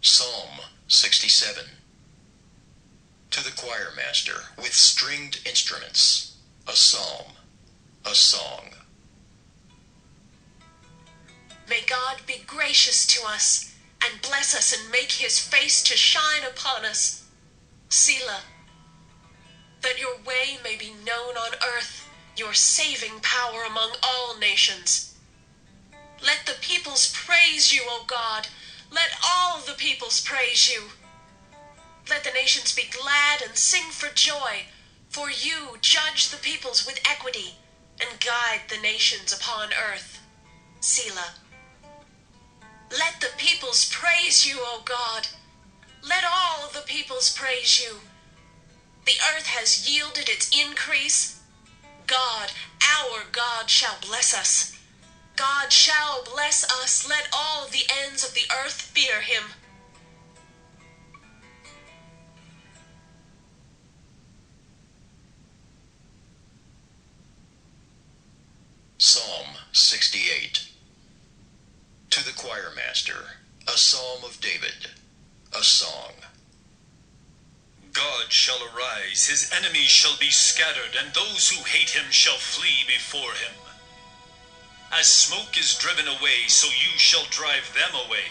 Speaker 18: Psalm 67. To the choirmaster with stringed instruments, a psalm, a song.
Speaker 2: May God be gracious to us and bless us and make his face to shine upon us. Selah. That your way may be known on earth, your saving power among all nations. Let the peoples praise you, O God. Let all the peoples praise you. Let the nations be glad and sing for joy, for you judge the peoples with equity and guide the nations upon earth. Selah. Let the peoples praise you, O God. Let all the peoples praise you. The earth has yielded its increase. God, our God, shall bless us. God shall bless us. Let all the ends of the earth fear him.
Speaker 18: Psalm 68. To the choirmaster, a psalm of David, a song.
Speaker 6: God shall arise, his enemies shall be scattered, and those who hate him shall flee before him. As smoke is driven away, so you shall drive them away.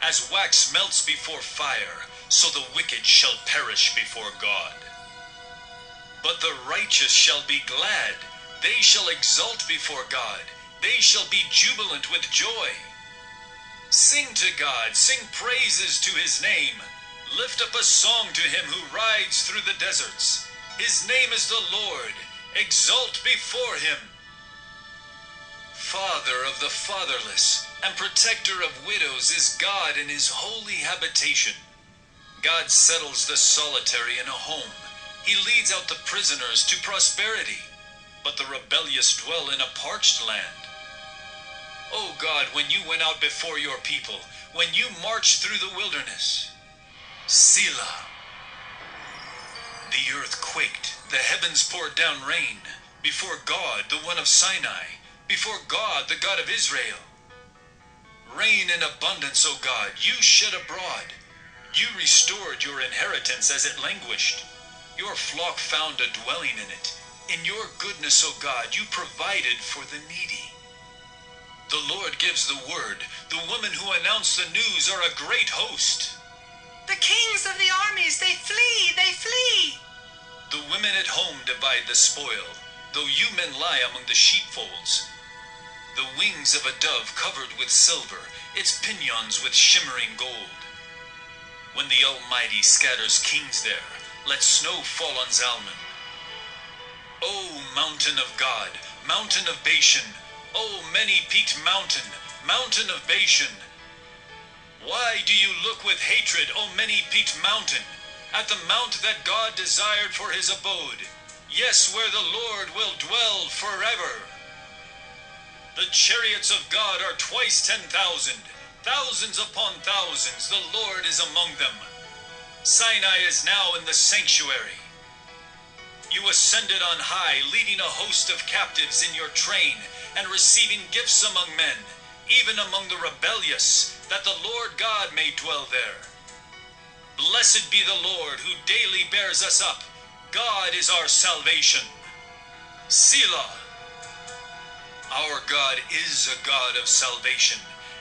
Speaker 6: As wax melts before fire, so the wicked shall perish before God. But the righteous shall be glad, they shall exult before God, they shall be jubilant with joy. Sing to God, sing praises to his name. Lift up a song to him who rides through the deserts. His name is the Lord. Exult before him. Father of the fatherless and protector of widows is God in his holy habitation. God settles the solitary in a home. He leads out the prisoners to prosperity, but the rebellious dwell in a parched land. O God, when you went out before your people, when you marched through the wilderness, Selah. The earth quaked, the heavens poured down rain, before God, the one of Sinai, before God, the God of Israel. Rain in abundance, O God, you shed abroad. You restored your inheritance as it languished. Your flock found a dwelling in it. In your goodness, O God, you provided for the needy. The Lord gives the word. The women who announce the news are a great host.
Speaker 12: The kings of the armies, they flee, they flee.
Speaker 6: The women at home divide the spoil, though you men lie among the sheepfolds. The wings of a dove covered with silver, its pinions with shimmering gold. When the Almighty scatters kings there, let snow fall on Zalman. O mountain of God, mountain of Bashan, O many-peaked mountain, mountain of Bashan. Why do you look with hatred, O many-peaked mountain, at the mount that God desired for his abode? Yes, where the Lord will dwell forever. The chariots of God are twice 10,000, thousands upon thousands, the Lord is among them. Sinai is now in the sanctuary. You ascended on high, leading a host of captives in your train, and receiving gifts among men, even among the rebellious, that the Lord God may dwell there. Blessed be the Lord, who daily bears us up. God is our salvation. Selah. Our God is a God of salvation,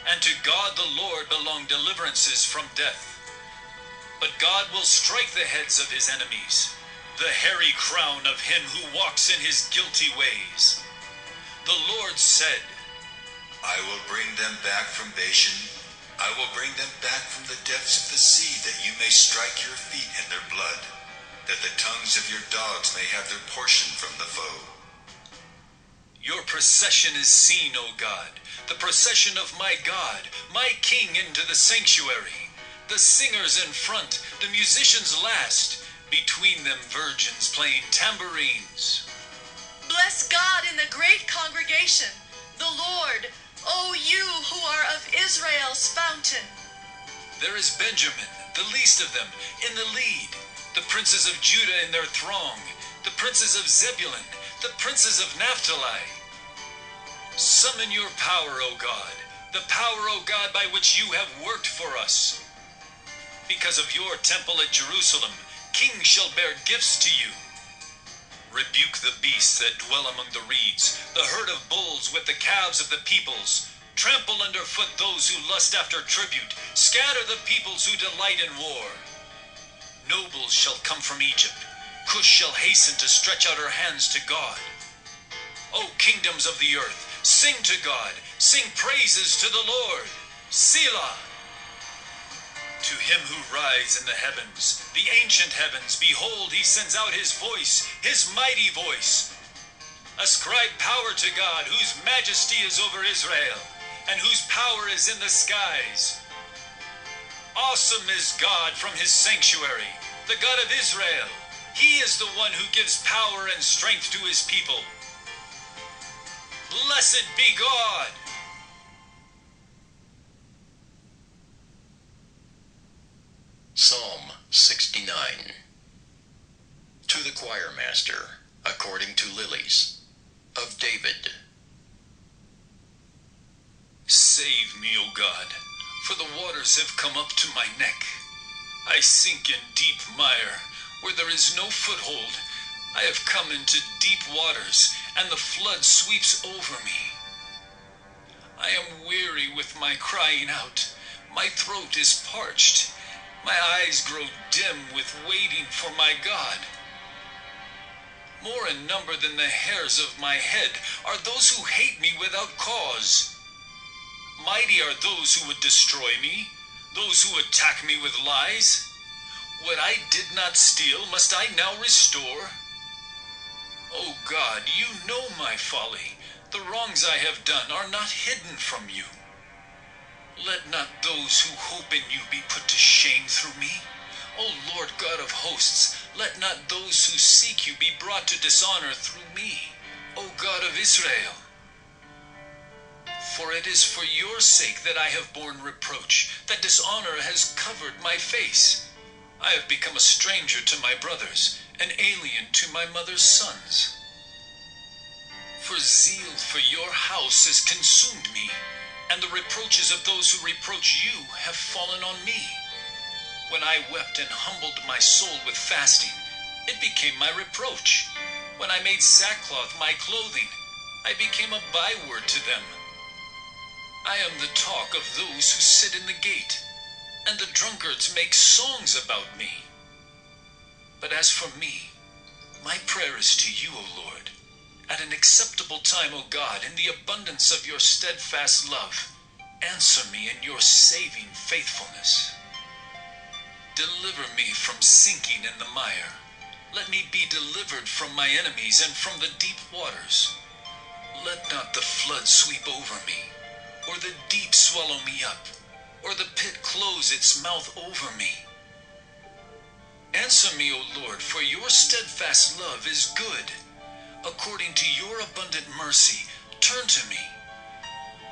Speaker 6: and to God the Lord belong deliverances from death. But God will strike the heads of his enemies, the hairy crown of him who walks in his guilty ways. The Lord said,
Speaker 5: I will bring them back from Bashan. I will bring them back from the depths of the sea, that you may strike your feet in their blood, that the tongues of your dogs may have their portion from the foe.
Speaker 6: Your procession is seen, O God, the procession of my God, my King, into the sanctuary. The singers in front, the musicians last, between them virgins playing tambourines.
Speaker 12: Bless God in the great congregation, the Lord, O you who are of Israel's fountain.
Speaker 6: There is Benjamin, the least of them, in the lead, the princes of Judah in their throng, the princes of Zebulun, the princes of Naphtali. Summon your power, O God, the power, O God, by which you have worked for us. Because of your temple at Jerusalem, kings shall bear gifts to you. Rebuke the beasts that dwell among the reeds, the herd of bulls with the calves of the peoples. Trample underfoot those who lust after tribute. Scatter the peoples who delight in war. Nobles shall come from Egypt. Cush shall hasten to stretch out her hands to God. O kingdoms of the earth, sing to God. Sing praises to the Lord. Selah. To him who rides in the heavens, the ancient heavens, behold, he sends out his voice, his mighty voice. Ascribe power to God, whose majesty is over Israel, and whose power is in the skies. Awesome is God from his sanctuary, the God of Israel. He is the one who gives power and strength to his people. Blessed be God!
Speaker 18: Psalm 69. To the Choirmaster, according to Lilies, of David.
Speaker 6: Save me, O God, for the waters have come up to my neck. I sink in deep mire, where there is no foothold. I have come into deep waters, and the flood sweeps over me. I am weary with my crying out. My throat is parched. My eyes grow dim with waiting for my God. More in number than the hairs of my head are those who hate me without cause. Mighty are those who would destroy me, those who attack me with lies. What I did not steal, must I now restore? O God, you know my folly. The wrongs I have done are not hidden from you. Let not those who hope in you be put to shame through me. O Lord God of hosts, let not those who seek you be brought to dishonor through me, O God of Israel. For it is for your sake that I have borne reproach, that dishonor has covered my face. I have become a stranger to my brothers, an alien to my mother's sons. For zeal for your house has consumed me, and the reproaches of those who reproach you have fallen on me. When I wept and humbled my soul with fasting, it became my reproach. When I made sackcloth my clothing, I became a byword to them. I am the talk of those who sit in the gate, and the drunkards make songs about me. But as for me, my prayer is to you, O Lord. At an acceptable time, O God, in the abundance of your steadfast love, answer me in your saving faithfulness. Deliver me from sinking in the mire. Let me be delivered from my enemies and from the deep waters. Let not the flood sweep over me, or the deep swallow me up, or the pit close its mouth over me. Answer me, O Lord, for your steadfast love is good. According to your abundant mercy, turn to me.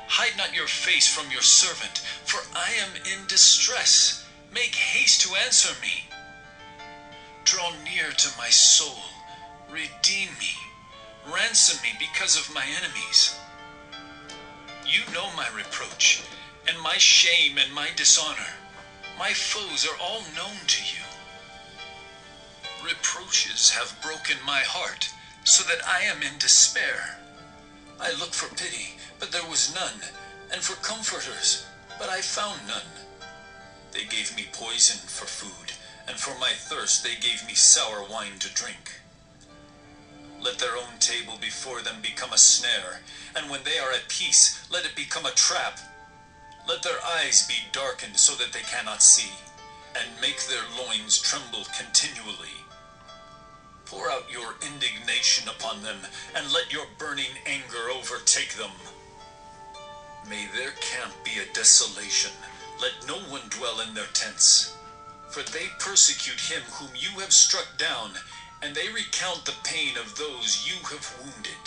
Speaker 6: Hide not your face from your servant, for I am in distress. Make haste to answer me. Draw near to my soul. Redeem me. Ransom me because of my enemies. You know my reproach, and my shame and my dishonor. My foes are all known to you. Reproaches have broken my heart, so that I am in despair. I looked for pity, but there was none, and for comforters, but I found none. They gave me poison for food, and for my thirst they gave me sour wine to drink. Let their own table before them become a snare, and when they are at peace, let it become a trap. Let their eyes be darkened so that they cannot see, and make their loins tremble continually. Pour out your indignation upon them, and let your burning anger overtake them. May their camp be a desolation. Let no one dwell in their tents. For they persecute him whom you have struck down, and they recount the pain of those you have wounded.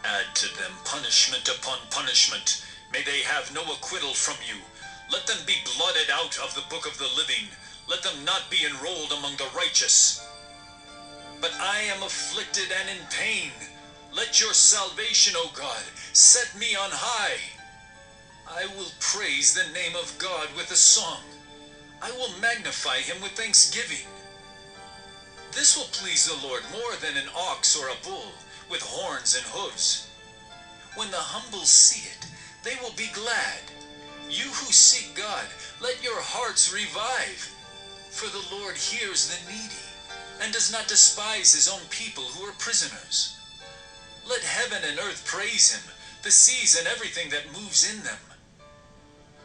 Speaker 6: Add to them punishment upon punishment. May they have no acquittal from you. Let them be blotted out of the book of the living. Let them not be enrolled among the righteous. But I am afflicted and in pain. Let your salvation, O God, set me on high. I will praise the name of God with a song. I will magnify him with thanksgiving. This will please the Lord more than an ox or a bull with horns and hooves. When the humble see it, they will be glad. You who seek God, let your hearts revive. For the Lord hears the needy, and does not despise his own people who are prisoners. Let heaven and earth praise him, the seas and everything that moves in them.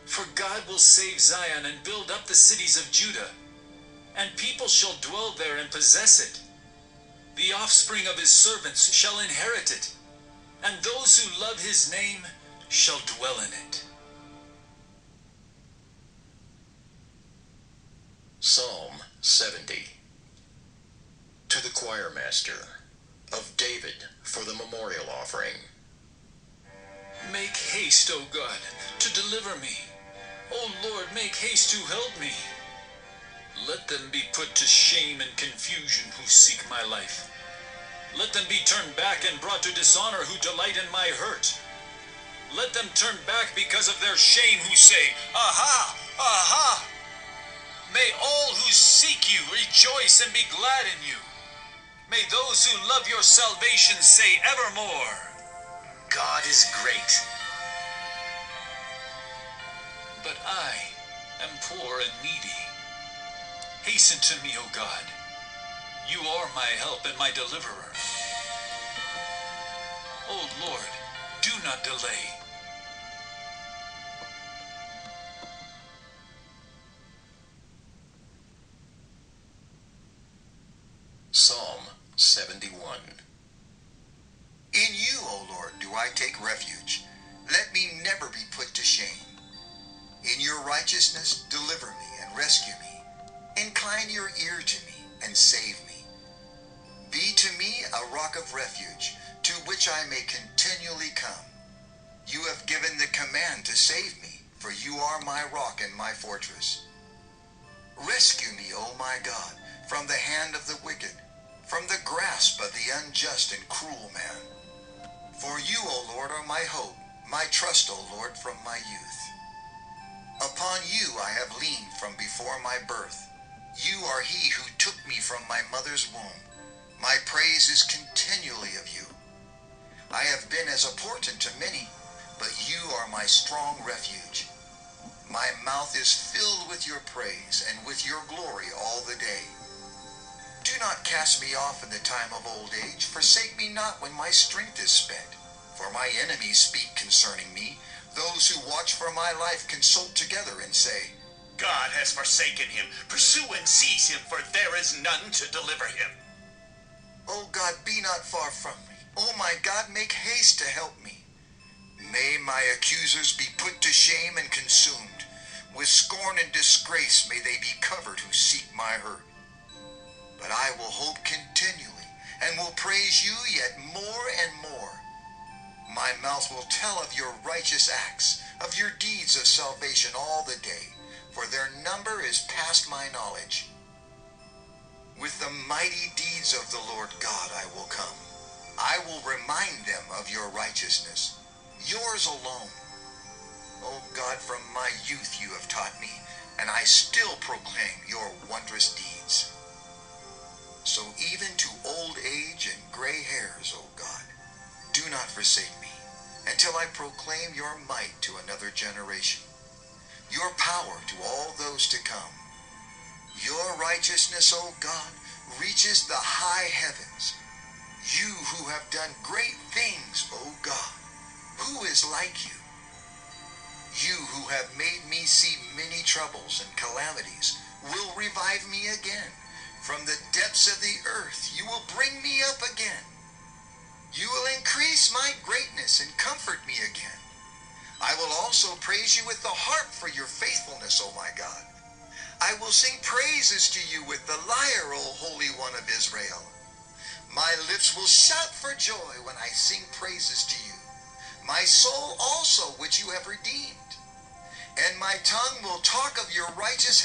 Speaker 6: For God will save Zion and build up the cities of Judah, and people shall dwell there and possess it. The offspring of his servants shall inherit it, and those who love his name shall dwell in it.
Speaker 18: Psalm 70. To the choirmaster, of David, for the memorial offering.
Speaker 6: Make haste, O God, to deliver me. O Lord, make haste to help me. Let them be put to shame and confusion who seek my life. Let them be turned back and brought to dishonor who delight in my hurt. Let them turn back because of their shame who say, Aha! Aha! May all who seek you rejoice and be glad in you. May those who love your salvation say evermore,
Speaker 1: God is great.
Speaker 6: But I am poor and needy. Hasten to me, O God. You are my help and my deliverer. O Lord, do not delay.
Speaker 18: Psalm 71.
Speaker 13: In you, O Lord, do I take refuge. Let me never be put to shame. In your righteousness, deliver me and rescue me. Incline your ear to me and save me. Be to me a rock of refuge, to which I may continually come. You have given the command to save me, for you are my rock and my fortress. Rescue me, O my God, from the hand of the wicked, from the grasp of the unjust and cruel man. For you, O Lord, are my hope, my trust, O Lord, from my youth. Upon you I have leaned from before before my birth. You are he who took me from my mother's womb. My praise is continually of you. I have been as a portent to many, but you are my strong refuge. My mouth is filled with your praise and with your glory all the day. Do not cast me off in the time of old age. Forsake me not when my strength is spent. For my enemies speak concerning me. Those who watch for my life consult together and say,
Speaker 7: God has forsaken him. Pursue and seize him, for there is none to deliver him.
Speaker 13: O God, be not far from me. O my God, make haste to help me. May my accusers be put to shame and consumed. With scorn and disgrace may they be covered who seek my hurt. But I will hope continually, and will praise you yet more and more. My mouth will tell of your righteous acts, of your deeds of salvation all the day, for their number is past my knowledge. With the mighty deeds of the Lord God I will come. I will remind them of your righteousness, yours alone. O God, from my youth you have taught me, and I still proclaim your wondrous deeds. So even to old age and gray hairs, O God, do not forsake me, until I proclaim your might to another generation, your power to all those to come. Your righteousness, O God, reaches the high heavens. You who have done great things, O God, who is like you? You who have made me see many troubles and calamities will revive me again. From the depths of the earth you will bring me up again. You will increase my greatness and comfort me again. I will also praise you with the harp for your faithfulness, O my God. I will sing praises to you with the lyre, O Holy One of Israel. My lips will shout for joy when I sing praises to you. My soul also, which you have redeemed. And my tongue will talk of your righteous